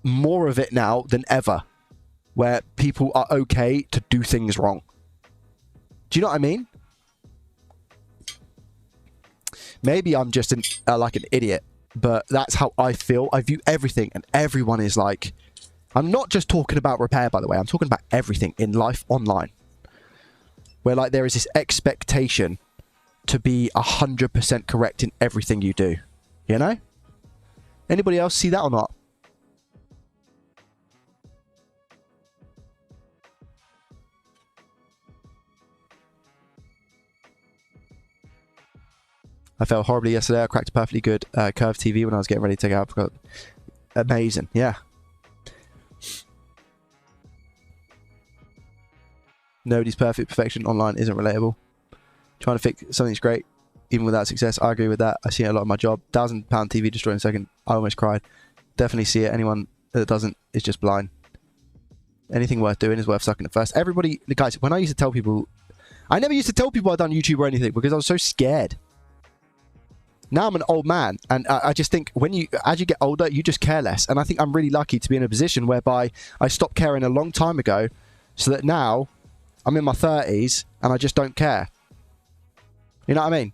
more of it now than ever, where people are okay to do things wrong. Do you know what I mean? Maybe I'm just like an idiot, but that's how I feel. I view everything, and everyone is like... I'm not just talking about repair, by the way. I'm talking about everything in life online, where like there is this expectation to be 100% correct in everything you do. You know? Anybody else see that or not? I felt horribly yesterday. I cracked a perfectly good curved TV when I was getting ready to take it out. Amazing, yeah. Nobody's perfect. Perfection online isn't relatable. Trying to fix something's great, even without success. I agree with that. I see it a lot in my job. £1,000 TV destroyed in a second. I almost cried. Definitely see it. Anyone that doesn't is just blind. Anything worth doing is worth sucking at first. Everybody, guys, when I used to tell people... I never used to tell people I'd done YouTube or anything because I was so scared. Now I'm an old man, and I just think as you get older, you just care less. And I think I'm really lucky to be in a position whereby I stopped caring a long time ago, so that now I'm in my 30s and I just don't care. You know what I mean?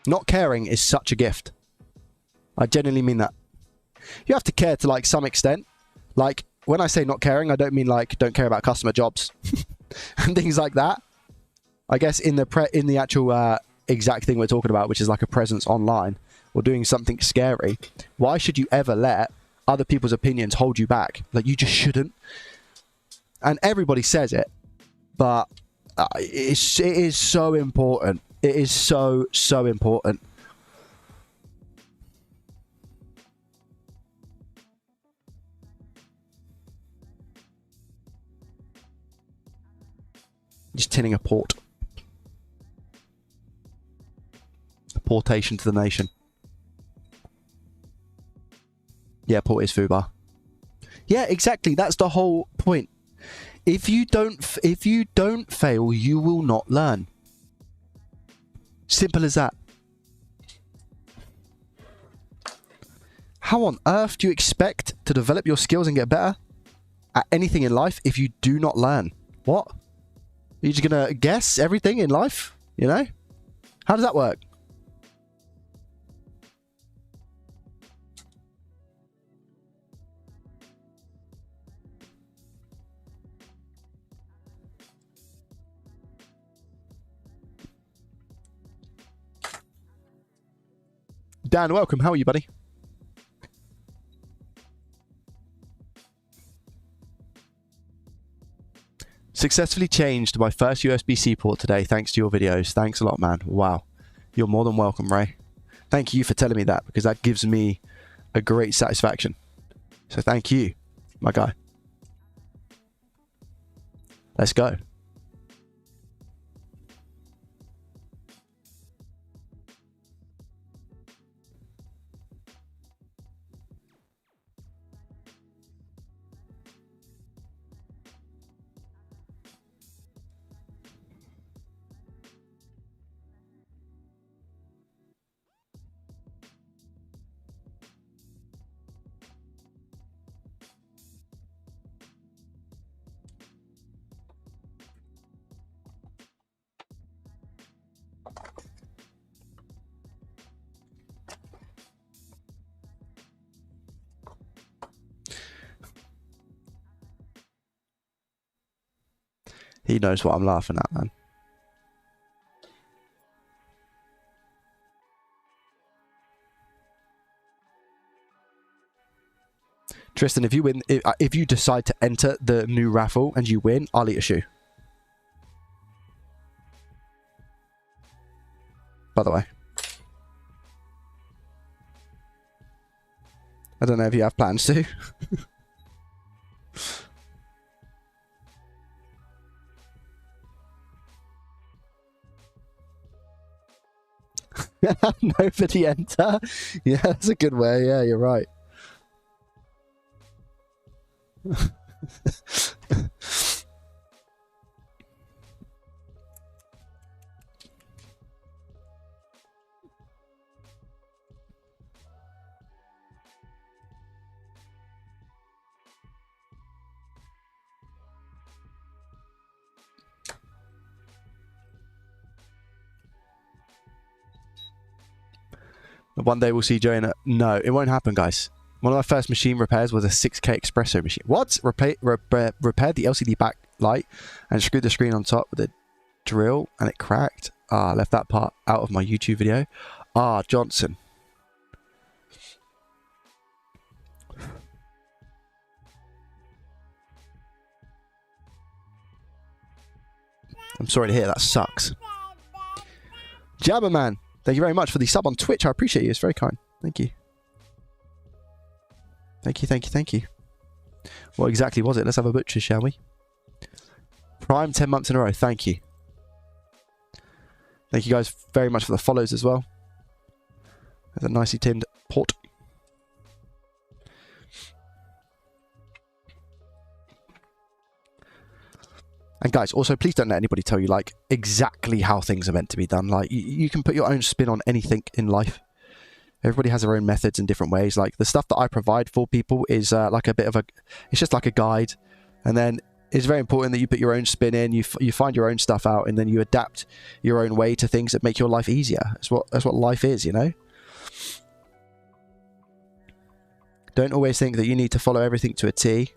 Not caring is such a gift. I genuinely mean that. You have to care to like some extent. Like, when I say not caring, I don't mean like don't care about customer jobs and things like that. I guess in the actual exact thing we're talking about, which is like a presence online or doing something scary, why should you ever let other people's opinions hold you back? Like, you just shouldn't. And everybody says it, but it is so important. It is so, so important. Just tinning a port. A portation to the nation. Yeah, port is foobar. Yeah, exactly. That's the whole point. If you don't fail, you will not learn. Simple as that. How on earth do you expect to develop your skills and get better at anything in life if you do not learn? What? Are you just going to guess everything in life? You know? How does that work? Dan, welcome. How are you, buddy? Successfully changed my first USB-C port today thanks to your videos. Thanks a lot, man. Wow. You're more than welcome, Ray. Thank you for telling me that, because that gives me a great satisfaction. So thank you, my guy. Let's go. He knows what I'm laughing at, man. Tristan, if you win, if you decide to enter the new raffle and you win, I'll eat a shoe. By the way. I don't know if you have plans to. Nobody enter? Yeah, that's a good way. Yeah, you're right. One day we'll see Joe in a... No, it won't happen, guys. One of my first machine repairs was a 6K espresso machine. What? Repaired the LCD backlight and screwed the screen on top with a drill and it cracked. Ah, I left that part out of my YouTube video. Ah, Johnson. I'm sorry to hear that sucks. Jabberman, thank you very much for the sub on Twitch. I appreciate you. It's very kind. Thank you. Thank you, thank you, thank you. What exactly was it? Let's have a butcher, shall we? Prime 10 months in a row. Thank you. Thank you guys very much for the follows as well. There's a nicely tinned port. And guys, also please don't let anybody tell you like exactly how things are meant to be done. Like you can put your own spin on anything in life. Everybody has their own methods in different ways. Like the stuff that I provide for people is like a bit of a, it's just like a guide. And then it's very important that you put your own spin in, you find your own stuff out, and then you adapt your own way to things that make your life easier. That's what life is, you know? Don't always think that you need to follow everything to a T.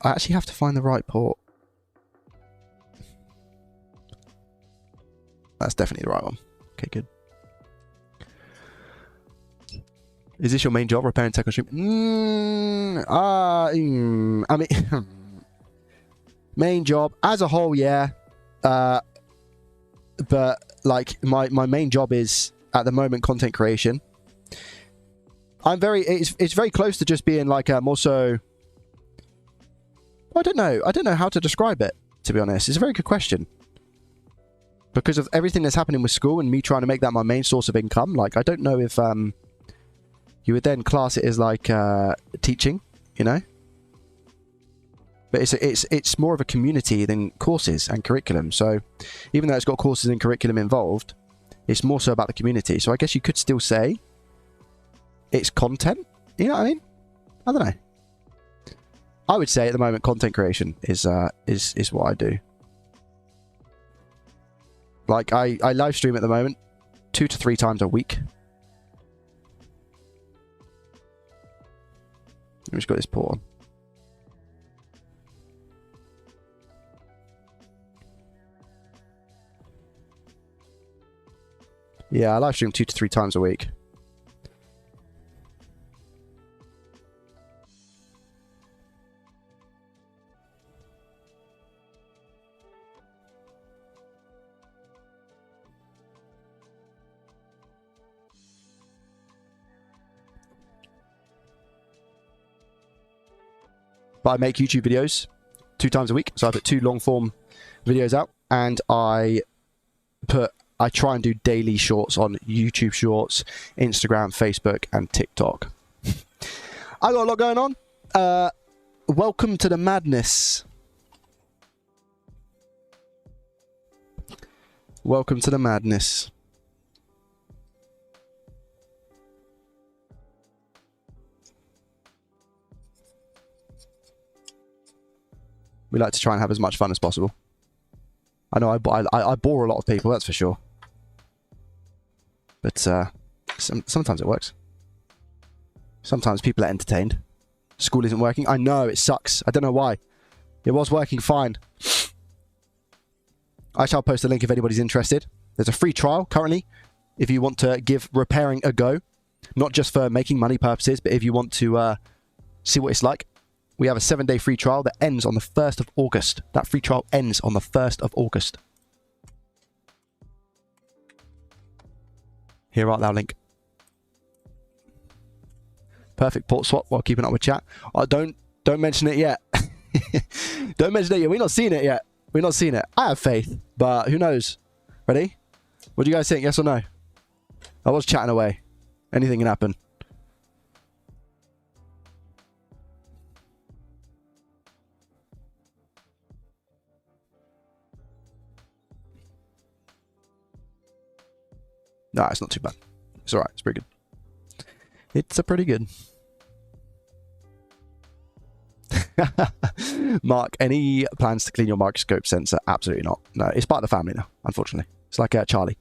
I actually have to find the right port. That's definitely the right one. Okay, good. Is this your main job, repairing tech on stream? I mean, main job as a whole, yeah. But like my main job is at the moment content creation. It's very close to just being like more so. I don't know how to describe it, to be honest. It's a very good question. Because of everything that's happening with school and me trying to make that my main source of income, like I don't know if you would then class it as like teaching, you know. But it's more of a community than courses and curriculum. So even though it's got courses and curriculum involved, it's more so about the community. So I guess you could still say it's content. You know what I mean? I don't know. I would say at the moment content creation is what I do. Like, I live stream at the moment 2 to 3 times a week. I've just got this port on. Yeah, I live stream 2 to 3 times a week. But I make YouTube videos 2 times a week. So I put 2 long form videos out, and I try and do daily shorts on YouTube Shorts, Instagram, Facebook, and TikTok. I got a lot going on. Welcome to the madness. Welcome to the madness. We like to try and have as much fun as possible. I know I bore a lot of people, that's for sure. But sometimes it works. Sometimes people are entertained. School isn't working. I know, it sucks. I don't know why. It was working fine. I shall post a link if anybody's interested. There's a free trial currently if you want to give repairing a go. Not just for making money purposes, but if you want to see what it's like. We have a 7-day free trial that ends on the 1st of August. That free trial ends on the 1st of August. Here art thou, link. Perfect port swap while keeping up with chat. Oh, don't mention it yet. Don't mention it yet. We're not seeing it yet. We're not seeing it. I have faith, but who knows? Ready? What do you guys think? Yes or no? I was chatting away. Anything can happen. No, it's not too bad. It's alright. It's pretty good. It's a pretty good. Mark, any plans to clean your microscope sensor? Absolutely not. No, it's part of the family now, unfortunately. It's like Charlie.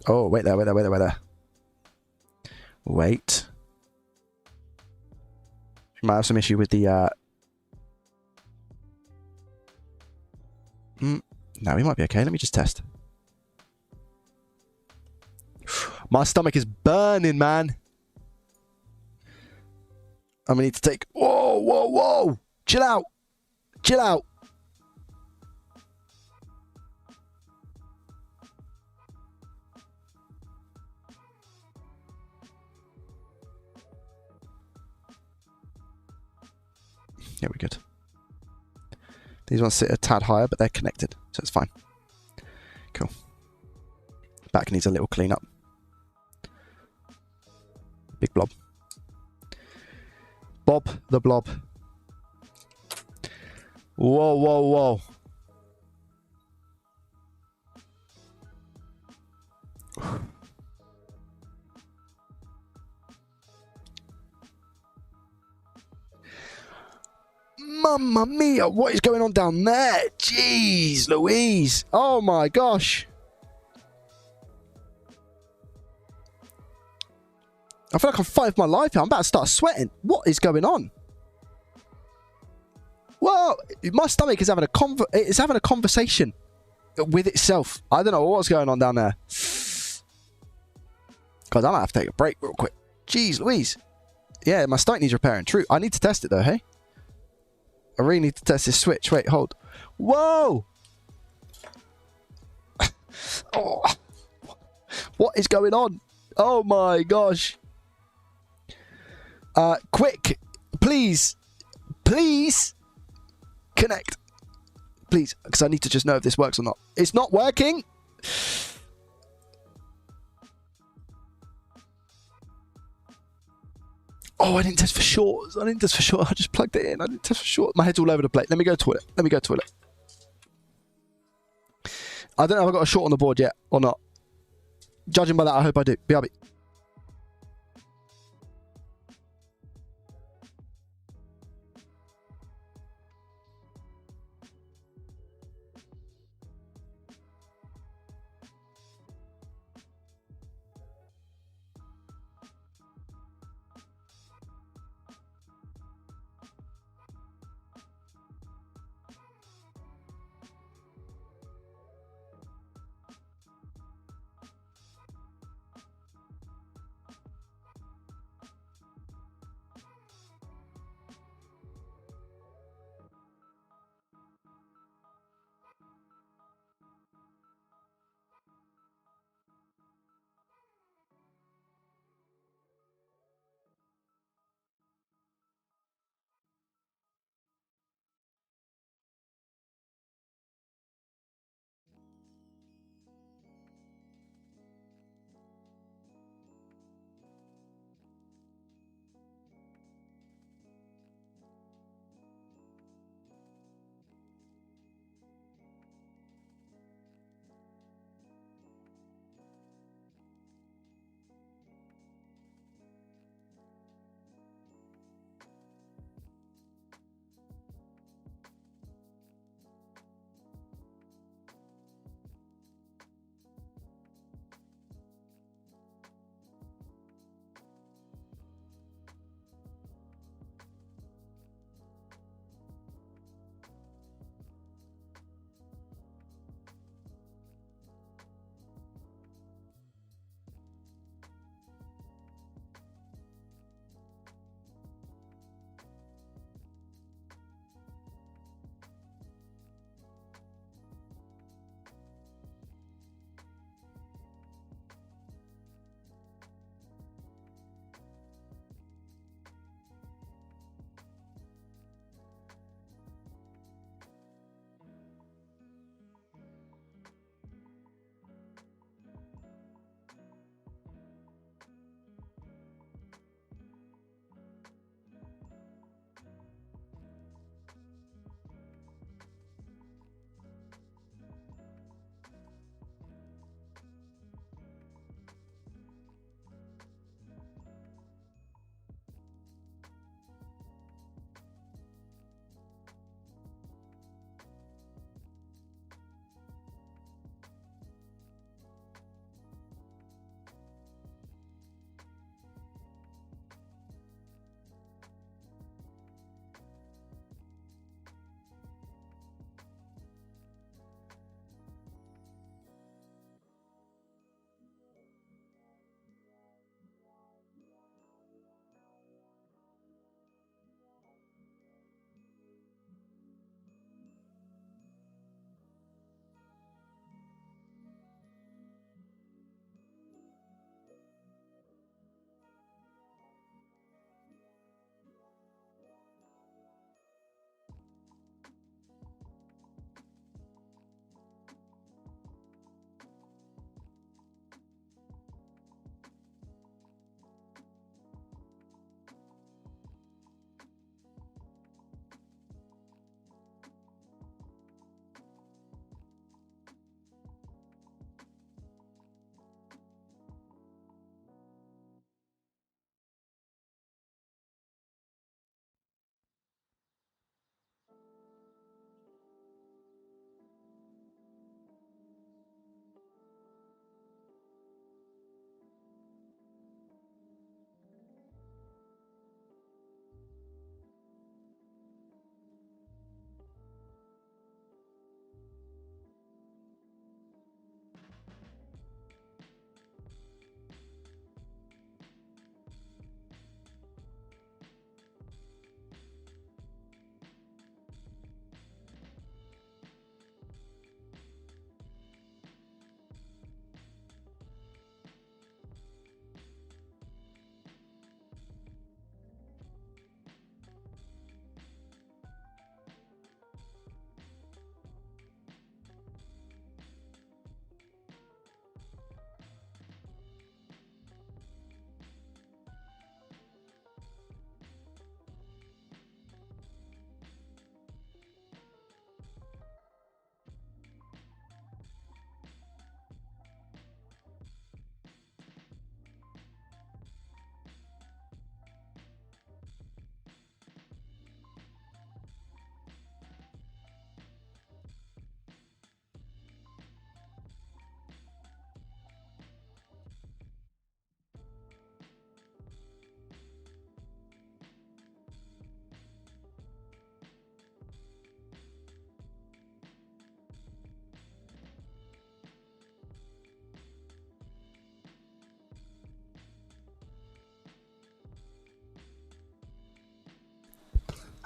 Oh, wait there. Wait. You might have some issue with the... No, we might be okay. Let me just test. My stomach is burning, man. I'm gonna need to take... Whoa. Chill out. Yeah, we're good. These ones sit a tad higher, but they're connected, so it's fine. Cool. Back needs a little clean up. Big blob. Bob the blob. Whoa. Mamma mia, what is going on down there? Jeez Louise. Oh my gosh. I feel like I'm fighting for my life here. I'm about to start sweating. What is going on? Whoa, my stomach is having a conversation with itself. I don't know what's going on down there. God, I might have to take a break real quick. Jeez Louise. Yeah, my stomach needs repairing. True. I need to test it though, hey? I really need to test this switch. Wait, hold. Whoa! Oh. What is going on? Oh my gosh. Quick. Please. Connect. Please. Because I need to just know if this works or not. It's not working. Oh, I didn't test for shorts. I just plugged it in. I didn't test for shorts. My head's all over the place. Let me go toilet. I don't know if I got a short on the board yet or not. Judging by that, I hope I do. BRB.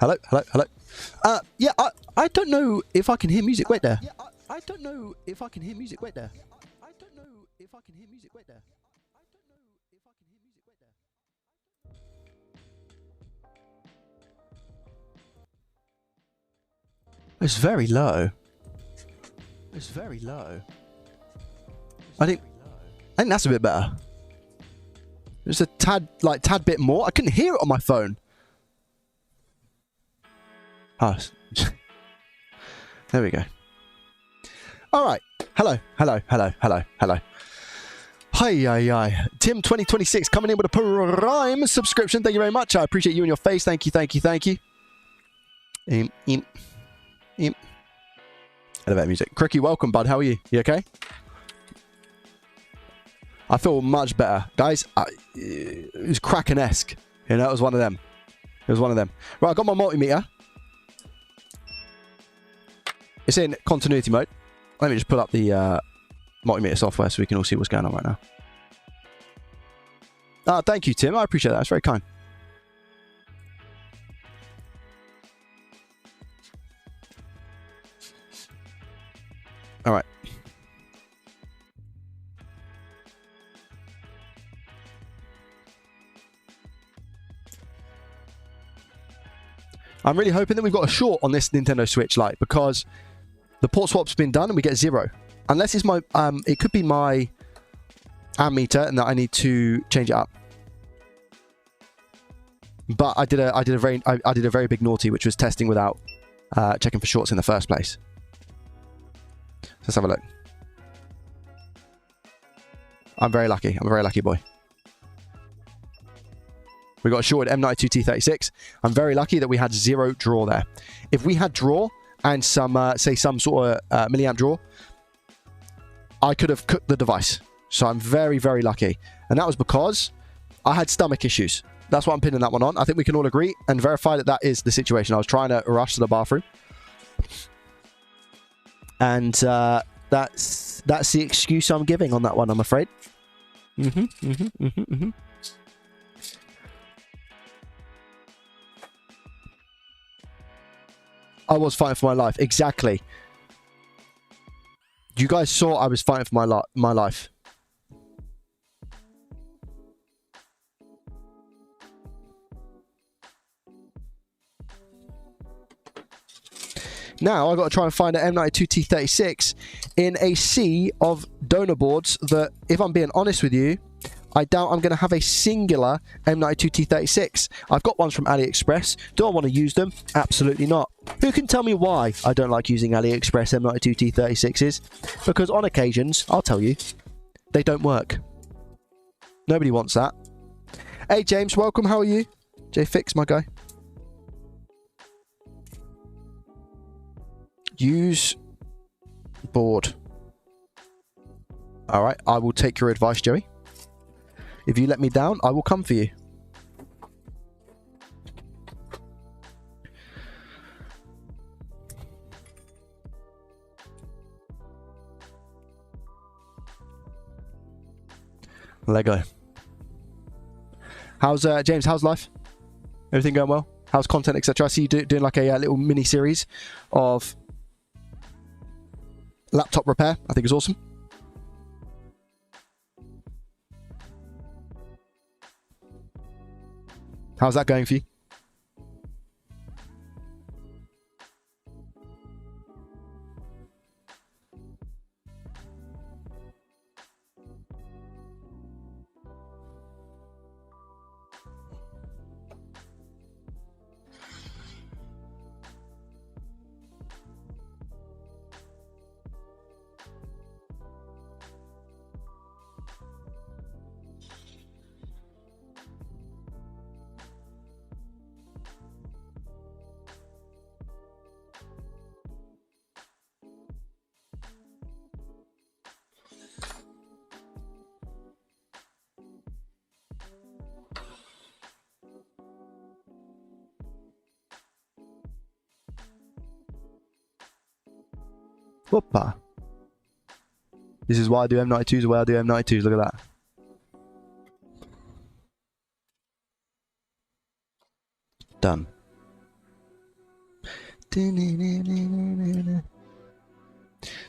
Hello, hello, hello. Yeah, I don't know if I can hear music. Wait there. Yeah, I don't know if I can hear music. Wait there. I don't know if I can hear music. Wait there. I don't know if I can hear music. Wait there. It's very low. It's very low. I think that's a bit better. Just a tad bit more. I couldn't hear it on my phone. Oh, there we go. All right. Hello, hello, hello, hello, hello. Hi. Tim 2026 coming in with a Prime subscription. Thank you very much. I appreciate you and your face. Thank you, thank you, thank you. Elevator music. Cricky, welcome, bud. How are you? You okay? I feel much better. Guys, it was Kraken-esque. You know, it was one of them. It was one of them. Right, I got my multimeter. It's in continuity mode. Let me just pull up the multimeter software so we can all see what's going on right now. Thank you, Tim. I appreciate that. That's very kind. All right. I'm really hoping that we've got a short on this Nintendo Switch Lite because the port swap's been done and we get 0. Unless it's my, it could be my ammeter and that I need to change it up. But I did a very big naughty, which was testing without checking for shorts in the first place. Let's have a look. I'm very lucky. I'm a very lucky boy. We got a short at M92T36. I'm very lucky that we had 0 draw there. If we had draw and some, say, some sort of milliamp draw, I could have cooked the device. So I'm very, very lucky. And that was because I had stomach issues. That's what I'm pinning that one on. I think we can all agree and verify that that is the situation. I was trying to rush to the bathroom. And that's the excuse I'm giving on that one, I'm afraid. I was fighting for my life. Exactly. You guys saw I was fighting for my life. Now I've got to try and find an M92T36 in a sea of donor boards that, if I'm being honest with you, I doubt I'm going to have a singular M92T36. I've got ones from AliExpress. Do I want to use them? Absolutely not. Who can tell me why I don't like using AliExpress M92T36s? Because on occasions, I'll tell you, they don't work. Nobody wants that. Hey James, welcome. How are you? JFix, my guy. Use board. Alright, I will take your advice, Joey. If you let me down, I will come for you. Lego. How's James? How's life? Everything going well? How's content, etc.? I see you doing like a little mini series of laptop repair. I think it's awesome. How's that going for you? Whoopa. This is why I do M92s, the way I do M92s. Look at that. Done.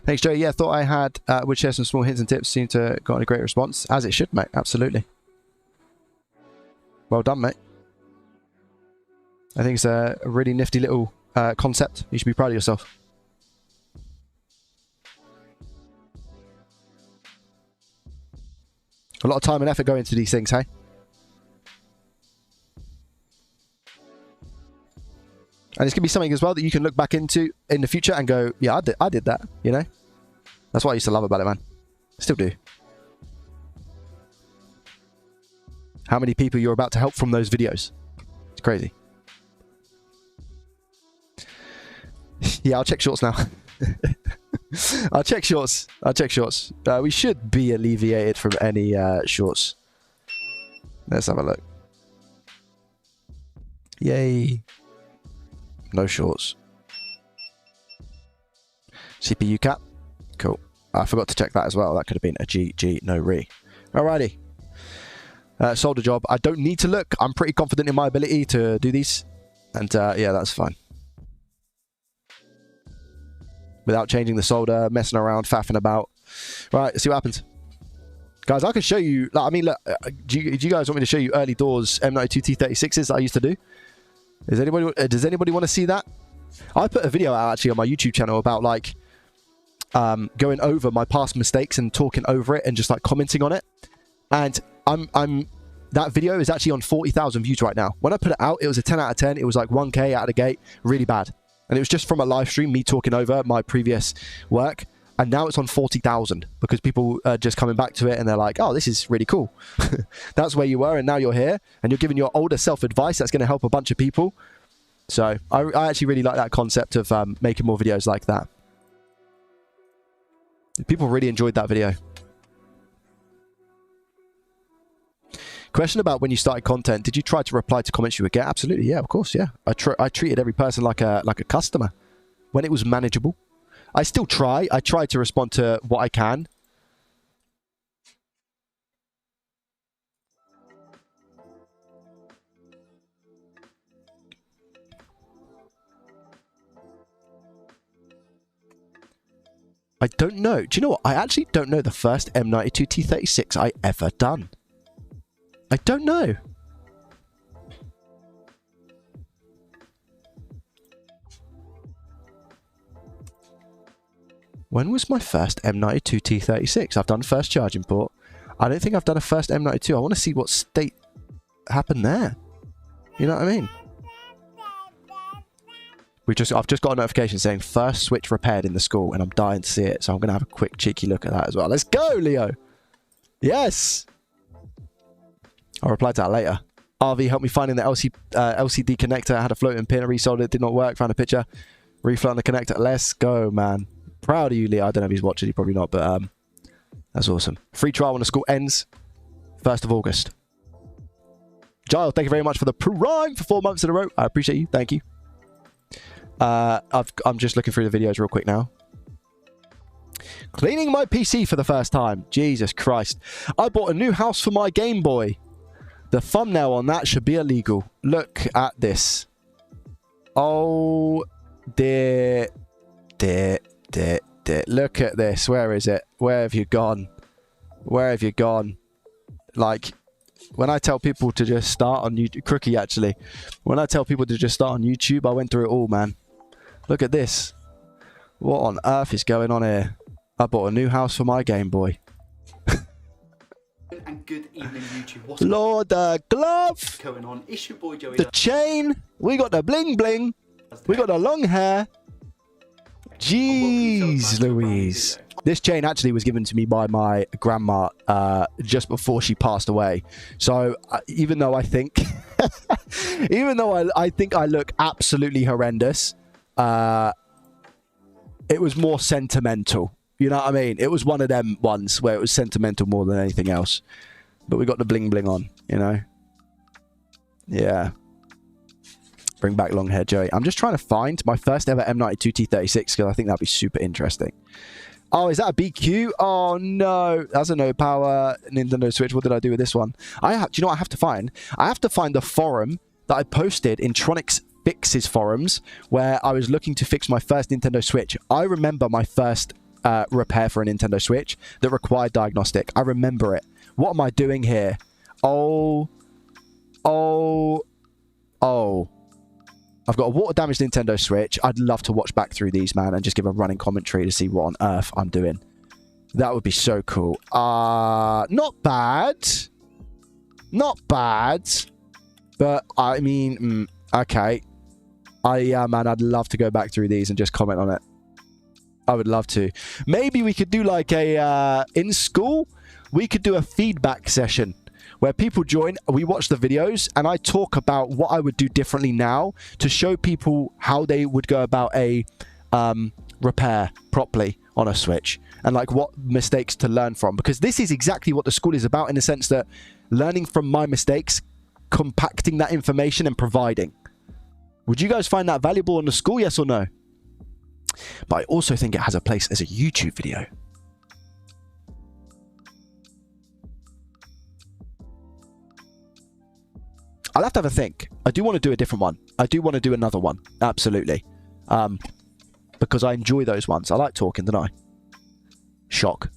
Thanks, Joe. Yeah, thought I had would share some small hints and tips. Seemed to got a great response, as it should, mate. Absolutely. Well done, mate. I think it's a really nifty little concept. You should be proud of yourself. A lot of time and effort go into these things, hey? And it's going to be something as well that you can look back into in the future and go, yeah, I did that, you know? That's what I used to love about it, man. Still do. How many people you're about to help from those videos. It's crazy. Yeah, I'll check shorts now. I'll check shorts. We should be alleviated from any shorts. Let's have a look. Yay. No shorts. CPU cap. Cool. I forgot to check that as well. That could have been a GG, no re. Alrighty. Solder job. I don't need to look. I'm pretty confident in my ability to do these. And yeah, that's fine. Without changing the solder, messing around, faffing about. Right, let's see what happens. Guys, I can show you... Like, I mean, look, do you guys want me to show you early doors M92 T36s that I used to do? Does anybody want to see that? I put a video out actually on my YouTube channel about like going over my past mistakes and talking over it and just like commenting on it. And that video is actually on 40,000 views right now. When I put it out, it was a 10 out of 10. It was like 1K out of the gate, really bad. And it was just from a live stream, me talking over my previous work. And now it's on 40,000 because people are just coming back to it and they're like, oh, this is really cool. That's where you were and now you're here and you're giving your older self advice that's going to help a bunch of people. So I actually really like that concept of making more videos like that. People really enjoyed that video. Question about when you started content. Did you try to reply to comments you would get? Absolutely. Yeah, of course. Yeah. I treated every person like a customer when it was manageable. I still try. I try to respond to what I can. I don't know. Do you know what? I actually don't know the first M92 T36 I ever done. I don't know. When was my first M92 T36? I've done first charging port. I don't think I've done a first M92. I want to see what state happened there. You know what I mean? I've just got a notification saying first switch repaired in the school, and I'm dying to see it. So I'm going to have a quick cheeky look at that as well. Let's go, Leo. Yes. I'll reply to that later. RV helped me finding the LCD connector. I had a floating pin. I resoldered it. Did not work. Found a picture. Reflow the connector. Let's go, man. Proud of you, Leo. I don't know if he's watching. He's probably not, but that's awesome. Free trial when the school ends 1st of August. Giles, thank you very much for the prime for 4 months in a row. I appreciate you. Thank you. I'm just looking through the videos real quick now. Cleaning my PC for the first time. Jesus Christ. I bought a new house for my Game Boy. The thumbnail on that should be illegal. Look at this. Oh, dear. Look at this. Where is it? Where have you gone? Where have you gone? Like, when I tell people to just start on YouTube... Crookie, actually. When I tell people to just start on YouTube, I went through it all, man. Look at this. What on earth is going on here? I bought a new house for my Game Boy. And good evening, YouTube. What's Lord, the glove. going on? It's your boy Joey. The chain. We got the bling bling. We got the long hair. Jeez Louise. This chain actually was given to me by my grandma just before she passed away. So even though I think I think I look absolutely horrendous, it was more sentimental. You know what I mean? It was one of them ones where it was sentimental more than anything else. But we got the bling bling on, you know? Yeah. Bring back long hair, Joey. I'm just trying to find my first ever M92 T36 because I think that'd be super interesting. Oh, is that a BQ? Oh, no. That's a no power Nintendo Switch. What did I do with this one? Do you know what I have to find? I have to find the forum that I posted in Tronic's fixes forums where I was looking to fix my first Nintendo Switch. I remember my first repair for a Nintendo Switch that required diagnostic. I remember it. What am I doing here? Oh. I've got a water-damaged Nintendo Switch. I'd love to watch back through these, man, and just give a running commentary to see what on earth I'm doing. That would be so cool. Not bad. Not bad. But, I mean, okay. Yeah, man, I'd love to go back through these and just comment on it. I would love to. Maybe we could do like a, in school, we could do a feedback session where people join, we watch the videos, and I talk about what I would do differently now to show people how they would go about a repair properly on a Switch, and like what mistakes to learn from. Because this is exactly what the school is about, in the sense that learning from my mistakes, compacting that information and providing. Would you guys find that valuable in the school, yes or no? But I also think it has a place as a YouTube video. I'll have to have a think. I do want to do a different one. I do want to do another one. Absolutely. Because I enjoy those ones. I like talking, don't I? Shock.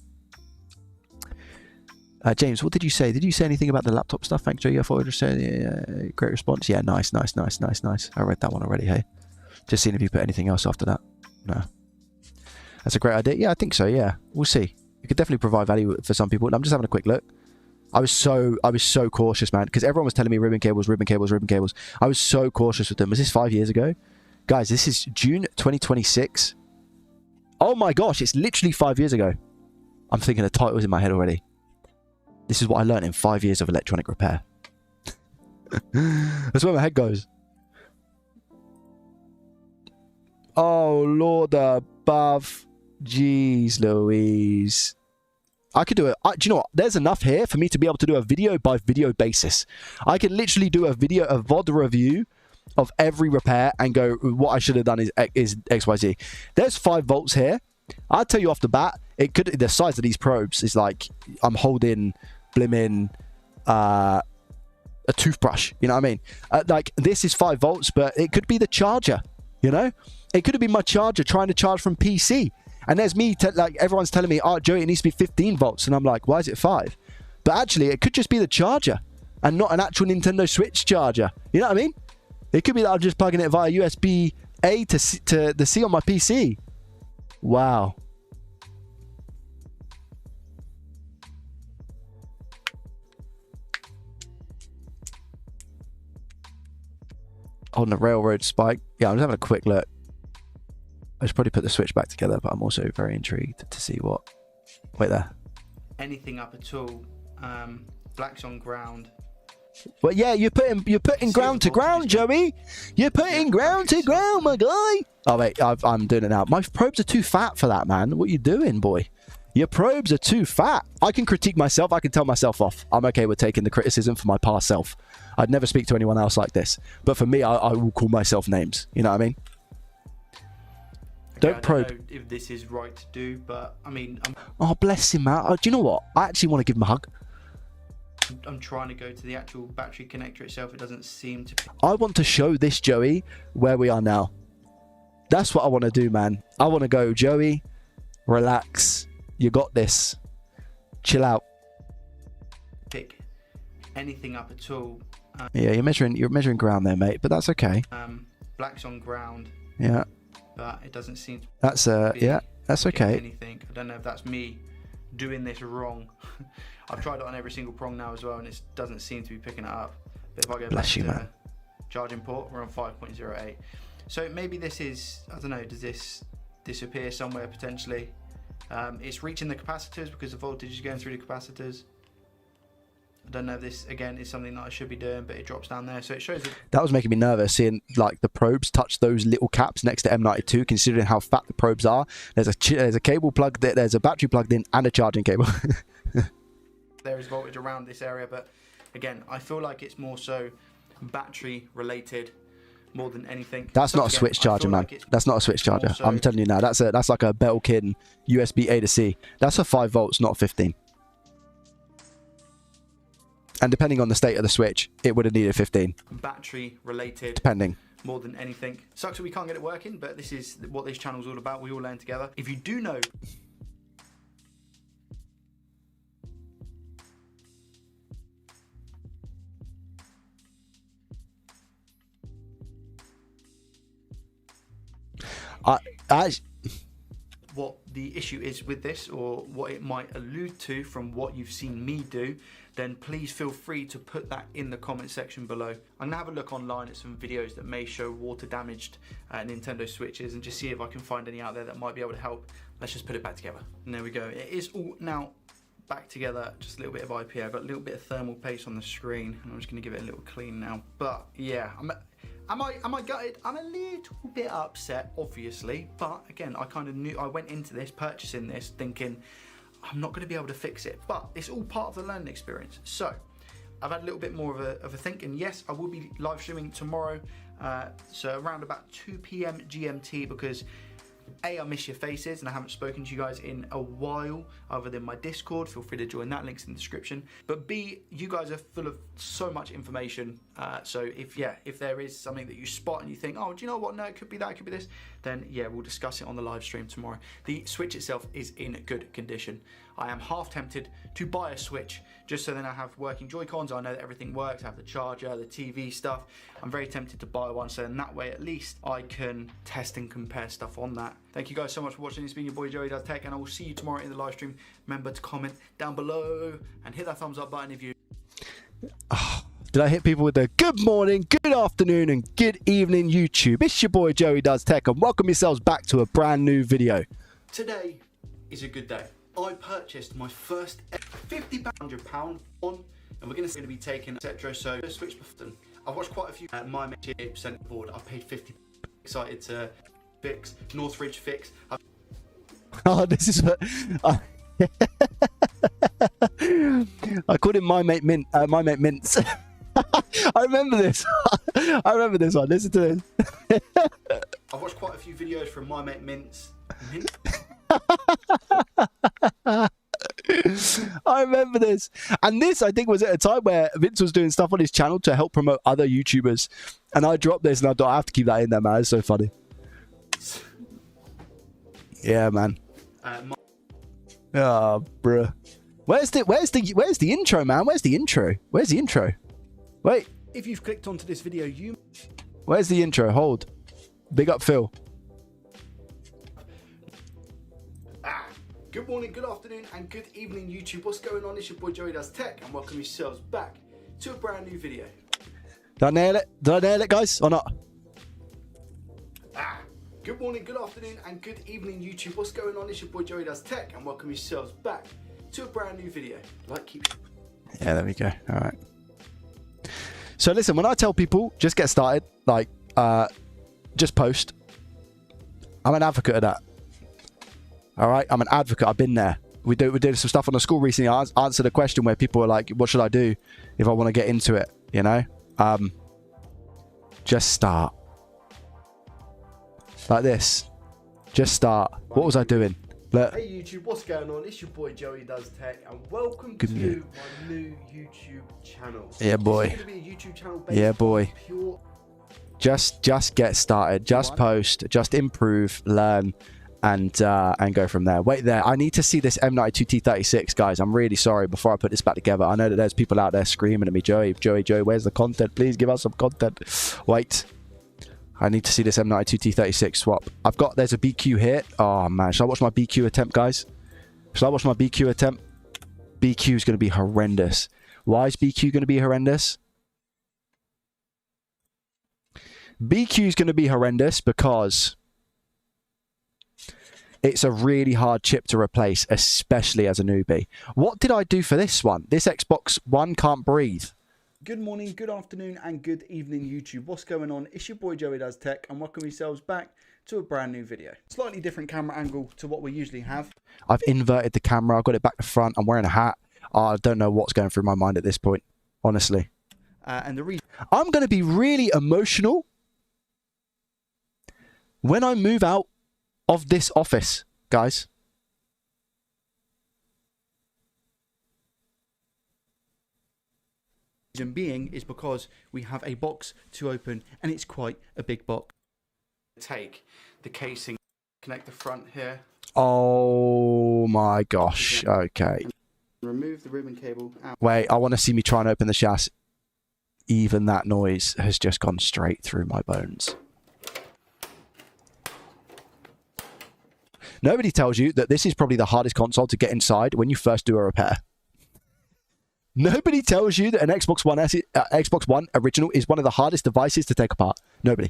James, what did you say? Did you say anything about the laptop stuff? Thanks, Joe. I thought I just said great response. Yeah, nice. I read that one already, hey? Just seeing if you put anything else after that. No. That's a great idea. Yeah, I think so, yeah. We'll see. It could definitely provide value for some people. I'm just having a quick look. I was so cautious, man, because everyone was telling me ribbon cables. I was so cautious with them. Was this 5 years ago? Guys, this is June 2026. Oh my gosh, it's literally 5 years ago. I'm thinking of titles in my head already. This is what I learned in 5 years of electronic repair. That's where my head goes. Oh, Lord above. Jeez Louise. I could do it. Do you know what? There's enough here for me to be able to do a video by video basis. I can literally do a VOD review of every repair and go, what I should have done is XYZ. There's 5 volts here. I'll tell you off the bat, the size of these probes is like, I'm holding blimmin' a toothbrush. You know what I mean? Like, this is 5 volts, but it could be the charger, you know? It could have been my charger trying to charge from PC. And there's me, like, everyone's telling me, oh, Joey, it needs to be 15 volts. And I'm like, why is it 5? But actually, it could just be the charger and not an actual Nintendo Switch charger. You know what I mean? It could be that I'm just plugging it via USB-A to the C on my PC. Wow. On the railroad spike. Yeah, I'm just having a quick look. I should probably put the Switch back together, but I'm also very intrigued to see what... Wait there. Anything up at all. Black's on ground. Well, yeah, you're putting ground to ground, Joey. You're putting ground to ground, my guy. Oh, wait, I'm doing it now. My probes are too fat for that, man. What are you doing, boy? Your probes are too fat. I can critique myself. I can tell myself off. I'm okay with taking the criticism for my past self. I'd never speak to anyone else like this. But for me, I will call myself names. You know what I mean? Okay, Don't probe. I don't know if this is right to do, but I mean, Oh, bless him, man. Do you know what? I actually want to give him a hug. I'm trying to go to the actual battery connector itself. It doesn't seem to. I want to show this Joey where we are now. That's what I want to do, man. I want to go, Joey, relax. You got this. Chill out. Pick anything up at all. Yeah, you're measuring ground there, mate, but that's okay. Black's on ground. Yeah. But it doesn't seem to. That's yeah, that's okay. Anything. I don't know if that's me doing this wrong. I've tried it on every single prong now as well, and it doesn't seem to be picking it up. But if I go back to charging port, we're on 5.08. So maybe this is, I don't know, does this disappear somewhere potentially? It's reaching the capacitors because the voltage is going through the capacitors. I don't know if this, again, is something that I should be doing, but it drops down there. So it shows that was making me nervous, seeing like the probes touch those little caps next to M92, considering how fat the probes are. There's a cable plugged in, there's a battery plugged in, and a charging cable. There is voltage around this area, but again, I feel like it's more so battery related more than anything. That's not a switch charger, man. That's not a switch charger. I'm telling you now. That's like a Belkin USB A to C. That's a 5 volts, not 15. And depending on the state of the switch, it would have needed 15. Battery related. Depending. more than anything. Sucks that we can't get it working, but this is what this channel's all about. We all learn together. If you do know... what the issue is with this, or what it might allude to from what you've seen me do, then please feel free to put that in the comment section below. I'm gonna have a look online at some videos that may show water damaged Nintendo Switches and just see if I can find any out there that might be able to help. Let's just put it back together. And there we go. It is all now back together. Just a little bit of IP. I've got a little bit of thermal paste on the screen, and I'm just gonna give it a little clean now. But yeah, Am I gutted? I'm a little bit upset, obviously, but again, I kind of knew, I went into this, purchasing this, thinking I'm not going to be able to fix it, but it's all part of the learning experience. So I've had a little bit more of a think, and yes, I will be live streaming tomorrow, so around about 2 p.m. GMT, because I miss your faces and I haven't spoken to you guys in a while other than my Discord. Feel free to join that, links in the description. But B, you guys are full of so much information, so if there is something that you spot and you think, oh, do you know what, no, it could be that, it could be this, then yeah, we'll discuss it on the live stream tomorrow. The Switch itself is in good condition. I am half tempted to buy a Switch just so then I have working Joy-Cons. I know that everything works. I have the charger, the TV stuff. I'm very tempted to buy one, so in that way at least I can test and compare stuff on that. Thank you guys so much for watching. It's been your boy Joey Does Tech, and I will see you tomorrow in the live stream. Remember to comment down below and hit that thumbs up button if you... Did I hit people with the good morning, good afternoon, and good evening, YouTube? It's your boy Joey Does Tech, and welcome yourselves back to a brand new video. Today is a good day. I purchased my first £50 on, and we're going to be taking etc. So Switch button. I've watched quite a few my percent board. I paid 50. Excited to fix Northridge fix. Oh, this is what I called him my mate Mint. My mate Mints. I remember this. I remember this one. Listen to this. I've watched quite a few videos from my mate Mints. I remember this, and this I think was at a time where Vince was doing stuff on his channel to help promote other YouTubers, and I dropped this and I thought I have to keep that in there, man. It's so funny. Yeah, man. Oh, bruh. Where's the intro, man? Where's the intro? Where's the intro? Wait. If you've clicked onto this video, Where's the intro? Hold. Big up, Phil. Good morning, good afternoon, and good evening, YouTube. What's going on? It's your boy Joey Does Tech, and welcome yourselves back to a brand new video. Did I nail it? Did I nail it, guys, or not? Good morning, good afternoon, and good evening, YouTube. What's going on? It's your boy Joey Does Tech, and welcome yourselves back to a brand new video. Yeah, there we go. All right. So listen, when I tell people just get started, like just post, I'm an advocate of that. All right, I'm an advocate. I've been there. We did some stuff on the school recently. I answered a question where people were like, "What should I do if I want to get into it?" You know, just start like this. Just start. What was I doing? Look. Hey YouTube, what's going on? It's your boy Joey Does Tech, and welcome to my new YouTube channel. Yeah, boy. It's going to be a YouTube channel based yeah, boy. Pure... Just get started. Just post. Just improve. Learn. And go from there. Wait there. I need to see this M92 T36, guys. I'm really sorry. Before I put this back together, I know that there's people out there screaming at me, Joey, where's the content? Please give us some content. Wait. I need to see this M92 T36 swap. There's a BQ here. Oh, man. Should I watch my BQ attempt, guys? Should I watch my BQ attempt? BQ is going to be horrendous. Why is BQ going to be horrendous? BQ is going to be horrendous because it's a really hard chip to replace, especially as a newbie. What did I do for this one? This Xbox One can't breathe. Good morning, good afternoon, and good evening, YouTube. What's going on? It's your boy Joey Does Tech, and welcome yourselves back to a brand new video. Slightly different camera angle to what we usually have. I've inverted the camera. I've got it back to front. I'm wearing a hat. I don't know what's going through my mind at this point, honestly. And the reason I'm going to be really emotional when I move out of this office, guys. reason being is because we have a box to open, and it's quite a big box. Take the casing, connect the front here. Oh my gosh. Okay. Remove the ribbon cable out. Wait, I want to see me try and open the chassis. Even that noise has just gone straight through my bones. Nobody tells you that this is probably the hardest console to get inside when you first do a repair. Nobody tells you that an Xbox One original is one of the hardest devices to take apart. Nobody.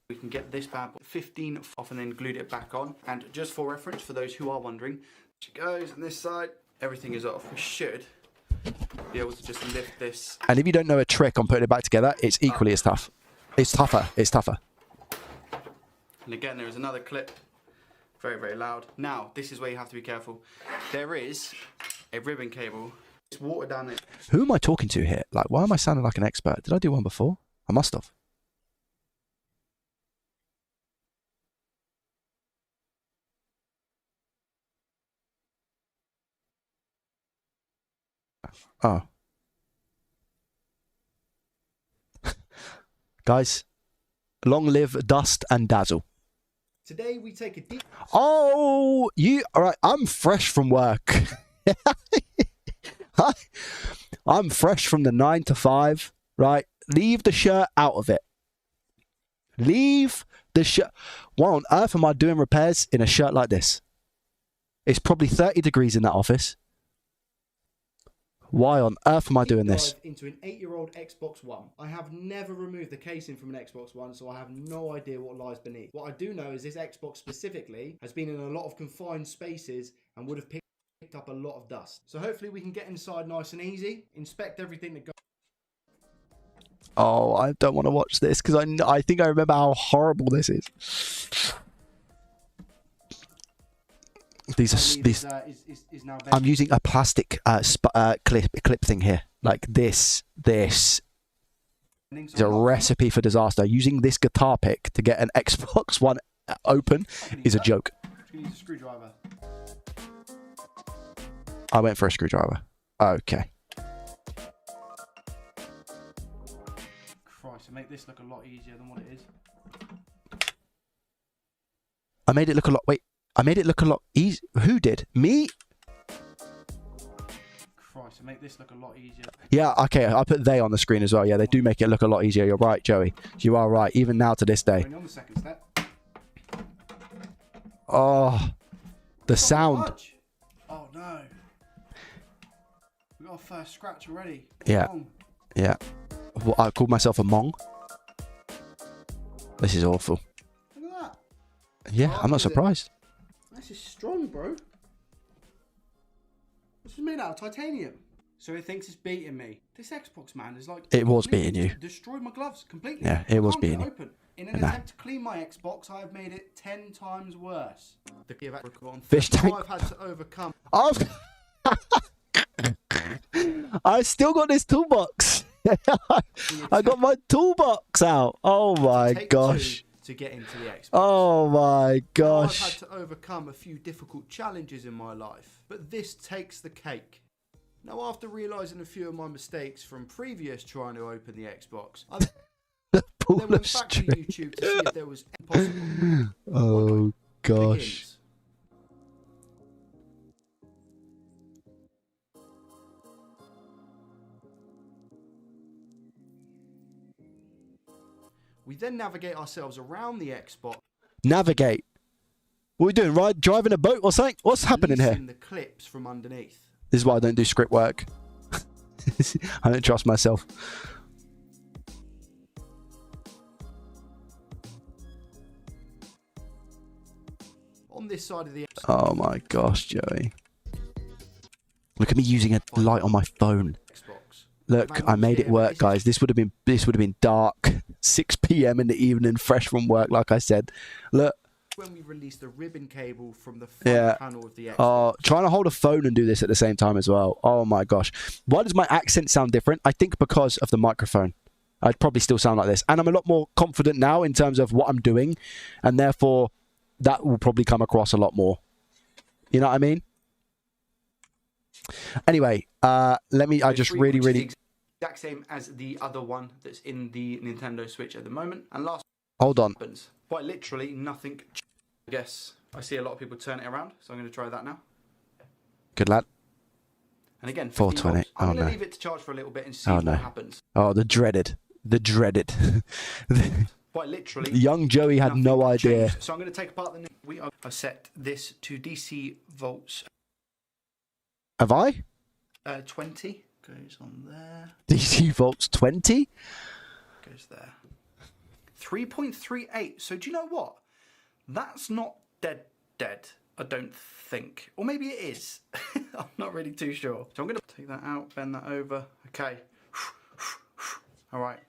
We can get this bad boy 15 off and then glued it back on. And just for reference, for those who are wondering, it goes on this side, everything is off. We should be able to just lift this. And if you don't know a trick on putting it back together, it's equally as tough. It's tougher. It's tougher. And again, there is another clip. Very, very loud. Now, this is where you have to be careful. There is a ribbon cable. It's water down there. Who am I talking to here? Like, why am I sounding like an expert? Did I do one before? I must have. Oh. Guys, long live Dust and Dazzle. Today we take a deep... Oh, all right, I'm fresh from work. I'm fresh from the 9 to 5, right? Leave the shirt out of it. Leave the shirt. Why on earth am I doing repairs in a shirt like this? It's probably 30 degrees in that office. Why on earth am I doing this? Into an 8-year-old Xbox One. I have never removed the casing from an Xbox One, so I have no idea what lies beneath. What I do know is this Xbox specifically has been in a lot of confined spaces and would have picked up a lot of dust. So hopefully we can get inside nice and easy, inspect everything that goes. Oh, I don't want to watch this because I think I remember how horrible this is. These I'm using a plastic clip thing here. Like this is a recipe for disaster. Using this guitar pick to get an Xbox One open is a joke. Use a screwdriver. I went for a screwdriver. Okay. Christ, to make this look a lot easier than what it is. I made it look a lot... Wait. I made it look a lot easy. Who did? Me? Christ, to make this look a lot easier. Yeah, okay. I put they on the screen as well. Yeah, they do make it look a lot easier. You're right, Joey. You are right. Even now to this day. On the second step. Oh, the sound. Oh no. We got our first scratch already. Yeah. Yeah. Well, I called myself a mong. This is awful. Look at that. Yeah, I'm not surprised. This is strong, bro. This is made out of titanium. So he thinks it's beating me. This Xbox, man, is like... It was beating you. Destroyed my gloves completely. Yeah, it was beating you. In an attempt to clean my Xbox, I have made it 10 times worse. The fish tank. I've had to overcome. Oh. I still got this toolbox. I got my toolbox out. Oh my gosh. To get into the Xbox. Oh my gosh. I've had to overcome a few difficult challenges in my life, but this takes the cake. Now, after realising a few of my mistakes from previous trying to open the Xbox, I then went back to YouTube to see if there was impossible. Oh gosh. We then navigate ourselves around the Xbox. Navigate? What are we doing? Driving a boat or something? What's happening here? The clips from underneath. This is why I don't do script work. I don't trust myself. On this side of the Xbox. Oh my gosh, Joey. Look at me using a light on my phone. Look, I made it work, guys. This would have been dark, 6 p.m. in the evening, fresh from work, like I said. Look. When we release the ribbon cable from the front panel of the Xbox. Oh, trying to hold a phone and do this at the same time as well. Oh my gosh. Why does my accent sound different? I think because of the microphone. I'd probably still sound like this. And I'm a lot more confident now in terms of what I'm doing. And therefore, that will probably come across a lot more. You know what I mean? Anyway, I just really... exact same as the other one that's in the Nintendo Switch at the moment. And last, hold on. happens. Quite literally nothing. I guess I see a lot of people turn it around, so I'm going to try that now. Good lad. And again, 420. volts. I'm Oh, going to no. leave it to charge for a little bit and see Oh, what no. happens. Oh, the dreaded. Quite literally. Young Joey had nothing no idea. changed. So I'm going to take apart the. I've set this to DC volts. Have I? 20 goes on there. DC volts 20? Goes there. 3.38. So do you know what? That's not dead. I don't think. Or maybe it is. I'm not really too sure. So I'm going to take that out, bend that over. Okay. All right.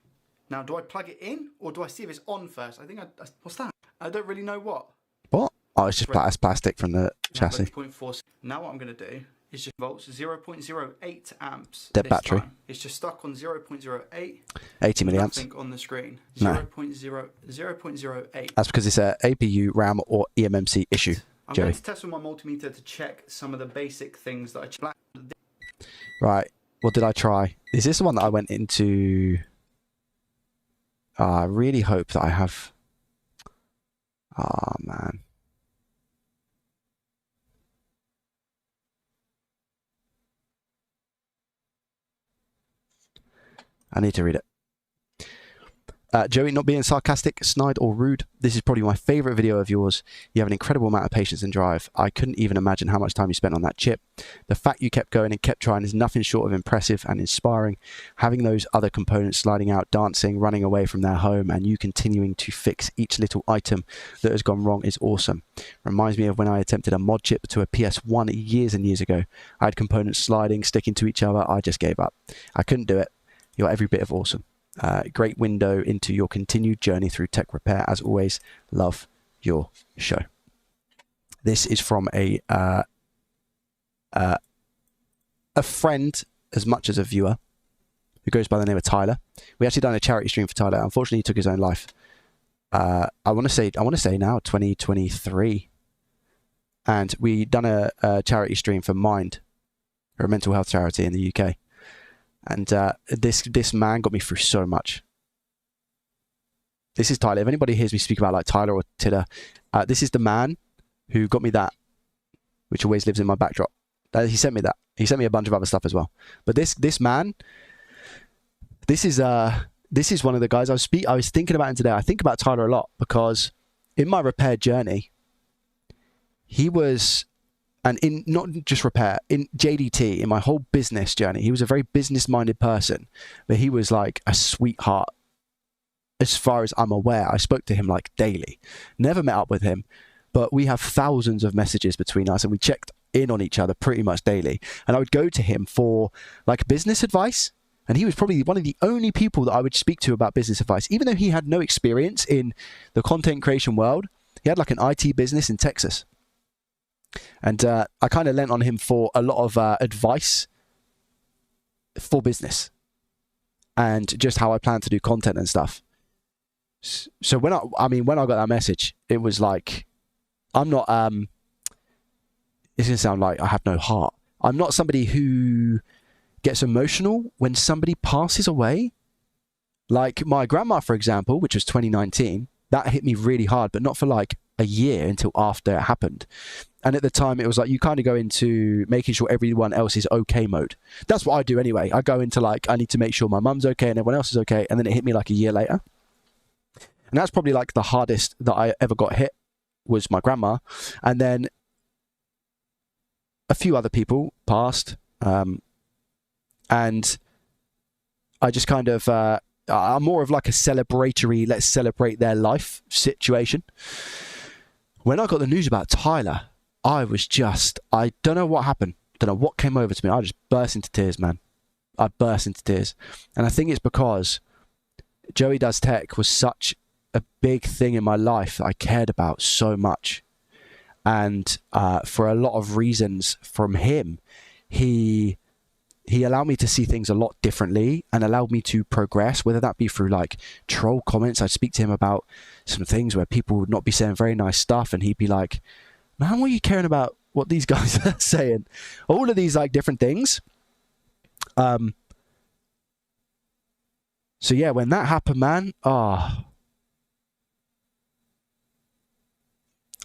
Now, do I plug it in or do I see if it's on first? I think what's that? I don't really know what. What? Oh, it's just that's plastic from the chassis. 0.4. Now what I'm going to do is just volts, 0.08 amps. Dead battery. Time. It's just stuck on 0.08. 80 milliamps. Nothing on the screen. No. 0.08. That's because it's a APU, RAM, or eMMC issue. I'm Joey. going to test with my multimeter to check some of the basic things that I checked. Right. What did I try? Is this the one that I went into? I really hope that I have. Oh, man. I need to read it. Joey, not being sarcastic, snide, or rude, this is probably my favourite video of yours. You have an incredible amount of patience and drive. I couldn't even imagine how much time you spent on that chip. The fact you kept going and kept trying is nothing short of impressive and inspiring. Having those other components sliding out, dancing, running away from their home, and you continuing to fix each little item that has gone wrong is awesome. Reminds me of when I attempted a mod chip to a PS1 years and years ago. I had components sliding, sticking to each other. I just gave up. I couldn't do it. You're every bit of awesome. Great window into your continued journey through tech repair. As always, love your show. This is from a friend as much as a viewer who goes by the name of Tyler. We actually done a charity stream for Tyler. Unfortunately, he took his own life. I want to say now 2023, and we done a charity stream for Mind, a mental health charity in the UK. And this man got me through so much. This is Tyler. If anybody hears me speak about like Tyler or Tidder, this is the man who got me that, which always lives in my backdrop. He sent me that. He sent me a bunch of other stuff as well. But this man, this is one of the guys I was thinking about him today. I think about Tyler a lot because in my repair journey, he was. And in not just repair, in JDT, in my whole business journey, he was a very business-minded person, but he was like a sweetheart. As far as I'm aware, I spoke to him like daily. Never met up with him, but we have thousands of messages between us, and we checked in on each other pretty much daily. And I would go to him for like business advice, and he was probably one of the only people that I would speak to about business advice, even though he had no experience in the content creation world. He had like an IT business in Texas. And I kind of lent on him for a lot of advice for business and just how I plan to do content and stuff. So when I got that message, it was like, I'm not, it's going to sound like I have no heart. I'm not somebody who gets emotional when somebody passes away. Like my grandma, for example, which was 2019, that hit me really hard, but not for like a year until after it happened. And at the time, it was like you kind of go into making sure everyone else is okay mode. That's what I do anyway. I go into like, I need to make sure my mum's okay and everyone else is okay. And then it hit me like a year later. And that's probably like the hardest that I ever got hit was my grandma. And then a few other people passed. And I just kind of, I'm more of like a celebratory, let's celebrate their life situation. When I got the news about Tyler, I don't know what happened. Don't know what came over to me. I just burst into tears, man. I burst into tears. And I think it's because Joey Does Tech was such a big thing in my life that I cared about so much. And for a lot of reasons from him, he allowed me to see things a lot differently and allowed me to progress, whether that be through like troll comments. I'd speak to him about some things where people would not be saying very nice stuff and he'd be like, man, what are you caring about what these guys are saying? All of these like different things. So yeah, when that happened, man, I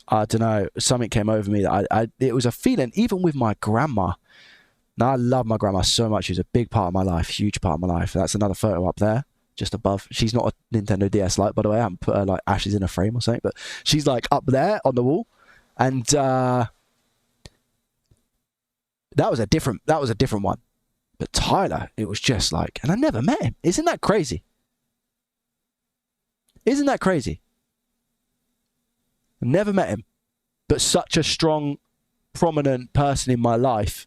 don't know, something came over me that it was a feeling, even with my grandma. Now, I love my grandma so much. She's a big part of my life, huge part of my life. That's another photo up there, just above. She's not a Nintendo DS Lite, by the way. I haven't put her like ashes in a frame or something, but she's like up there on the wall. And that was a different one. But Tyler, it was just like, and I never met him. Isn't that crazy? Isn't that crazy? Never met him, but such a strong, prominent person in my life.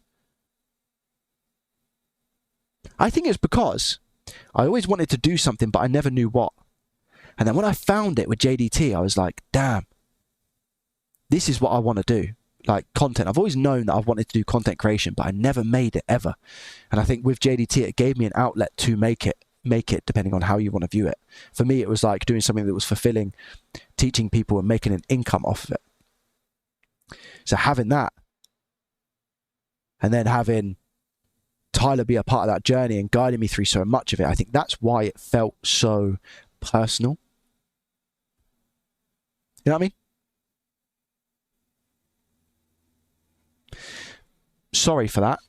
I think it's because I always wanted to do something, but I never knew what. And then when I found it with JDT, I was like, damn, this is what I want to do. Like content. I've always known that I've wanted to do content creation, but I never made it ever. And I think with JDT, it gave me an outlet to make it depending on how you want to view it. For me, it was like doing something that was fulfilling, teaching people and making an income off of it. So having that, and then having Tyler be a part of that journey and guiding me through so much of it, I think that's why it felt so personal. You know what I mean? Sorry for that.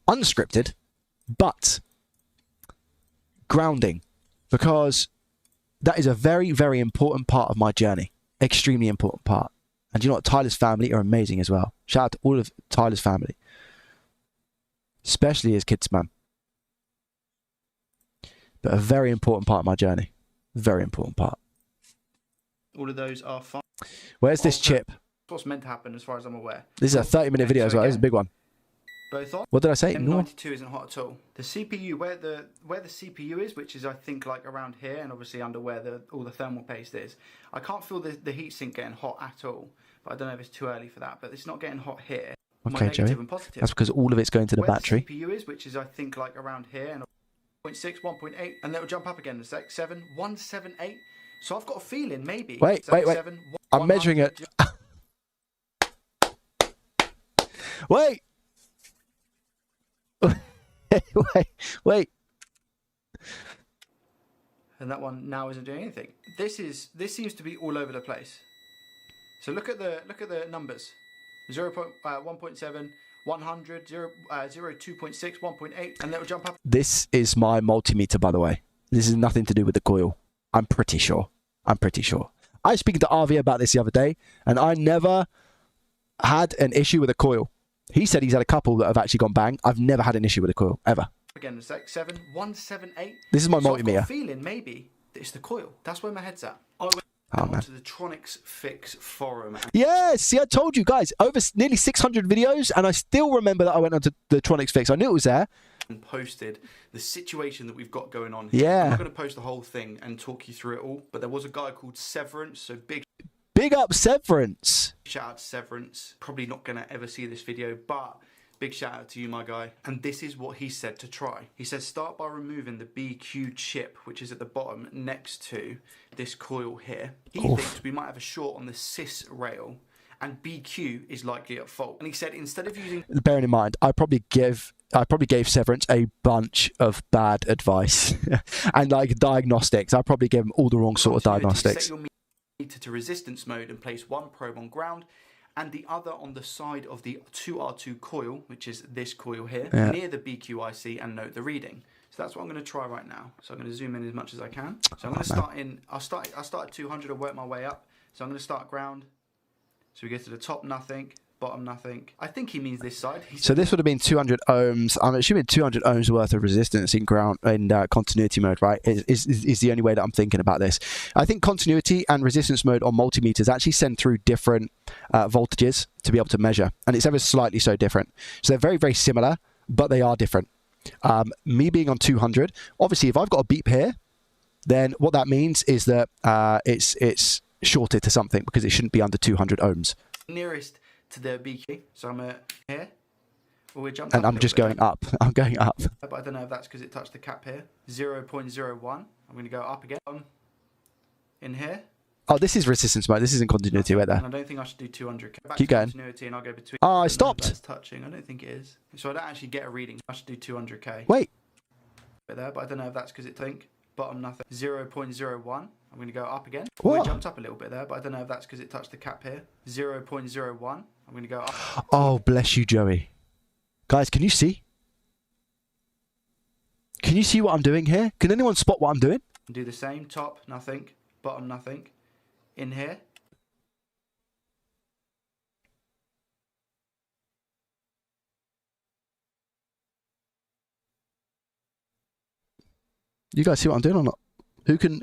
Unscripted, but grounding, because that is a very, very important part of my journey. Extremely important part. And you know what? Tyler's family are amazing as well. Shout out to all of Tyler's family. Especially his kids, man. But a very important part of my journey. Very important part. All of those are fine. Where's this chip? What's meant to happen as far as I'm aware. This is a 30-minute video as well. This is a big one. Both on. What did I say? M92 isn't hot at all. The CPU, where the CPU is, which is I think like around here, and obviously under where all the thermal paste is, I can't feel the heatsink getting hot at all. But I don't know if it's too early for that. But it's not getting hot here. Okay, Joey. And positive. That's because all of it's going to the where battery. The CPU is, which is I think like around here, and 0.6, 1.8, and it'll jump up again in a sec. 7, 178. So I've got a feeling maybe. Wait. 7, I'm measuring it. Wait. Wait. And that one now isn't doing anything. This seems to be all over the place. So look at the numbers. 1.7, 100, 2.6, 1.8, and it'll jump up. This is my multimeter, by the way. This is nothing to do with the coil. I'm pretty sure. I was speaking to RV about this the other day, and I never had an issue with a coil. He said he's had a couple that have actually gone bang. I've never had an issue with a coil, ever. Again, it's like 7, 178. This is my multimeter. I've got a feeling maybe that it's the coil. That's where my head's at. I went to the Tronics Fix forum. Yes, see, I told you guys, over nearly 600 videos, and I still remember that I went onto the Tronics Fix. I knew it was there. And posted the situation that we've got going on here. Yeah. I'm not going to post the whole thing and talk you through it all, but there was a guy called Severance, so Big up Severance. shout out to Severance. Probably not going to ever see this video, but big shout out to you, my guy. And this is what he said to try. He says, start by removing the BQ chip, which is at the bottom next to this coil here. He thinks we might have a short on the sys rail, and BQ is likely at fault. And he said, instead of using... Bearing in mind, I probably gave Severance a bunch of bad advice and like diagnostics. I probably gave him all the wrong sort of diagnostics. Set your meter to resistance mode and place one probe on ground and the other on the side of the 2R2 coil, which is this coil here, near the BQ IC, and note the reading. So that's what I'm going to try right now. So I'm going to zoom in as much as I can. So I'm going to start in, I'll start at 200 and work my way up. So I'm going to start ground. So we get to the top, nothing. Bottom, nothing. I think he means this side. So this would have been 200 ohms. I'm assuming 200 ohms worth of resistance in ground in continuity mode, right? Is the only way that I'm thinking about this. I think continuity and resistance mode on multimeters actually send through different voltages to be able to measure, and it's ever slightly so different. So they're very, very similar, but they are different. Me being on 200, obviously, if I've got a beep here, then what that means is that it's shorted to something because it shouldn't be under 200 ohms. Nearest to the BQ, so I'm here. Well, and I'm just going up. I'm going up. But I don't know if that's because it touched the cap here. 0.01. I'm going to go up again. In here. Oh, this is resistance mode. This isn't continuity right there. And I don't think I should do 200. Back Keep to going. Continuity, and I'll go between. Oh, I stopped. That's touching. I don't think it is. So I don't actually get a reading. I should do 200k. Wait. bit there, but I don't know if that's because it think bottom nothing. 0.01. I'm going to go up again. What? We jumped up a little bit there, but I don't know if that's because it touched the cap here. 0.01. I'm going to go up. Oh, bless you, Joey. Guys, can you see? Can you see what I'm doing here? Can anyone spot what I'm doing? Do the same. Top nothing, bottom nothing. In here. You guys see what I'm doing or not? Who can...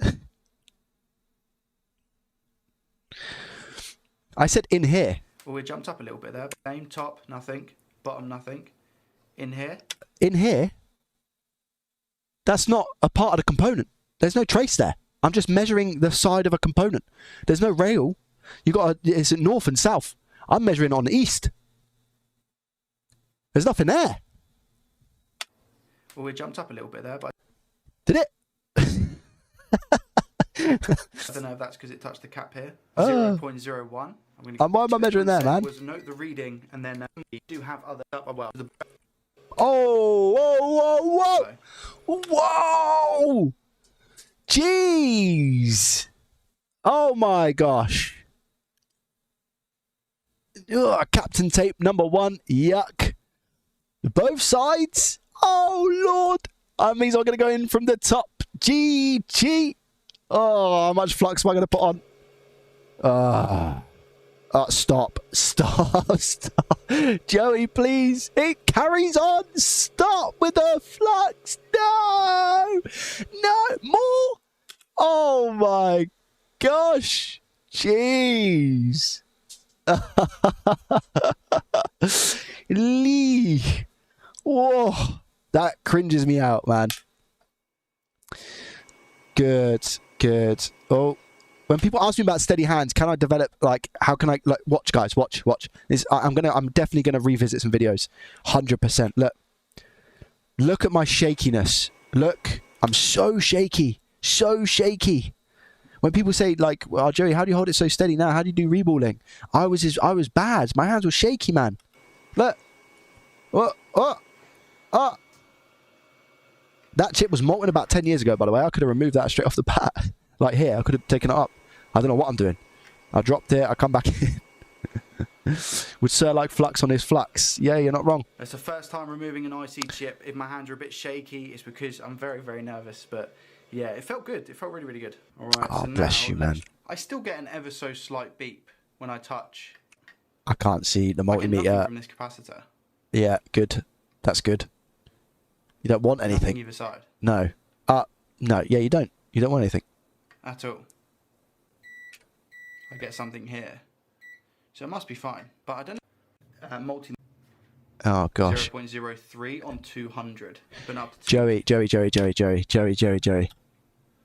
I said in here. Well, we jumped up a little bit there. Same. Top nothing, bottom nothing. In here. In here? That's not a part of the component. There's no trace there. I'm just measuring the side of a component. There's no rail. It's north and south. I'm measuring on the east. There's nothing there. Well, we jumped up a little bit there, but Did it? I don't know if that's because it touched the cap here. 0.01. Why am I measuring there, man? Was note the reading, and then we do have other. Well, Oh, whoa, whoa! Jeez! Oh my gosh! Ugh, Captain Tape number 1. Yuck! Both sides? Oh lord! That means I'm gonna go in from the top. GG! Oh, how much flux am I gonna put on? Stop. Joey, please. It carries on. Stop with the flux. No. More. Oh my gosh. Jeez. Lee. Whoa. That cringes me out, man. Good. Oh. When people ask me about steady hands, can I develop, like, how can I, like, watch, guys, watch. I'm definitely gonna revisit some videos, 100%. Look at my shakiness. Look, I'm so shaky. When people say, like, "Oh, Joey, how do you hold it so steady now? How do you do reballing?" I was bad. My hands were shaky, man. Look. That chip was molten about 10 years ago, by the way. I could have removed that straight off the bat. Like here, I could have taken it up. I don't know what I'm doing. I dropped it. I come back in. Would Sir like flux on his flux? Yeah, you're not wrong. It's the first time removing an IC chip. If my hands are a bit shaky, it's because I'm very, very nervous. But yeah, it felt good. It felt really, really good. All right. Oh, so bless you, man. I still get an ever so slight beep when I touch. I can't see the I get nothing multimeter. from this capacitor. Yeah, good. That's good. You don't want anything. Nothing either side. No. No. Yeah, you don't. You don't want anything. At all. I get something here. So it must be fine. But I don't know. Multi. Oh gosh. 0.03 on 200. Been up to Joey.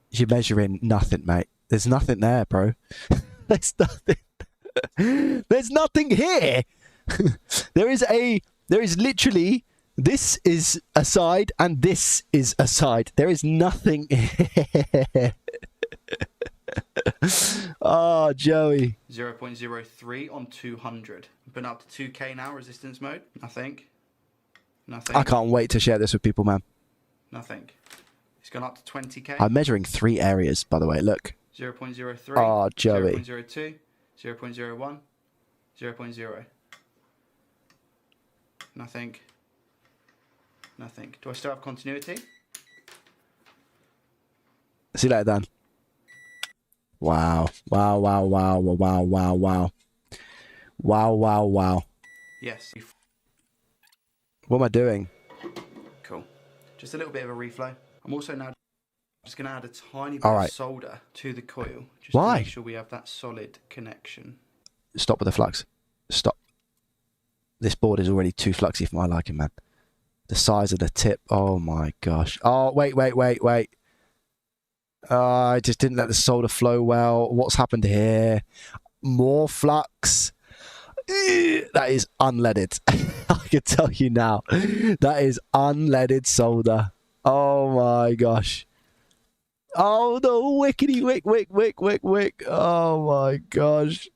You're measuring nothing, mate. There's nothing there, bro. There's nothing. There's nothing here. There is literally, this is a side and this is a side. There is nothing here. Oh, Joey. 0.03 on 200. Been up to 2k now, resistance mode. Nothing. I can't wait to share this with people, man. Nothing. It's gone up to 20k. I'm measuring 3 areas, by the way. Look. 0.03. Oh, Joey. 0.02. 0.01. 0.0. Nothing. Nothing. Do I still have continuity? See that, Dan? Wow. Wow. Yes. What am I doing? Cool. Just a little bit of a reflow. I'm also now just going to add a tiny bit Alright. of solder to the coil. Just Why? to make sure we have that solid connection. Stop with the flux. Stop. This board is already too fluxy for my liking, man. The size of the tip. Oh my gosh. Oh, wait. I just didn't let the solder flow well. What's happened here? More flux. That is unleaded. I can tell you now. That is unleaded solder. Oh my gosh. Oh, the wickety wick. Oh my gosh.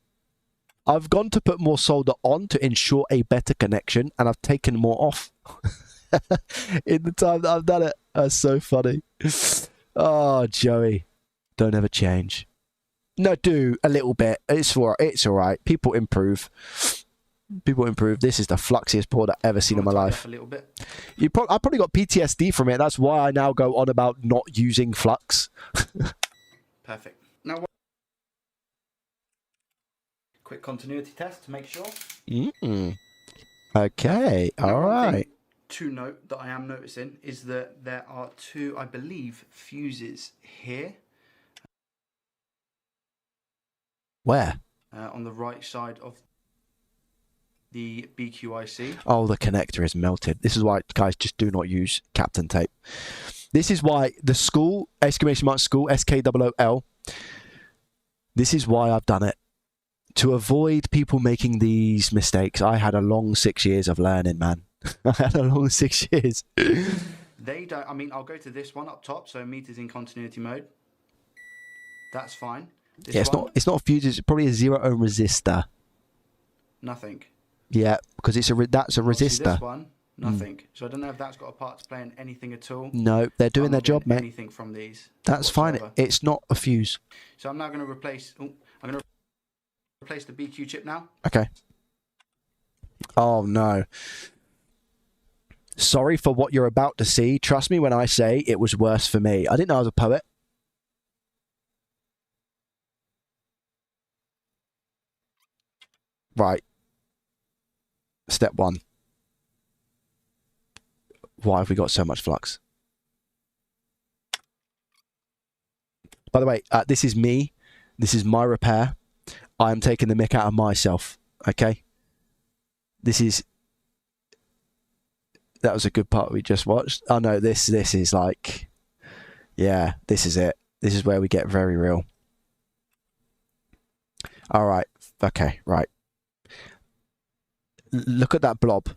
I've gone to put more solder on to ensure a better connection, and I've taken more off in the time that I've done it. That's so funny. Oh, Joey, don't ever change. No, do a little bit. It's all right. People improve. This is the fluxiest board I've ever seen in my life. A little bit. I probably got PTSD from it. That's why I now go on about not using flux. Perfect. Now, quick continuity test to make sure. Okay. All right. To note that I am noticing is that there are two, I believe, fuses here. Where? On the right side of the BQIC. Oh, the connector is melted. This is why, guys, just do not use Captain Tape. This is why the school, exclamation mark school, SKOOL, this is why I've done it. To avoid people making these mistakes. I had a long 6 years of learning, man. I had a long 6 years. They don't, I mean, I'll go to this one up top, so meters in continuity mode. That's fine. This yeah, it's not a fuse, it's probably a 0 ohm resistor. Nothing. Yeah, because that's a resistor. This one, nothing. So I don't know if that's got a part to play in anything at all. No, they're doing their job, mate. Anything from these. That's fine. It's not a fuse. So I'm now going to replace. I'm going to replace the BQ chip now. Okay. Oh no. Sorry for what you're about to see. Trust me when I say it was worse for me. I didn't know I was a poet. Right. Step 1. Why have we got so much flux? By the way, this is me. This is my repair. I am taking the mick out of myself. Okay? That was a good part we just watched. Oh no, this is like... Yeah, this is it. This is where we get very real. Alright. Okay, right. Look at that blob.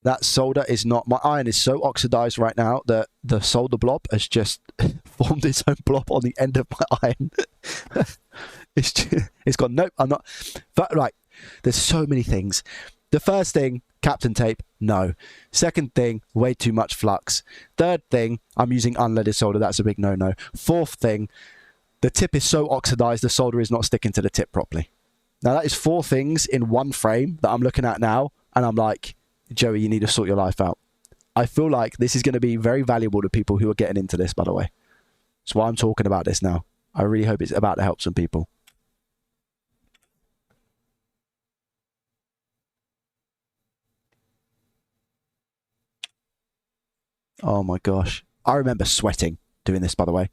That solder is not... My iron is so oxidized right now that the solder blob has just formed its own blob on the end of my iron. It's gone, nope, I'm not... But, right, there's so many things. The first thing, Captain Tape, no. Second thing, way too much flux. Third thing, I'm using unleaded solder. That's a big no-no. Fourth thing, the tip is so oxidized the solder is not sticking to the tip properly. Now, that is 4 things in one frame that I'm looking at now, and I'm like, Joey, you need to sort your life out. I feel like this is going to be very valuable to people who are getting into this, by the way. That's why I'm talking about this now. I really hope it's about to help some people. Oh my gosh. I remember sweating doing this, by the way.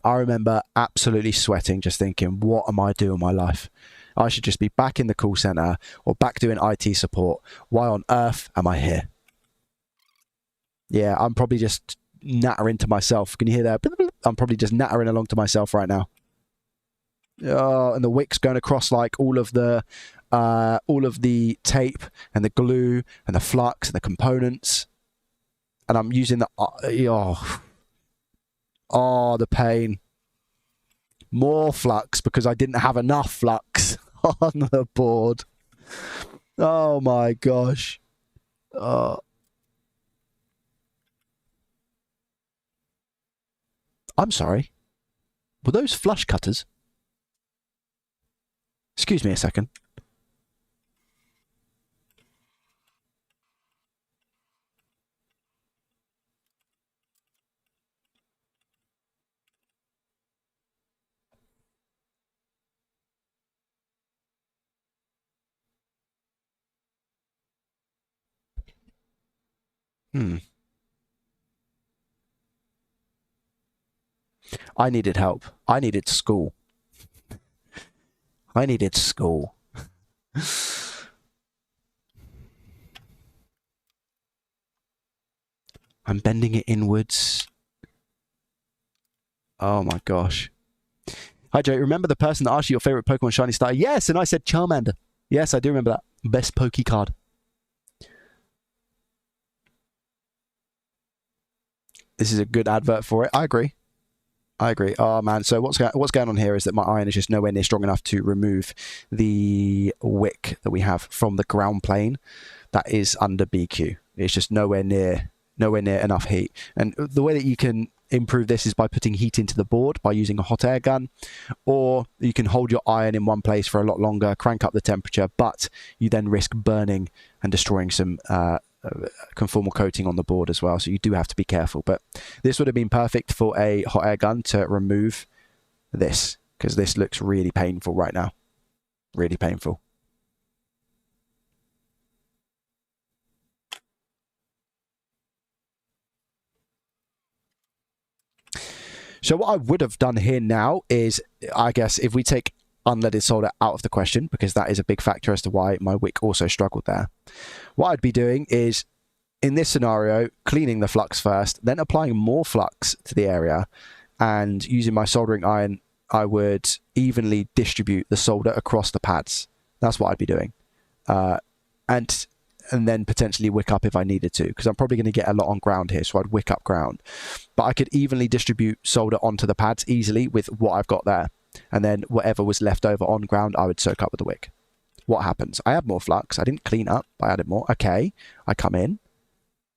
I remember absolutely sweating, just thinking, what am I doing with my life? I should just be back in the call center or back doing IT support. Why on earth am I here? Yeah, I'm probably just nattering to myself. Can you hear that? I'm probably just nattering along to myself right now. Oh, and the wick's going across like all of the tape and the glue and the flux and the components. And I'm using the... Oh, the pain. More flux because I didn't have enough flux on the board. Oh my gosh. I'm sorry. Were those flush cutters? Excuse me a second. I needed help. I needed school. I needed school. I'm bending it inwards. Oh my gosh. Hi Joe, remember the person that asked you your favourite Pokemon Shiny Star? Yes, and I said Charmander. Yes, I do remember that. Best Poke card. This is a good advert for it. I agree. I agree. Oh man, so what's going on here is that my iron is just nowhere near strong enough to remove the wick that we have from the ground plane that is under BQ. It's just nowhere near nowhere near enough heat. And the way that you can improve this is by putting heat into the board by using a hot air gun, or you can hold your iron in one place for a lot longer, crank up the temperature, but you then risk burning and destroying some conformal coating on the board as well. So you do have to be careful. But this would have been perfect for a hot air gun to remove this, because this looks really painful right now. Really painful. So what I would have done here now is, I guess, if we take unleaded solder out of the question, because that is a big factor as to why my wick also struggled there. What I'd be doing is, in this scenario, cleaning the flux first, then applying more flux to the area, and using my soldering iron, I would evenly distribute the solder across the pads. That's what I'd be doing. And then potentially wick up if I needed to, because I'm probably going to get a lot on ground here, so I'd wick up ground. But I could evenly distribute solder onto the pads easily with what I've got there. And then whatever was left over on ground, I would soak up with the wick. What happens? I add more flux. I didn't clean up. I added more. Okay. I come in.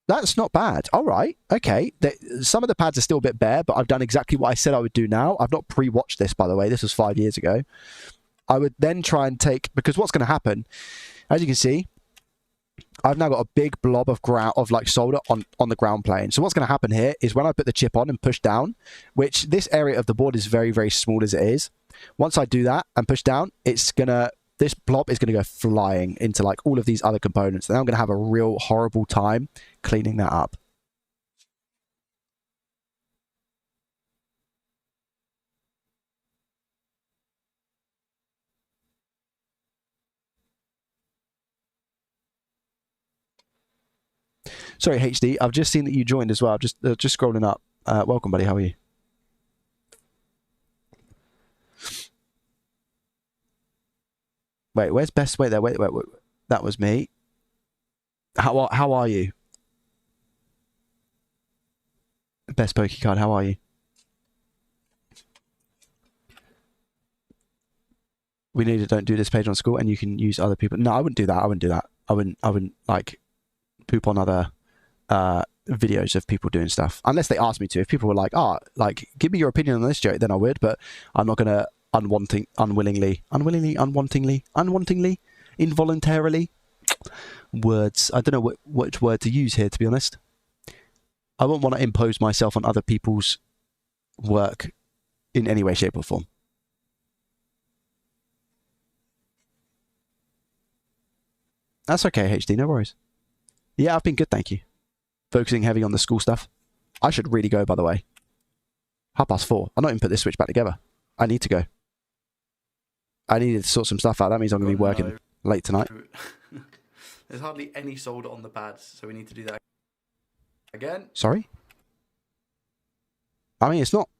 That's not bad. All right. Okay. Some of the pads are still a bit bare, but I've done exactly what I said I would do now. I've not pre-watched this, by the way. This was 5 years ago. I would then try and take, because what's going to happen, as you can see, I've now got a big blob of solder on the ground plane. So what's going to happen here is when I put the chip on and push down, which this area of the board is very, very small as it is. Once I do that and push down, this blob is going to go flying into like all of these other components. And I'm going to have a real horrible time cleaning that up. Sorry, HD. I've just seen that you joined as well. Just scrolling up. Welcome, buddy. How are you? Wait, where's best? Wait there. Wait. That was me. How are you? Best Pokey card. How are you? We need to don't do this page on school, and you can use other people. No, I wouldn't do that. I wouldn't do that. I wouldn't like poop on other videos of people doing stuff unless they asked me to. If people were like, give me your opinion on this joke, then I would, but I'm not gonna unwillingly, involuntarily, words, I don't know which word to use here, to be honest. I wouldn't want to impose myself on other people's work in any way, shape or form. That's okay, HD, no worries. Yeah, I've been good, thank you. Focusing heavy on the school stuff. I should really go, by the way. 4:30. I've not even put this switch back together. I need to go. I need to sort some stuff out. That means I'm going to be working late tonight. There's hardly any solder on the pads, so we need to do that again. Sorry? I mean, it's not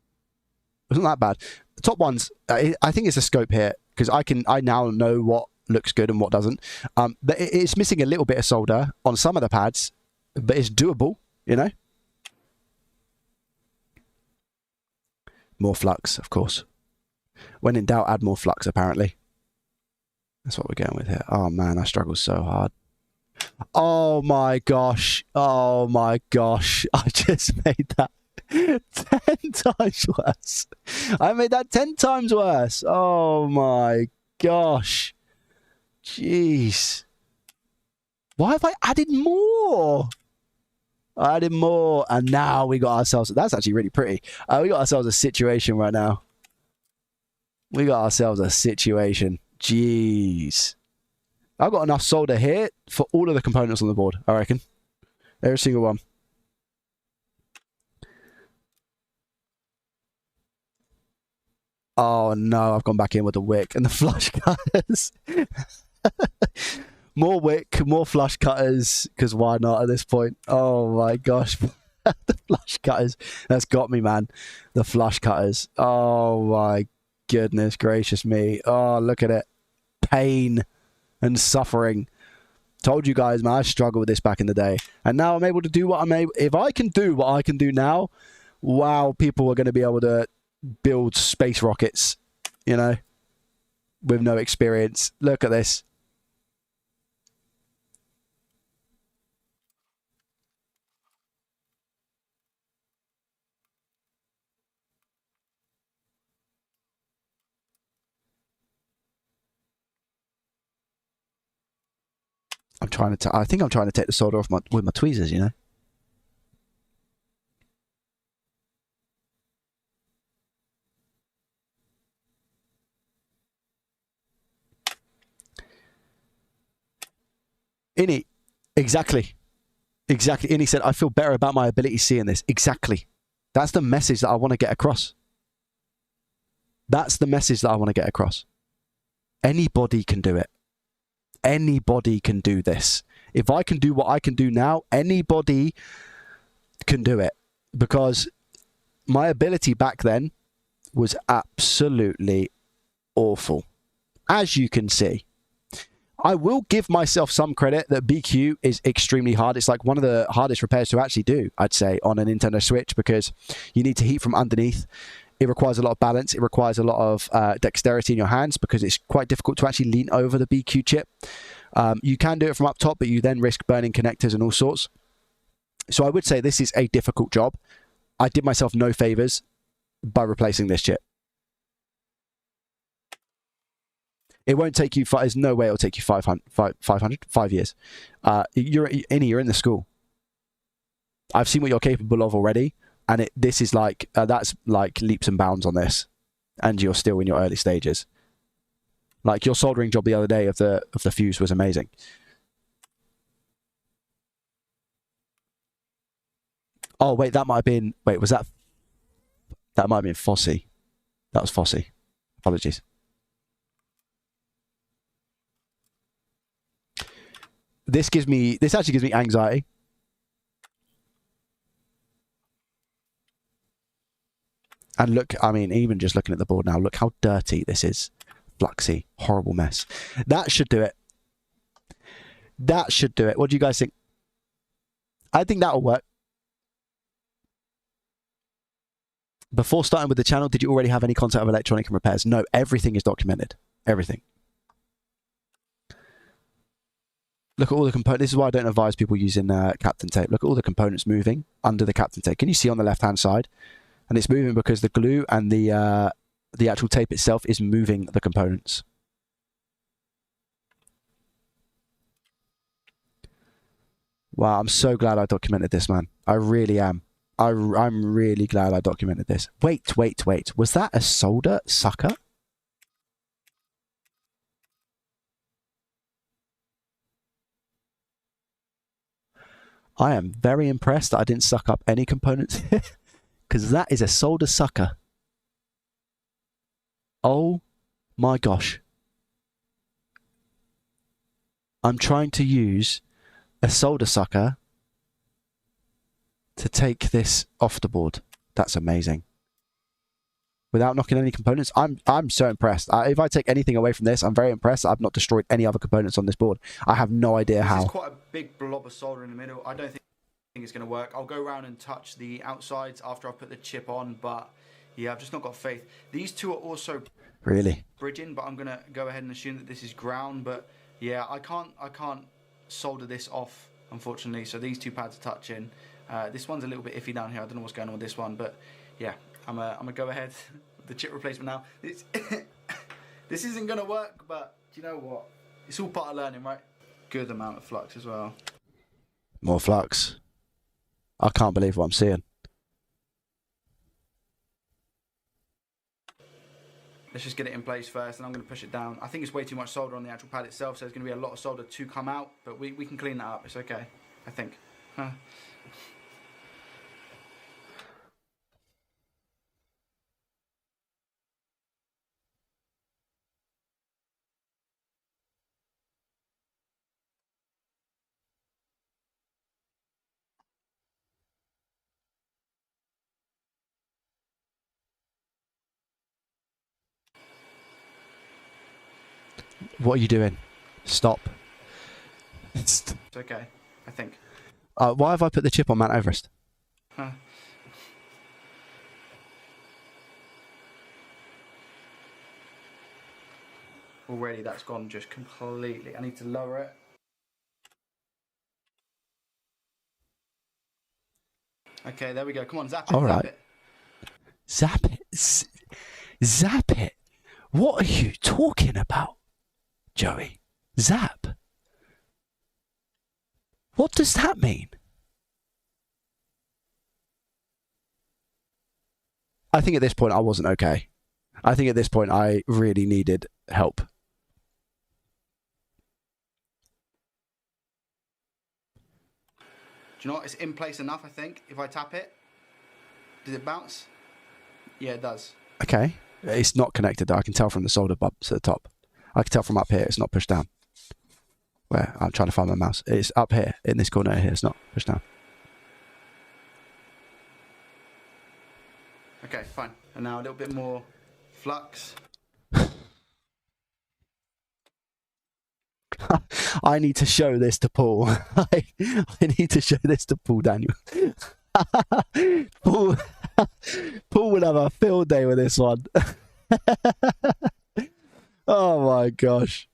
that bad. The top ones, I think it's a scope here, because I now know what looks good and what doesn't. But it's missing a little bit of solder on some of the pads, but it's doable, you know? More flux, of course. When in doubt, add more flux, apparently. That's what we're going with here. Oh, man, I struggle so hard. Oh, my gosh. Oh, my gosh. I just made that 10 times worse. I made that 10 times worse. Oh, my gosh. Jeez. Why have I added more? I added more, and now we got ourselves... That's actually really pretty. We got ourselves a situation right now. We got ourselves a situation. Jeez. I've got enough solder here for all of the components on the board, I reckon. Every single one. Oh, no, I've gone back in with the wick and the flush cutters. More wick, more flush cutters, because why not at this point? Oh, my gosh. The flush cutters. That's got me, man. The flush cutters. Oh, my goodness gracious me. Oh, look at it. Pain and suffering. Told you guys, man, I struggled with this back in the day. And now I'm able to do what I'm able... If I can do what I can do now, wow, people are going to be able to build space rockets, you know, with no experience. Look at this. I think I'm trying to take the solder off with my tweezers, you know. Innie, exactly. Innie said, I feel better about my ability seeing this. Exactly. That's the message that I want to get across. That's the message that I want to get across. Anybody can do it. Anybody can do this. If I can do what I can do now, anybody can do it. Because my ability back then was absolutely awful. As you can see. I will give myself some credit that BQ is extremely hard. It's like one of the hardest repairs to actually do, I'd say, on a Nintendo Switch, because you need to heat from underneath. It requires a lot of balance. It requires a lot of dexterity in your hands, because it's quite difficult to actually lean over the BQ chip. You can do it from up top, but you then risk burning connectors and all sorts. So I would say this is a difficult job. I did myself no favors by replacing this chip. It won't take you, there's no way it'll take you 5 years. You're in the school. I've seen what you're capable of already, and this is like, that's like leaps and bounds on this, and you're still in your early stages. Like your soldering job the other day of the fuse was amazing. Oh wait, that might have been, was that might have been Fossey. That was Fossey. Apologies. This actually gives me anxiety. And look, I mean, even just looking at the board now, look how dirty this is. Fluxy, horrible mess. That should do it. That should do it. What do you guys think? I think that'll work. Before starting with the channel, did you already have any concept of electronic and repairs? No, everything is documented. Everything. Look at all the components. This is why I don't advise people using Captain Tape. Look at all the components moving under the Captain Tape. Can you see on the left-hand side? And it's moving because the glue and the actual tape itself is moving the components. Wow, I'm so glad I documented this, man. I really am. I'm really glad I documented this. Wait. Was that a solder sucker? I am very impressed that I didn't suck up any components here, because that is a solder sucker. Oh my gosh. I'm trying to use a solder sucker to take this off the board. That's amazing. Without knocking any components, I'm so impressed. If I take anything away from this, I'm very impressed. I've not destroyed any other components on this board. I have no idea how. This is quite a big blob of solder in the middle. I don't think it's going to work. I'll go around and touch the outsides after I put the chip on, but yeah, I've just not got faith. These two are also really bridging, but I'm going to go ahead and assume that this is ground. But yeah, I can't solder this off, unfortunately. So these two pads are touching. This one's a little bit iffy down here. I don't know what's going on with this one, but yeah, I'm gonna go ahead with the chip replacement now. This isn't gonna work, but you know what? It's all part of learning, right? Good amount of flux as well. More flux. I can't believe what I'm seeing. Let's just get it in place first, and I'm going to push it down. I think it's way too much solder on the actual pad itself, so there's going to be a lot of solder to come out, but we can clean that up. It's okay, I think. What are you doing? Stop. It's okay, I think. Why have I put the chip on Mount Everest? Already that's gone just completely. I need to lower it. Okay, there we go. Come on, zap it. All right. Zap it. Zap it. Zap it. What are you talking about, Joey? Zap. What does that mean? I think at this point I wasn't okay. I think at this point I really needed help. Do you know what? It's in place enough, I think. If I tap it, does it bounce? Yeah, it does. Okay. It's not connected though. I can tell from the solder bumps at the top. I can tell from up here it's not pushed down. Where? I'm trying to find my mouse. It's up here, in this corner here. It's not pushed down. Okay, fine. And now a little bit more flux. I need to show this to Paul. I need to show this to Paul Daniel. Paul will have a field day with this one. Oh my gosh.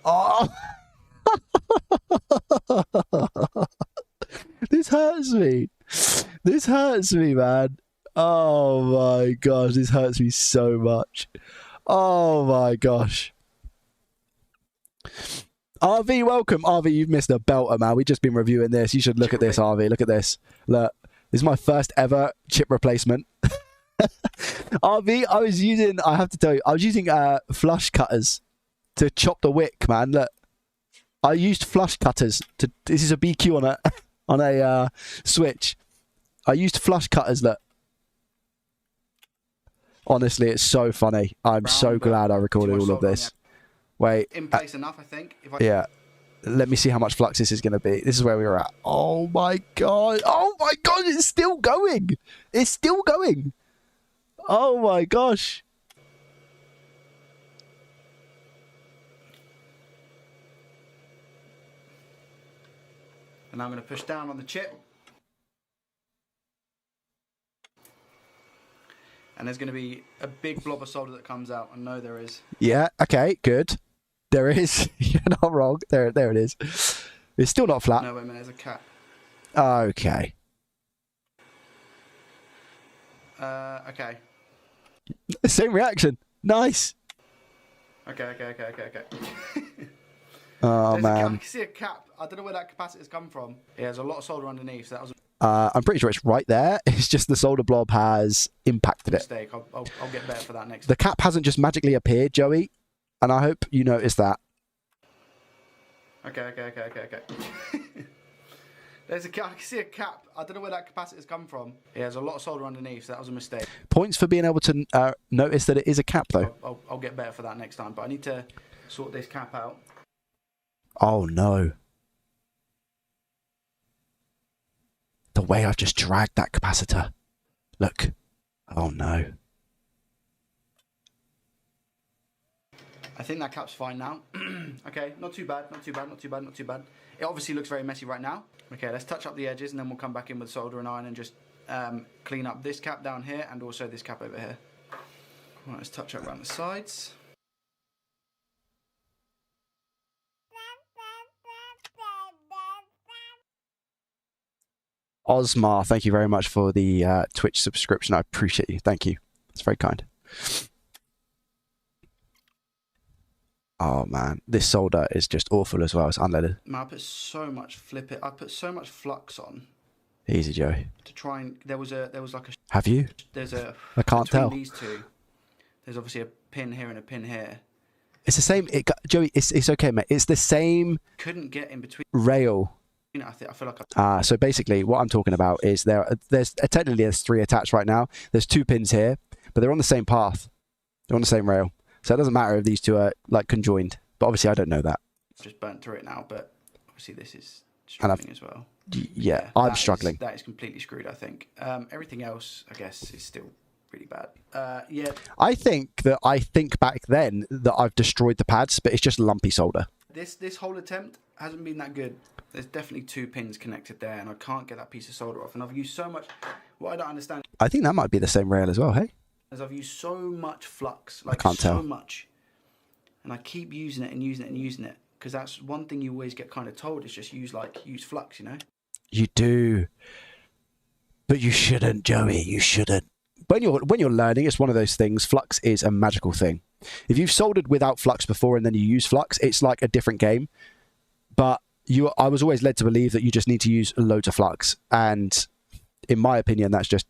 Oh. This hurts me. This hurts me, man. Oh my gosh, this hurts me so much. Oh my gosh. RV, welcome. RV, you've missed a belter, man. We've just been reviewing this. You should look at this, RV. Look at this. Look, this is my first ever chip replacement. RV, I have to tell you, I was using flush cutters to chop the wick, man. Look, I used flush cutters to. This is a BQ on a switch. I used flush cutters. Look, honestly, it's so funny. I'm so glad I recorded all of this. Wait, in place enough, I think. Yeah. Let me see how much flux this is going to be. This is where we were at. Oh my god. Oh my god, it's still going. It's still going. Oh my gosh. And I'm going to push down on the chip. And there's going to be a big blob of solder that comes out. I know there is. Yeah, okay, good. There is. You're not wrong. There it is. It's still not flat. No, wait a minute, there's a cap. Okay. Okay. Same reaction. Nice. Okay. Oh, There's man. I can see a cap. I don't know where that capacitor's come from. Yeah, there's a lot of solder underneath. So that was I'm pretty sure it's right there. It's just the solder blob has impacted a it. mistake. I'll get better for that next The cap hasn't just magically appeared, Joey. And I hope you notice that. Okay. I can see a cap. I don't know where that capacitor's come from. Yeah, there's a lot of solder underneath. So that was a mistake. Points for being able to notice that it is a cap, though. I'll get better for that next time. But I need to sort this cap out. Oh, no. The way I've just dragged that capacitor. Look. Oh, no. I think that cap's fine now. Okay, not too bad. It obviously looks very messy right now. Okay, let's touch up the edges and then we'll come back in with solder and iron and just clean up this cap down here and also this cap over here. Right, let's touch up around the sides. Osmar, thank you very much for the Twitch subscription. I appreciate you. Thank you. It's very kind. Oh man, this solder is just awful as well. It's unleaded. Man, I put so much flux on. Easy, Joey. To try and there was like a. Have you? There's a. I can't tell. These two, there's obviously a pin here and a pin here. It's the same. Joey, it's okay, mate. It's the same. Couldn't get in between. Rail. You know, I feel like. So basically, what I'm talking about is there's technically 3 attached right now. There's 2 pins here, but they're on the same path. They're on the same rail. So it doesn't matter if these two are like conjoined. But obviously I don't know that. Just burnt through it now, but obviously this is struggling as well. Yeah, I'm struggling. That is completely screwed, I think. Everything else, I guess, is still really bad. Yeah. I think back then that I've destroyed the pads, but it's just lumpy solder. This whole attempt hasn't been that good. There's definitely 2 pins connected there, and I can't get that piece of solder off. And I've used so much. What I don't understand. I think that might be the same rail as well. Hey. As I've used so much flux, I can't tell. Much, and I keep using it and using it and using it because that's one thing you always get kind of told is just use flux, you know. You do, but you shouldn't, Joey. You shouldn't, when you're learning, it's one of those things. Flux is a magical thing. If you've soldered without flux before and then you use flux, it's like a different game. But I was always led to believe that you just need to use loads of flux, and in my opinion, that's just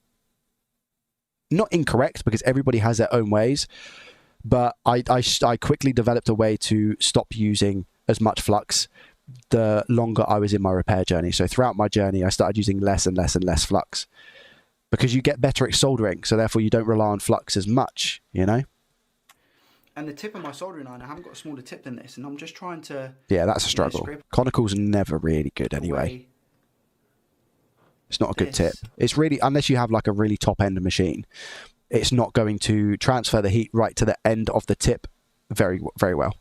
not incorrect because everybody has their own ways. But I quickly developed a way to stop using as much flux the longer I was in my repair journey. So throughout my journey, I started using less and less and less flux because you get better at soldering. So therefore, you don't rely on flux as much, you know? And the tip of my soldering iron, I haven't got a smaller tip than this, and I'm just trying to... Yeah, that's a struggle. Conical's never really good anyway. It's not a good tip. It's really, unless you have like a really top-end machine, it's not going to transfer the heat right to the end of the tip very, very well.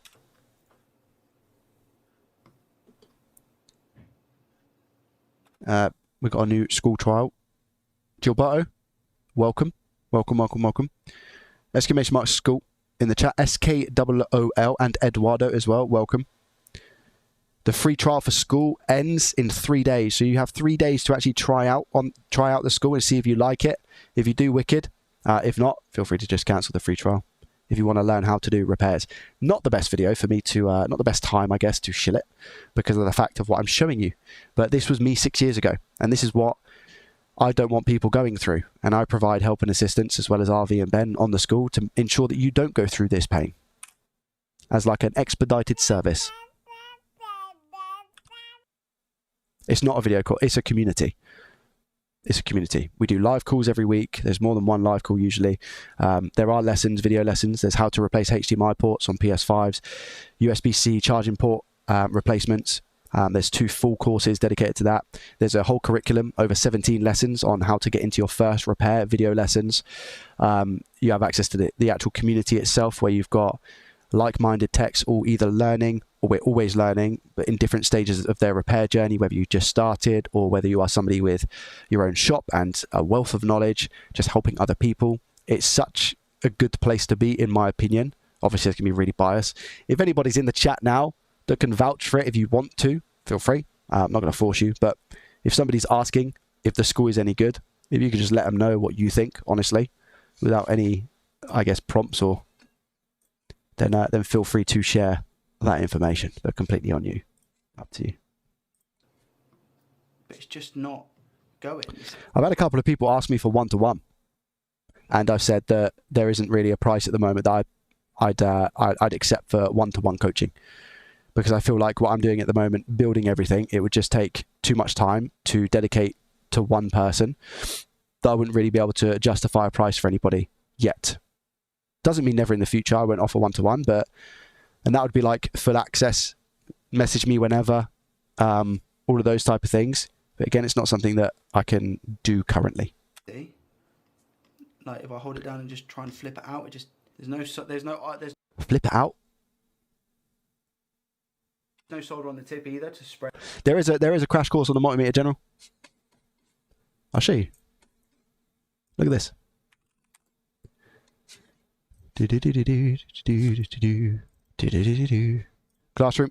We've got a new school trial. Gilberto, welcome. Welcome, welcome, welcome. Exclamation mark school in the chat. SKOOL and Eduardo as well, welcome. The free trial for school ends in 3 days. So you have 3 days to actually try out the school and see if you like it. If you do, wicked. If not, feel free to just cancel the free trial. If you want to learn how to do repairs. Not the best video for me to, not the best time, I guess, to shill it because of the fact of what I'm showing you. But this was me 6 years ago. And this is what I don't want people going through. And I provide help and assistance as well as RV and Ben on the school to ensure that you don't go through this pain. As like an expedited service. It's not a video call. It's a community. It's a community. We do live calls every week. There's more than one live call usually. There are lessons, video lessons. There's how to replace HDMI ports on PS5s, USB-C charging port replacements. There's 2 full courses dedicated to that. There's a whole curriculum, over 17 lessons on how to get into your first repair video lessons. You have access to the actual community itself where you've got like-minded techs all either learning, or we're always learning, but in different stages of their repair journey, whether you just started or whether you are somebody with your own shop and a wealth of knowledge, just helping other people. It's such a good place to be, in my opinion. Obviously, it's going to be really biased. If anybody's in the chat now that can vouch for it, if you want to, feel free. I'm not going to force you, but if somebody's asking if the school is any good, if you could just let them know what you think, honestly, without any, I guess, prompts or... Then feel free to share that information, but completely on you. Up to you. But it's just not going. I've had a couple of people ask me for one-to-one, and I've said that there isn't really a price at the moment that I'd accept for one-to-one coaching, because I feel like what I'm doing at the moment, building everything, it would just take too much time to dedicate to one person that I wouldn't really be able to justify a price for anybody yet. Doesn't mean never in the future I won't offer one-to-one, and that would be like full access, message me whenever, all of those type of things. But again, it's not something that I can do currently. See? Like if I hold it down and just try and flip it out, it just there's Flip it out. No solder on the tip either to spread. There is a crash course on the multimeter general. I'll show you. Look at this. Classroom.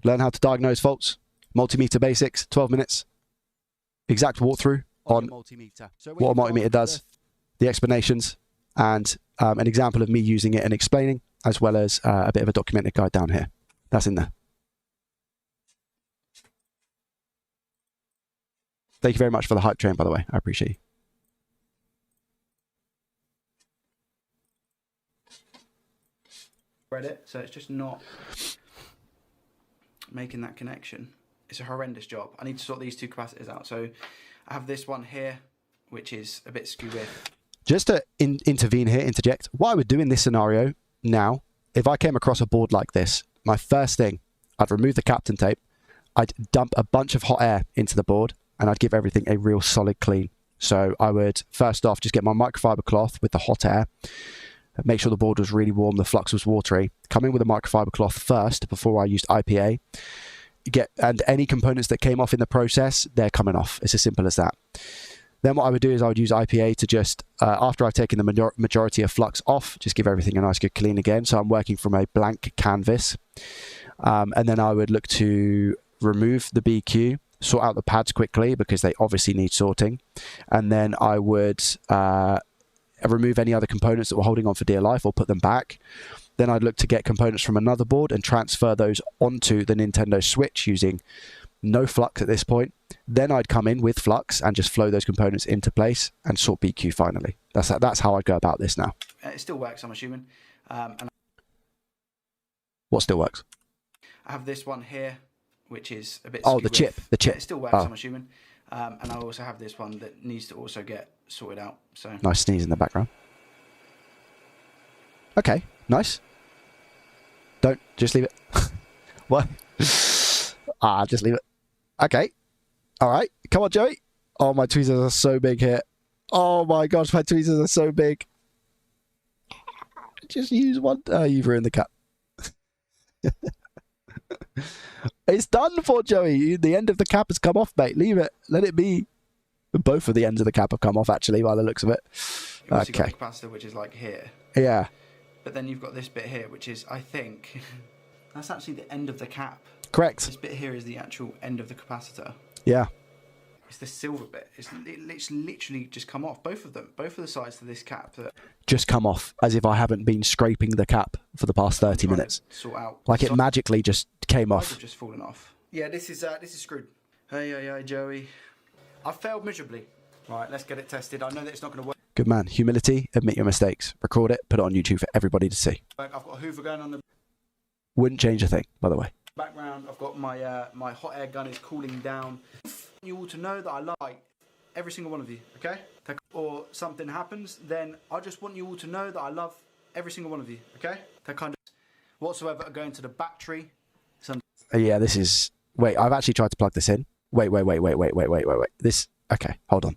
Learn how to diagnose faults. Multimeter basics, 12 minutes. Exact walkthrough on multimeter. So what a multimeter does, the explanations, and an example of me using it and explaining, as well as a bit of a documented guide down here. That's in there. Thank you very much for the hype train, by the way. I appreciate you. Spread it, so it's just not making that connection. It's a horrendous job. I need to sort these 2 capacitors out. So I have this one here, which is a bit skew width. Just to intervene here, interject, what I would do in this scenario now, if I came across a board like this, my first thing, I'd remove the Kapton tape, I'd dump a bunch of hot air into the board, and I'd give everything a real solid clean. So I would, first off, just get my microfiber cloth with the hot air, make sure the board was really warm, the flux was watery, come in with a microfiber cloth first before I used IPA, and any components that came off in the process, they're coming off. It's as simple as that. Then what I would do is I would use IPA to just, after I've taken the majority of flux off, just give everything a nice good clean again. So I'm working from a blank canvas. And then I would look to remove the BQ sort out the pads quickly because they obviously need sorting. And then I would remove any other components that were holding on for dear life or put them back. Then I'd look to get components from another board and transfer those onto the Nintendo Switch using no flux at this point. Then I'd come in with flux and just flow those components into place and sort BQ finally. That's how I go about this now. It still works, I'm assuming. And What still works? I have this one here, which is a bit... Oh, the chip. The chip. Yeah, it still works, I'm assuming. And I also have this one that needs to also get sorted out. So Nice sneeze in the background. Okay, nice. Don't, just leave it. What? Just leave it. Okay. All right. Come on, Joey. Oh, my tweezers are so big here. Oh my gosh, my tweezers are so big. Just use one. Oh, you've ruined the cap. It's done for Joey. The end of the cap has come off, mate. Leave it. Let it be. Both of the ends of the cap have come off, actually, by the looks of it. you've also got Okay. the capacitor, which is like here. Yeah. But then you've got this bit here, which is, I think, that's actually the end of the cap. Correct. This bit here is the actual end of the capacitor. Yeah. It's the silver bit. It's literally just come off. Both of them. Both of the sides to this cap that Just come off as if I haven't been scraping the cap for the past 30 trying to minutes. sort out. Like it magically just came Sides off. have just fallen off. Yeah, this is screwed. Hey, Joey. I failed miserably. Right, let's get it tested. I know that it's not going to work. Good man. Humility, admit your mistakes, record it, put it on YouTube for everybody to see. I've got a Hoover going on the Wouldn't change a thing, by the way. background. I've got my my hot air gun is cooling down. I want you all to know that I like every single one of you, okay? Or something happens, then I just want you all to know that I love every single one of you, okay? That kind of whatsoever are going to the battery. Yeah, this is... Wait, I've actually tried to plug this in. Wait. This... Okay, hold on.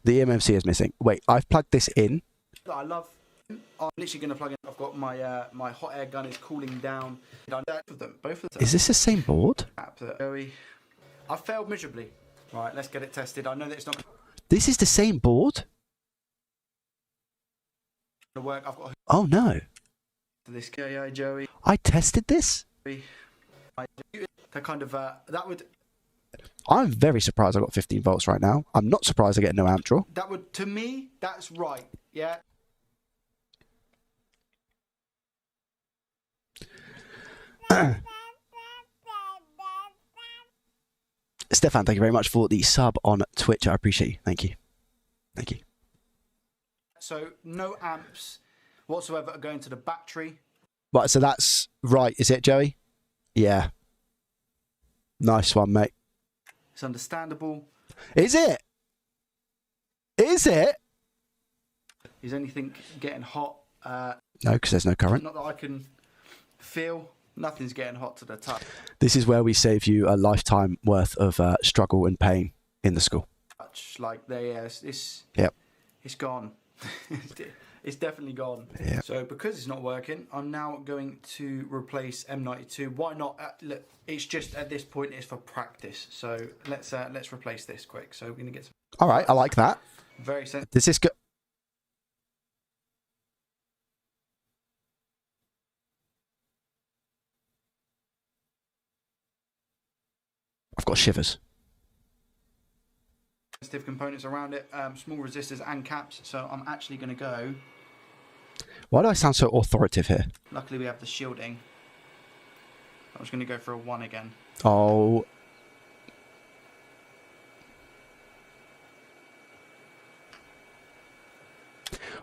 The eMMC is missing. Wait, I've plugged this in. That I love. I'm literally going to plug in. I've got my my hot air gun is cooling down. Both of them. Is this the same board? I failed miserably. Right, let's get it tested. I know that it's not This is the same board? going to work. I've got Oh, no. this guy, Joey. I tested this? That kind of that would I'm very surprised I got 15 volts right now. I'm not surprised I get no amp draw. that would to me that's right. Yeah. Stefan, thank you very much for the sub on Twitch. I appreciate you. Thank you. Thank you. So no amps whatsoever are going to the battery. Right, so that's right, is it, Joey? Yeah. Nice one, mate. It's understandable. Is it? Is it? Is anything getting hot? No, because there's no current. Not that I can feel. Nothing's getting hot to the touch. This is where we save you a lifetime worth of struggle and pain in the school. Like it's Yep. It's gone. It's definitely gone. Yeah. So because it's not working, I'm now going to replace M92. Why not? Look, it's just at this point it's for practice. So let's replace this quick. So we're gonna get some. All right, I like that. Very sensitive. Does this go? I've got shivers. Components around it, small resistors and caps. So I'm actually going to go. Why do I sound so authoritative here? Luckily we have the shielding. I was going to go for a 1 again. Oh.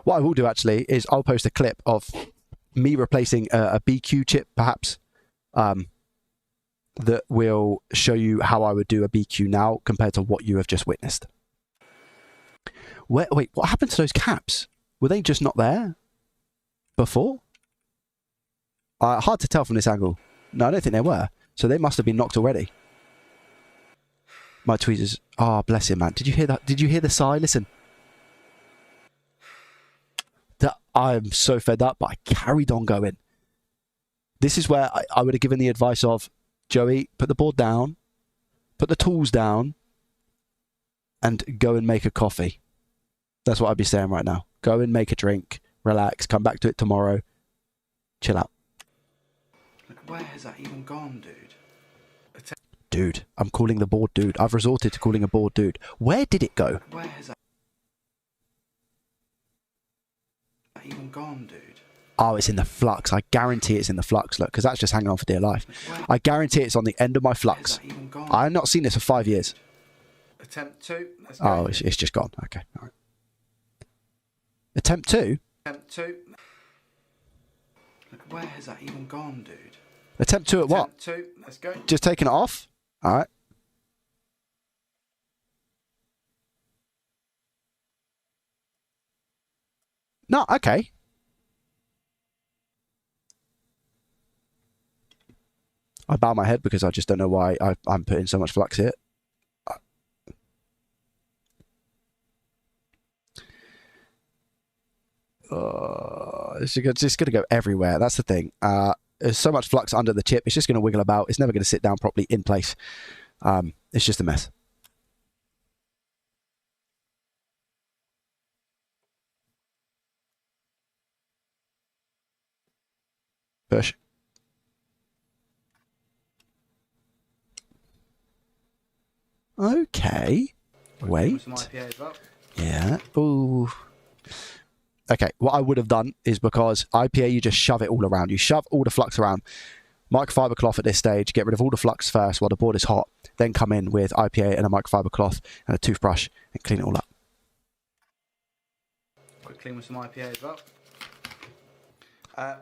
What I will do actually is I'll post a clip of me replacing a BQ chip, perhaps, that will show you how I would do a BQ now compared to what you have just witnessed. Wait, what happened to those caps? Were they just not there before? Hard to tell from this angle. No, I don't think they were. So they must have been knocked already. My tweezers. Oh, bless him, man. Did you hear that? Did you hear the sigh? Listen. I'm so fed up, but I carried on going. This is where I would have given the advice of, Joey, put the board down, put the tools down, and go and make a coffee. That's what I'd be saying right now. Go and make a drink, relax, come back to it tomorrow, chill out. Look, where has that even gone, dude? Dude, I'm calling the board dude. I've resorted to calling a board dude. Where did it go? Where has that even gone, dude? Oh, it's in the flux. I guarantee it's in the flux, look, because that's just hanging on for dear life. I guarantee it's on the end of my flux. I've not seen this for 5 years. Attempt 2. Let's go. Oh, it's just gone. Okay, all right. Attempt 2? Attempt 2. Look, where has that even gone, dude? Attempt 2 at what? Attempt 2. Let's go. Just taking it off? All right. No, okay. I bow my head because I just don't know why I'm putting so much flux here. It's just going to go everywhere. That's the thing. There's so much flux under the chip. It's just going to wiggle about. It's never going to sit down properly in place. It's just a mess. Push. Okay. Wait. Yeah. Ooh. Okay, what I would have done is, because IPA, you just shove it all around. You shove all the flux around. Microfiber cloth at this stage, get rid of all the flux first while the board is hot, then come in with IPA and a microfiber cloth and a toothbrush and clean it all up. Quick clean with some IPA as well.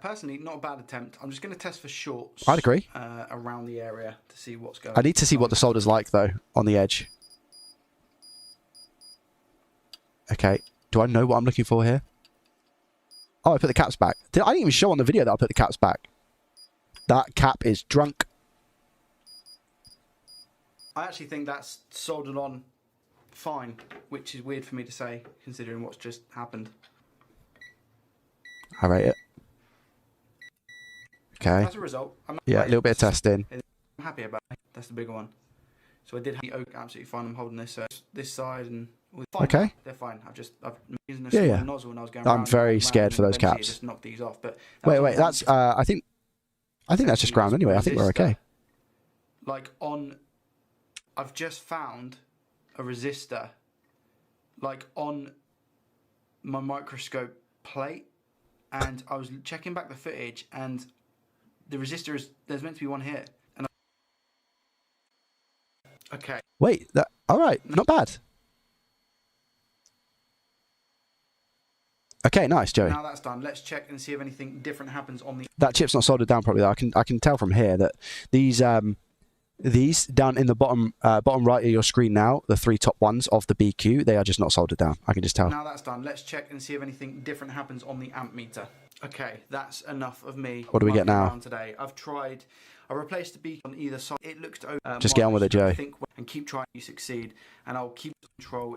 Personally, not a bad attempt. I'm just going to test for shorts. I'd agree. Around the area to see what's going on. I need to see what the solder's like, though, on the edge. Okay, do I know what I'm looking for here? Oh, I put the caps back. I didn't even show on the video that I put the caps back. That cap is drunk. I actually think that's soldered on fine, which is weird for me to say, considering what's just happened. I rate it. Okay. As a result, Yeah, a little bit of testing. I'm happy about it. That's the bigger one. So I did have the oak absolutely fine. I'm holding this this side and fine. Okay. They're fine. I've using a small nozzle when I was going around. I'm very scared for those caps. Just knock these off. But wait, that's I think that's just ground anyway. I think we're okay. Like I've just found a resistor like on my microscope plate, and I was checking back the footage, and the resistor is, there's meant to be one here. And okay. Wait, all right, not bad. Okay, nice, Joey. Now that's done, let's check and see if anything different happens on the... That chip's not soldered down properly, though. I can tell from here that these down in the bottom right of your screen now, the three top ones of the BQ, they are just not soldered down. I can just tell. Now that's done, let's check and see if anything different happens on the amp meter. Okay, that's enough of me. What do we get now? Today, I replaced the beacon on either side. It looks just get on with it, Joey. And keep trying to succeed, and I'll keep control.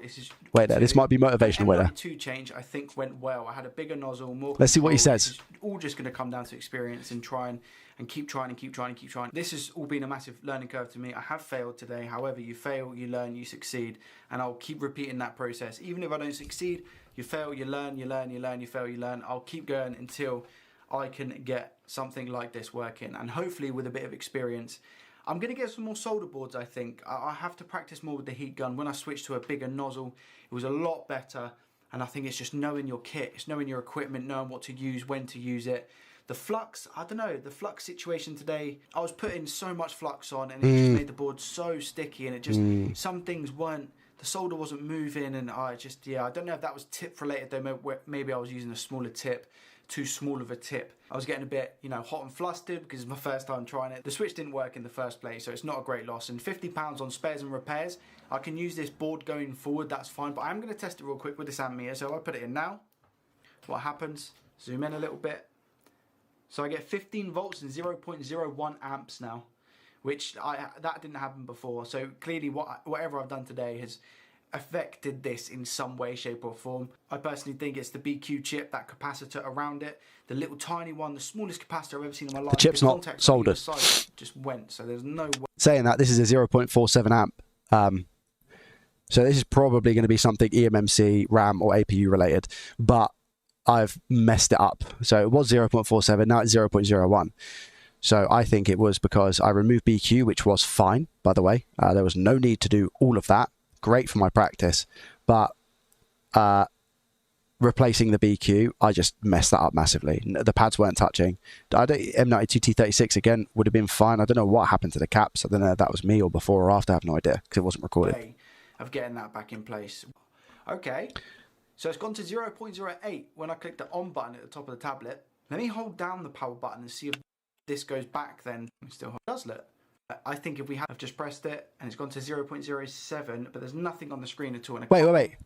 Wait there, this might be motivational. Wait there. MW2 change, I think, went well. I had a bigger nozzle, more. Let's see what he says. It's all just going to come down to experience and trying and keep trying and keep trying and keep trying. This has all been a massive learning curve to me. I have failed today. However, you fail, you learn, you succeed, and I'll keep repeating that process. Even if I don't succeed, you fail, you learn, you learn, you learn, you fail, you learn. I'll keep going until I can get something like this working, and hopefully with a bit of experience. I'm going to get some more solder boards, I think. I have to practice more with the heat gun. When I switched to a bigger nozzle, it was a lot better, and I think it's just knowing your kit, it's knowing your equipment, knowing what to use, when to use it. The flux, I don't know, the flux situation today, I was putting so much flux on, and it just made the board so sticky, and it just, some things weren't, the solder wasn't moving, and I don't know if that was tip related though. Maybe I was using a smaller tip, too small of a tip. I was getting a bit, hot and flustered because it's my first time trying it. The switch didn't work in the first place, so it's not a great loss. And £50 on spares and repairs, I can use this board going forward, that's fine. But I'm going to test it real quick with this amp meter. So I put it in now. What happens? Zoom in a little bit. So I get 15 volts and 0.01 amps now, which that didn't happen before. So clearly whatever I've done today has affected this in some way, shape or form. I personally think it's the BQ chip, that capacitor around it, the little tiny one, the smallest capacitor I've ever seen in my life. The chip's not soldered. Just went, so there's no way. Saying that, this is a 0.47 amp. So this is probably going to be something eMMC, RAM or APU related, but I've messed it up. So it was 0.47, now it's 0.01. So I think it was because I removed BQ, which was fine, by the way. There was no need to do all of that. Great for my practice. But replacing the BQ, I just messed that up massively. The pads weren't touching. M92T36 again would have been fine. I don't know what happened to the caps. I don't know if that was me or before or after. I have no idea because it wasn't recorded. Of getting that back in place. Okay, so it's gone to 0.08 when I click the on button at the top of the tablet. Let me hold down the power button and see if this goes back then. It still does look. I think if we have just pressed it and it's gone to 0.07, but there's nothing on the screen at all. Wait.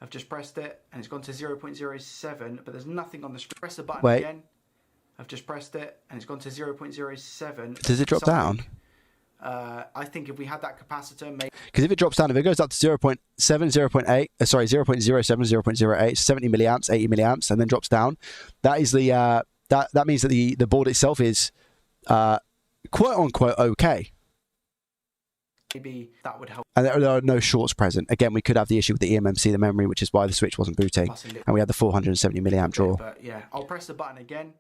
I've just pressed it and it's gone to 0.07, but there's nothing on the screen. Press the button again. I've just pressed it and it's gone to 0.07. Does it drop down? I think if we had that capacitor, maybe. Because if it drops down, if it goes up to 0.7, 0.8, sorry, 0.07, 0.08, 70 milliamps, 80 milliamps, and then drops down, that is the that means that the board itself is quote unquote okay. Maybe that would help. And there are no shorts present. Again, we could have the issue with the eMMC, the memory, which is why the switch wasn't booting, and we had the 470 milliamp draw. But yeah, I'll press the button again.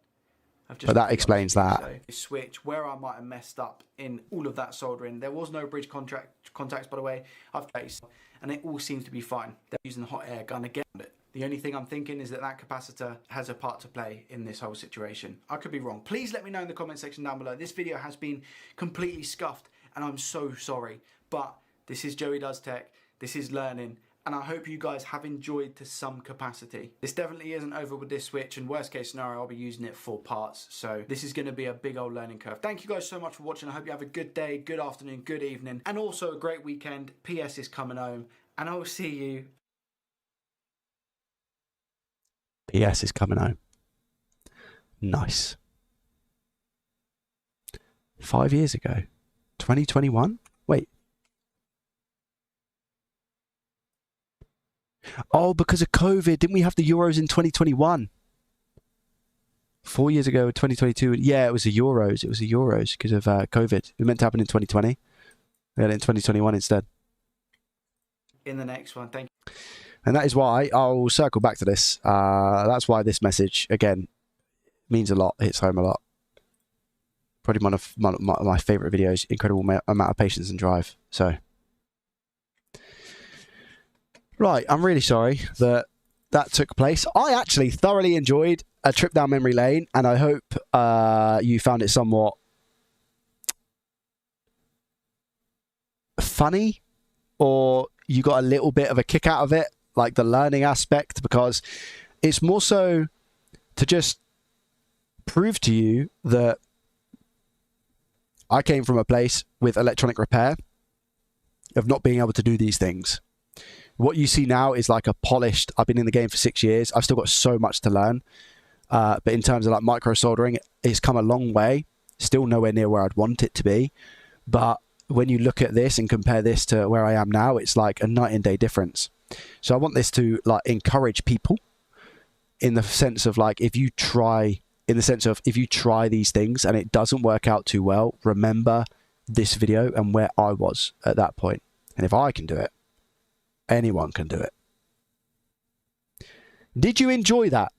But that explains that. So, switch where I might have messed up in all of that soldering. There was no bridge contacts, by the way. I've placed, and it all seems to be fine. They're using the hot air gun again. The only thing I'm thinking is that capacitor has a part to play in this whole situation. I could be wrong. Please let me know in the comment section down below. This video has been completely scuffed, and I'm so sorry. But this is Joey Does Tech. This is learning. And I hope you guys have enjoyed to some capacity. This definitely isn't over with this switch, and worst case scenario, I'll be using it for parts. So this is going to be a big old learning curve. Thank you guys so much for watching. I hope you have a good day, good afternoon, good evening, and also a great weekend. PS is coming home, and I will see you. PS is coming home. Nice. 5 years ago. 2021? Wait. Oh, because of COVID. Didn't we have the Euros in 2021? 4 years ago, 2022. Yeah, it was the Euros. It was the Euros because of COVID. It was meant to happen in 2020. We had it in 2021 instead. In the next one. Thank you. And that is why I'll circle back to this. That's why this message, again, means a lot. Hits home a lot. Probably one of my favourite videos. Incredible amount of patience and drive. So... Right, I'm really sorry that took place. I actually thoroughly enjoyed a trip down memory lane, and I hope you found it somewhat funny, or you got a little bit of a kick out of it, like the learning aspect, because it's more so to just prove to you that I came from a place with electronic repair of not being able to do these things. What you see now is like a polished, I've been in the game for 6 years. I've still got so much to learn. But in terms of like micro soldering, it's come a long way. Still nowhere near where I'd want it to be. But when you look at this and compare this to where I am now, it's like a night and day difference. So I want this to like encourage people in the sense of like, if you try these things and it doesn't work out too well, remember this video and where I was at that point. And if I can do it, anyone can do it. Did you enjoy that?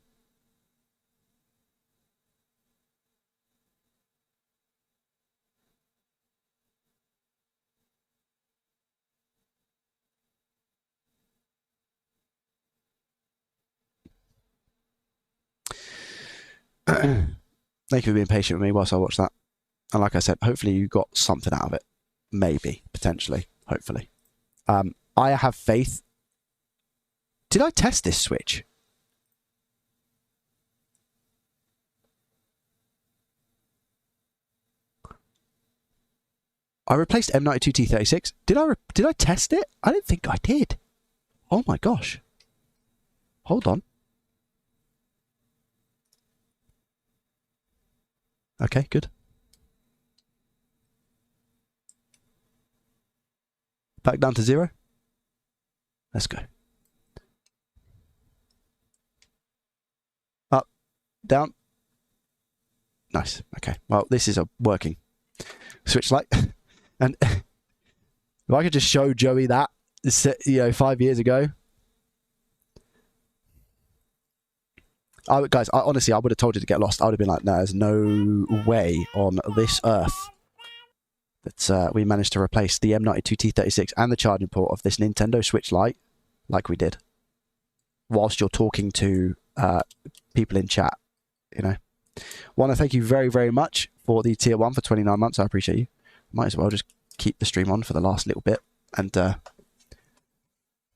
Thank you for being patient with me whilst I watched that. And like I said, hopefully you got something out of it. Maybe, potentially, hopefully. I have faith. Did I test this switch? I replaced M92T36. Did I test it? I don't think I did. Oh my gosh. Hold on. Okay, good. Back down to 0. Let's go. Up, down. Nice. Okay. Well, this is a working switch light. And if I could just show Joey that, 5 years ago. Guys, honestly, I would have told you to get lost. I would have been like, no, there's no way on this earth that we managed to replace the M92T36 and the charging port of this Nintendo Switch Lite like we did, whilst you're talking to people in chat, you know. Want to thank you very, very much for the tier 1 for 29 months. I appreciate you. Might as well just keep the stream on for the last little bit and put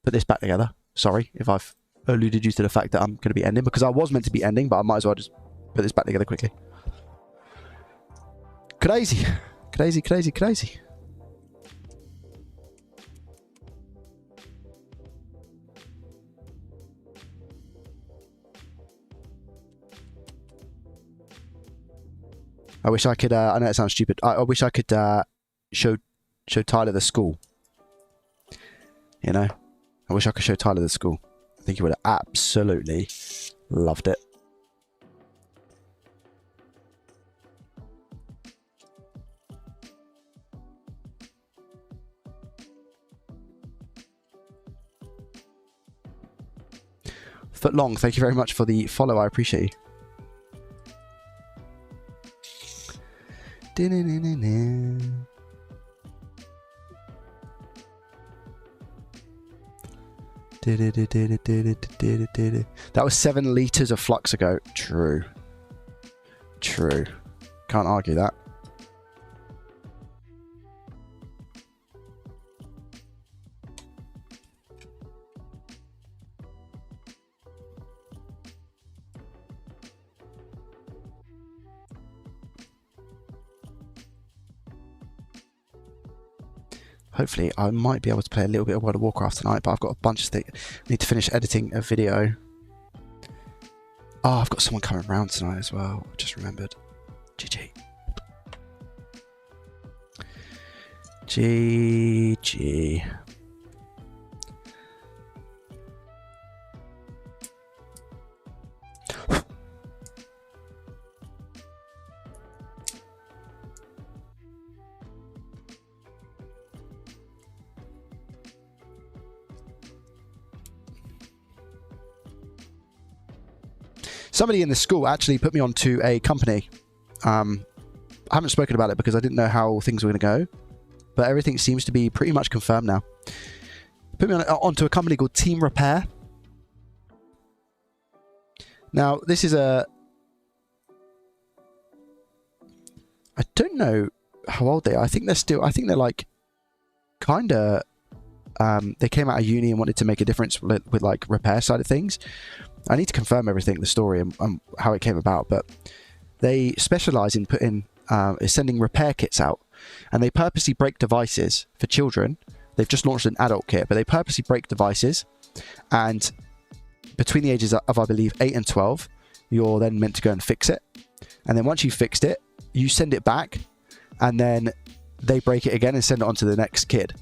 this back together. Sorry if I've alluded you to the fact that I'm going to be ending, because I was meant to be ending, but I might as well just put this back together quickly. Crazy. Crazy, crazy, crazy. I wish I could, I know it sounds stupid, I wish I could show Tyler the school. You know? I wish I could show Tyler the school. I think he would have absolutely loved it. Footlong, thank you very much for the follow. I appreciate you. That was 7 litres of flux ago. True. True. Can't argue that. Hopefully, I might be able to play a little bit of World of Warcraft tonight, but I've got a bunch of things. I need to finish editing a video. Oh, I've got someone coming around tonight as well. I just remembered. GG. GG. Somebody in the school actually put me onto a company. I haven't spoken about it because I didn't know how things were going to go, but everything seems to be pretty much confirmed now. Put me onto a company called Learnrepair. Now, this is a... I don't know how old they are. I think they're still... I think they're like... Kind of... they came out of uni and wanted to make a difference with like repair side of things. I need to confirm everything, the story and how it came about, but they specialize in sending repair kits out, and they purposely break devices for children. They've just launched an adult kit, but they purposely break devices, and between the ages of, I believe, 8 and 12, you're then meant to go and fix it, and then once you've fixed it, you send it back, and then they break it again and send it on to the next kid.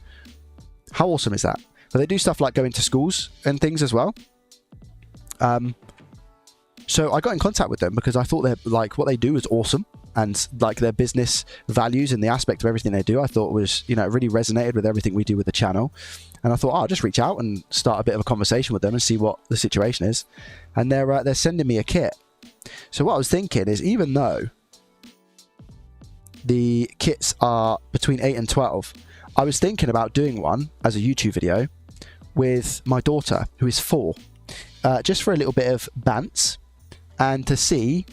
How awesome is that? But they do stuff like go into schools and things as well. So I got in contact with them because I thought they're like what they do is awesome, and like their business values and the aspect of everything they do, I thought was, you know, it really resonated with everything we do with the channel. And I thought, I'll just reach out and start a bit of a conversation with them and see what the situation is. And they're sending me a kit. So what I was thinking is, even though the kits are between 8 and 12, I was thinking about doing one as a YouTube video with my daughter, who is 4. Just for a little bit of bants and to see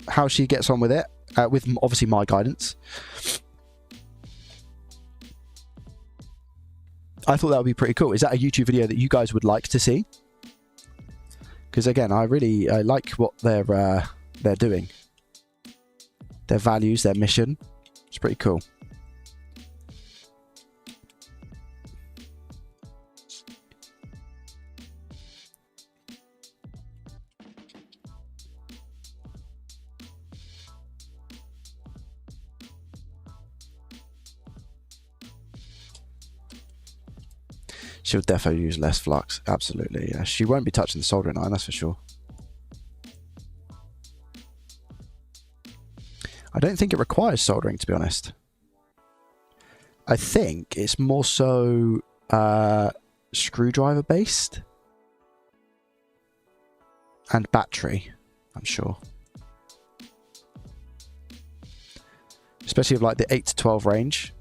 how she gets on with it, with obviously my guidance. I thought that would be pretty cool. Is that a YouTube video that you guys would like to see? Because again, I like what they're doing. Their values, their mission. It's pretty cool. She'll definitely use less flux. Absolutely. Yeah. She won't be touching the soldering iron, that's for sure. I don't think it requires soldering, to be honest. I think it's more so screwdriver based. and battery, I'm sure. Especially of like the 8 to 12 range.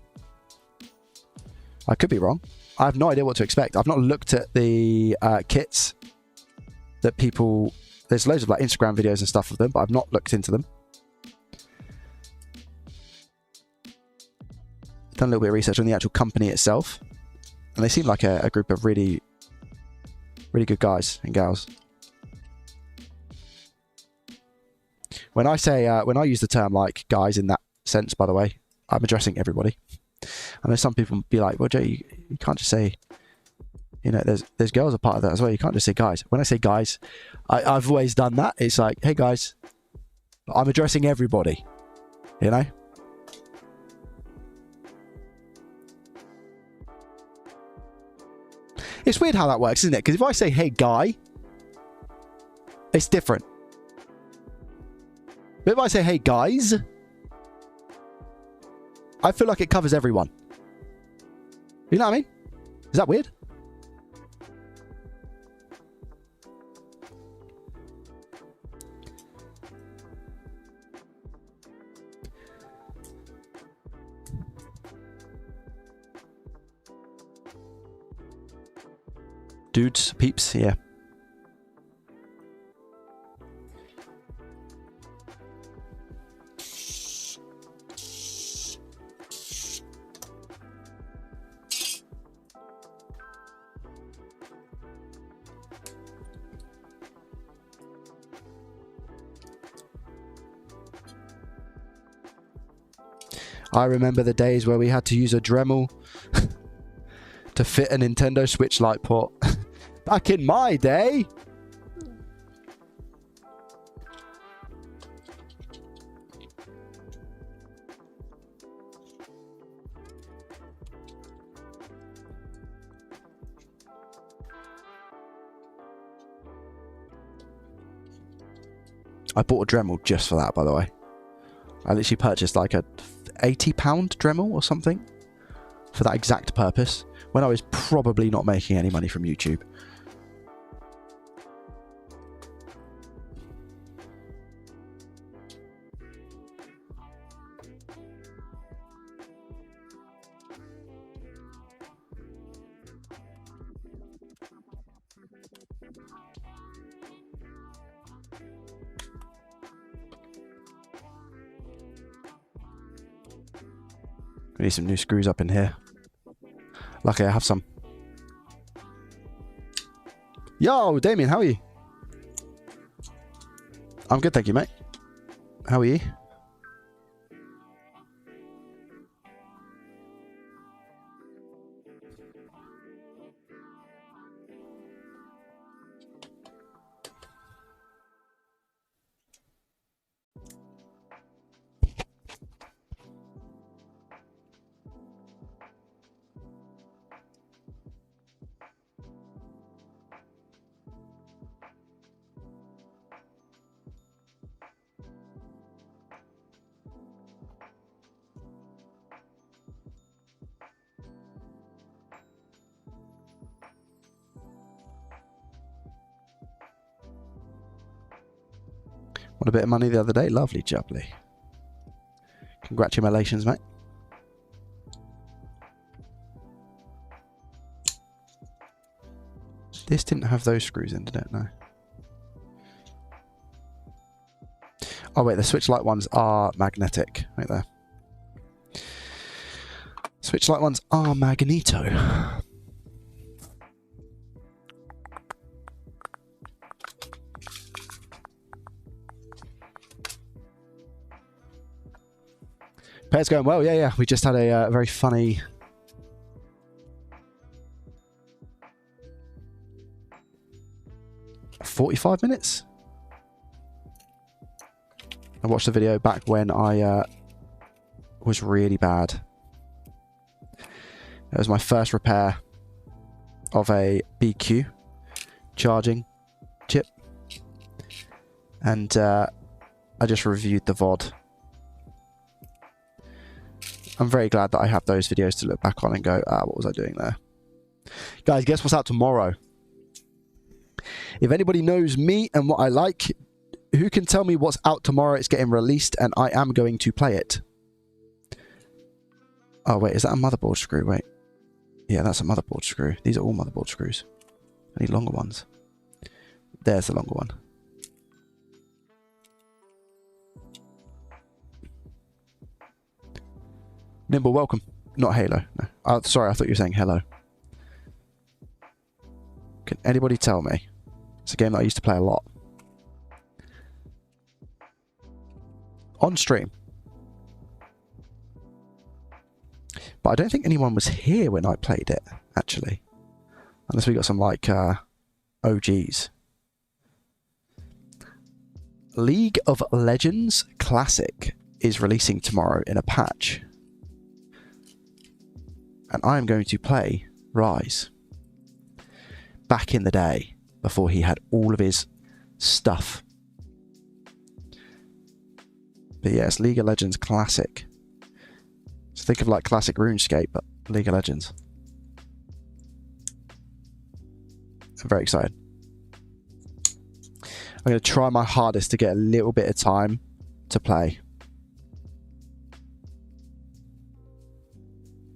I could be wrong. I have no idea what to expect. I've not looked at the kits that people... There's loads of like Instagram videos and stuff of them, but I've not looked into them. Done a little bit of research on the actual company itself. And they seem like a group of really, really good guys and gals. When I say, when I use the term like guys in that sense, by the way, I'm addressing everybody. I know some people be like, well, Joe, you can't just say, you know, there's girls a part of that as well. You can't just say guys. When I say guys, I've always done that. It's like, hey guys, I'm addressing everybody, you know? It's weird how that works, isn't it? Because if I say, hey guy, it's different. But if I say, hey guys, I feel like it covers everyone. You know what I mean? Is that weird? Dudes, peeps, yeah. I remember the days where we had to use a Dremel to fit a Nintendo Switch light port. Back in my day. I bought a Dremel just for that, by the way. I literally purchased like a £80 Dremel or something for that exact purpose when I was probably not making any money from YouTube. We need some new screws up in here. Lucky I have some. Yo, Damien, how are you? I'm good, thank you, mate. How are you? Won a bit of money the other day. Lovely jubbly. Congratulations, mate. This didn't have those screws in, did it? No. Oh, wait. The switch light ones are magnetic. Right there. Switch light ones are magneto. Pair's going well, yeah. We just had a very funny... ...45 minutes? I watched the video back when I was really bad. It was my first repair of a BQ charging chip. And I just reviewed the VOD. I'm very glad that I have those videos to look back on and go, what was I doing there? Guys, guess what's out tomorrow? If anybody knows me and what I like, who can tell me what's out tomorrow? It's getting released and I am going to play it. Oh, wait, is that a motherboard screw? Wait. Yeah, that's a motherboard screw. These are all motherboard screws. I need longer ones. There's the longer one. Nimble, welcome. Not Halo. No. Oh, sorry, I thought you were saying hello. Can anybody tell me? It's a game that I used to play a lot. On stream. But I don't think anyone was here when I played it, actually. Unless we got some, like, OGs. League of Legends Classic is releasing tomorrow in a patch. And I am going to play Rise. Back in the day, before he had all of his stuff. But yeah, it's League of Legends Classic. So think of like classic RuneScape, but League of Legends. I'm very excited. I'm going to try my hardest to get a little bit of time to play.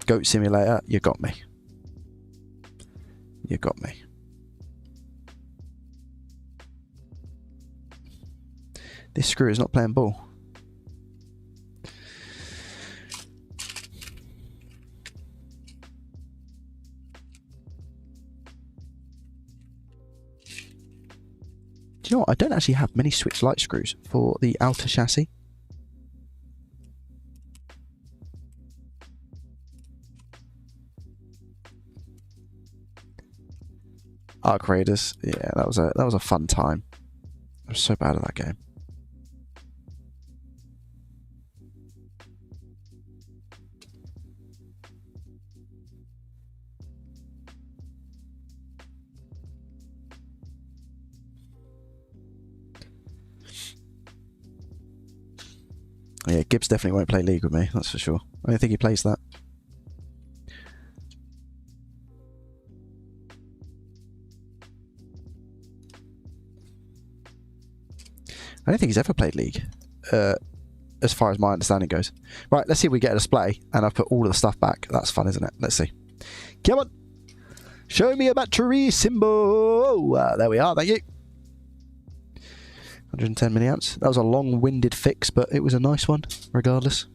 Goat Simulator, you got me. You got me. This screw is not playing ball. Do you know what? I don't actually have many switch light screws for the outer chassis. Arc Raiders, yeah, that was a fun time. I was so bad at that game. Yeah, Gibbs definitely won't play League with me, that's for sure. I don't think he plays that. I don't think he's ever played League, as far as my understanding goes. Right, let's see if we get a display, and I've put all of the stuff back. That's fun, isn't it? Let's see. Come on! Show me a battery symbol! There we are, thank you. 110 milliamps. That was a long-winded fix, but it was a nice one, regardless.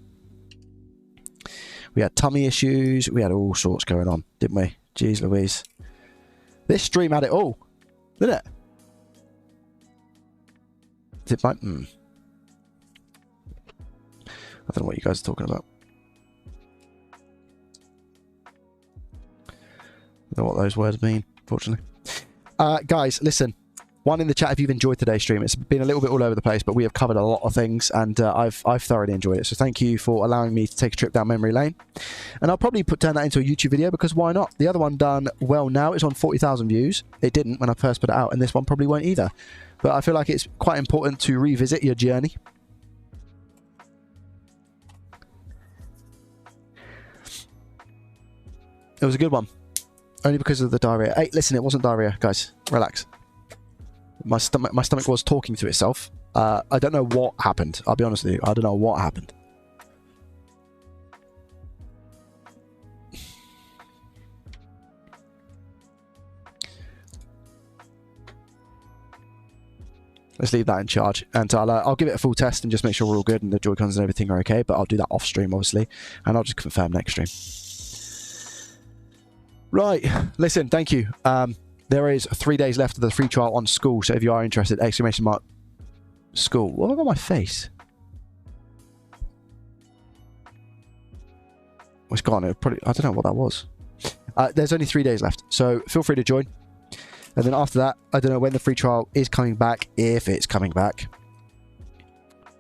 We had tummy issues. We had all sorts going on, didn't we? Jeez Louise. This stream had it all, didn't it? Is it my... I don't know what you guys are talking about. I don't know what those words mean, fortunately. Guys, listen. One in the chat if you've enjoyed today's stream. It's been a little bit all over the place, but we have covered a lot of things, and I've thoroughly enjoyed it. So thank you for allowing me to take a trip down memory lane. And I'll probably turn that into a YouTube video, because why not? The other one done well now. It's on 40,000 views. It didn't when I first put it out, and this one probably won't either. But I feel like it's quite important to revisit your journey. It was a good one. Only because of the diarrhea. Hey, listen, it wasn't diarrhea, guys. Relax. My stomach was talking to itself. I don't know what happened. I'll be honest with you. I don't know what happened. Let's leave that in charge, and I'll give it a full test and just make sure we're all good and the Joy-Cons and everything are okay, but I'll do that off stream, obviously, and I'll just confirm next stream. Right, listen, thank you. There is 3 days left of the free trial on School, so if you are interested, exclamation mark School. What have I got on my face? Oh, it's gone. It probably, I don't know what that was. There's only 3 days left, so feel free to join. And then after that, I don't know when the free trial is coming back, if it's coming back.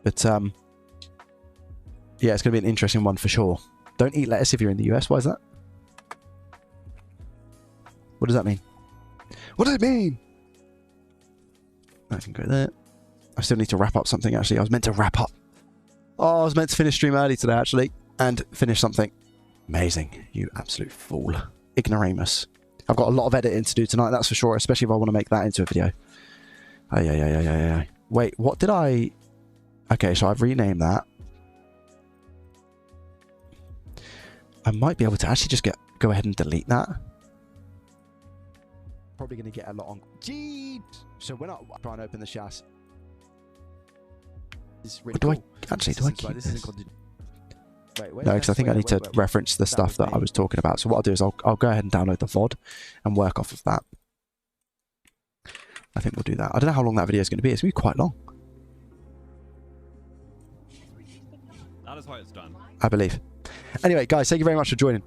But, yeah, it's going to be an interesting one for sure. Don't eat lettuce if you're in the US. Why is that? What does that mean? What does it mean? I can go there. I still need to wrap up something, actually. I was meant to wrap up. Oh, I was meant to finish stream early today, actually. And finish something. Amazing. You absolute fool. Ignoramus. I've got a lot of editing to do tonight, that's for sure, especially if I want to make that into a video. Oh, yeah. Wait, what did I... Okay, so I've renamed that. I might be able to actually just go ahead and delete that. Probably going to get a lot on... Jeez! So when I try and open the chassis... Really do cool. I keep this? Wait, no, because I think I need to reference the stuff that I was talking about. So what I'll do is I'll go ahead and download the VOD and work off of that. I think we'll do that. I don't know how long that video is going to be. It's going to be quite long. That is why it's done. I believe. Anyway, guys, thank you very much for joining.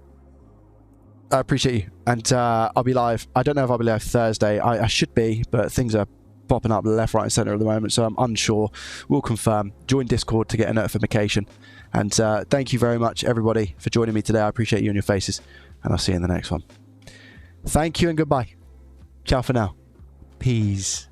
I appreciate you. And I'll be live. I don't know if I'll be live Thursday. I should be, but things are popping up left, right, and centre at the moment, so I'm unsure. We'll confirm. Join Discord to get a notification. And thank you very much, everybody, for joining me today. I appreciate you and your faces, and I'll see you in the next one. Thank you and goodbye. Ciao for now. Peace.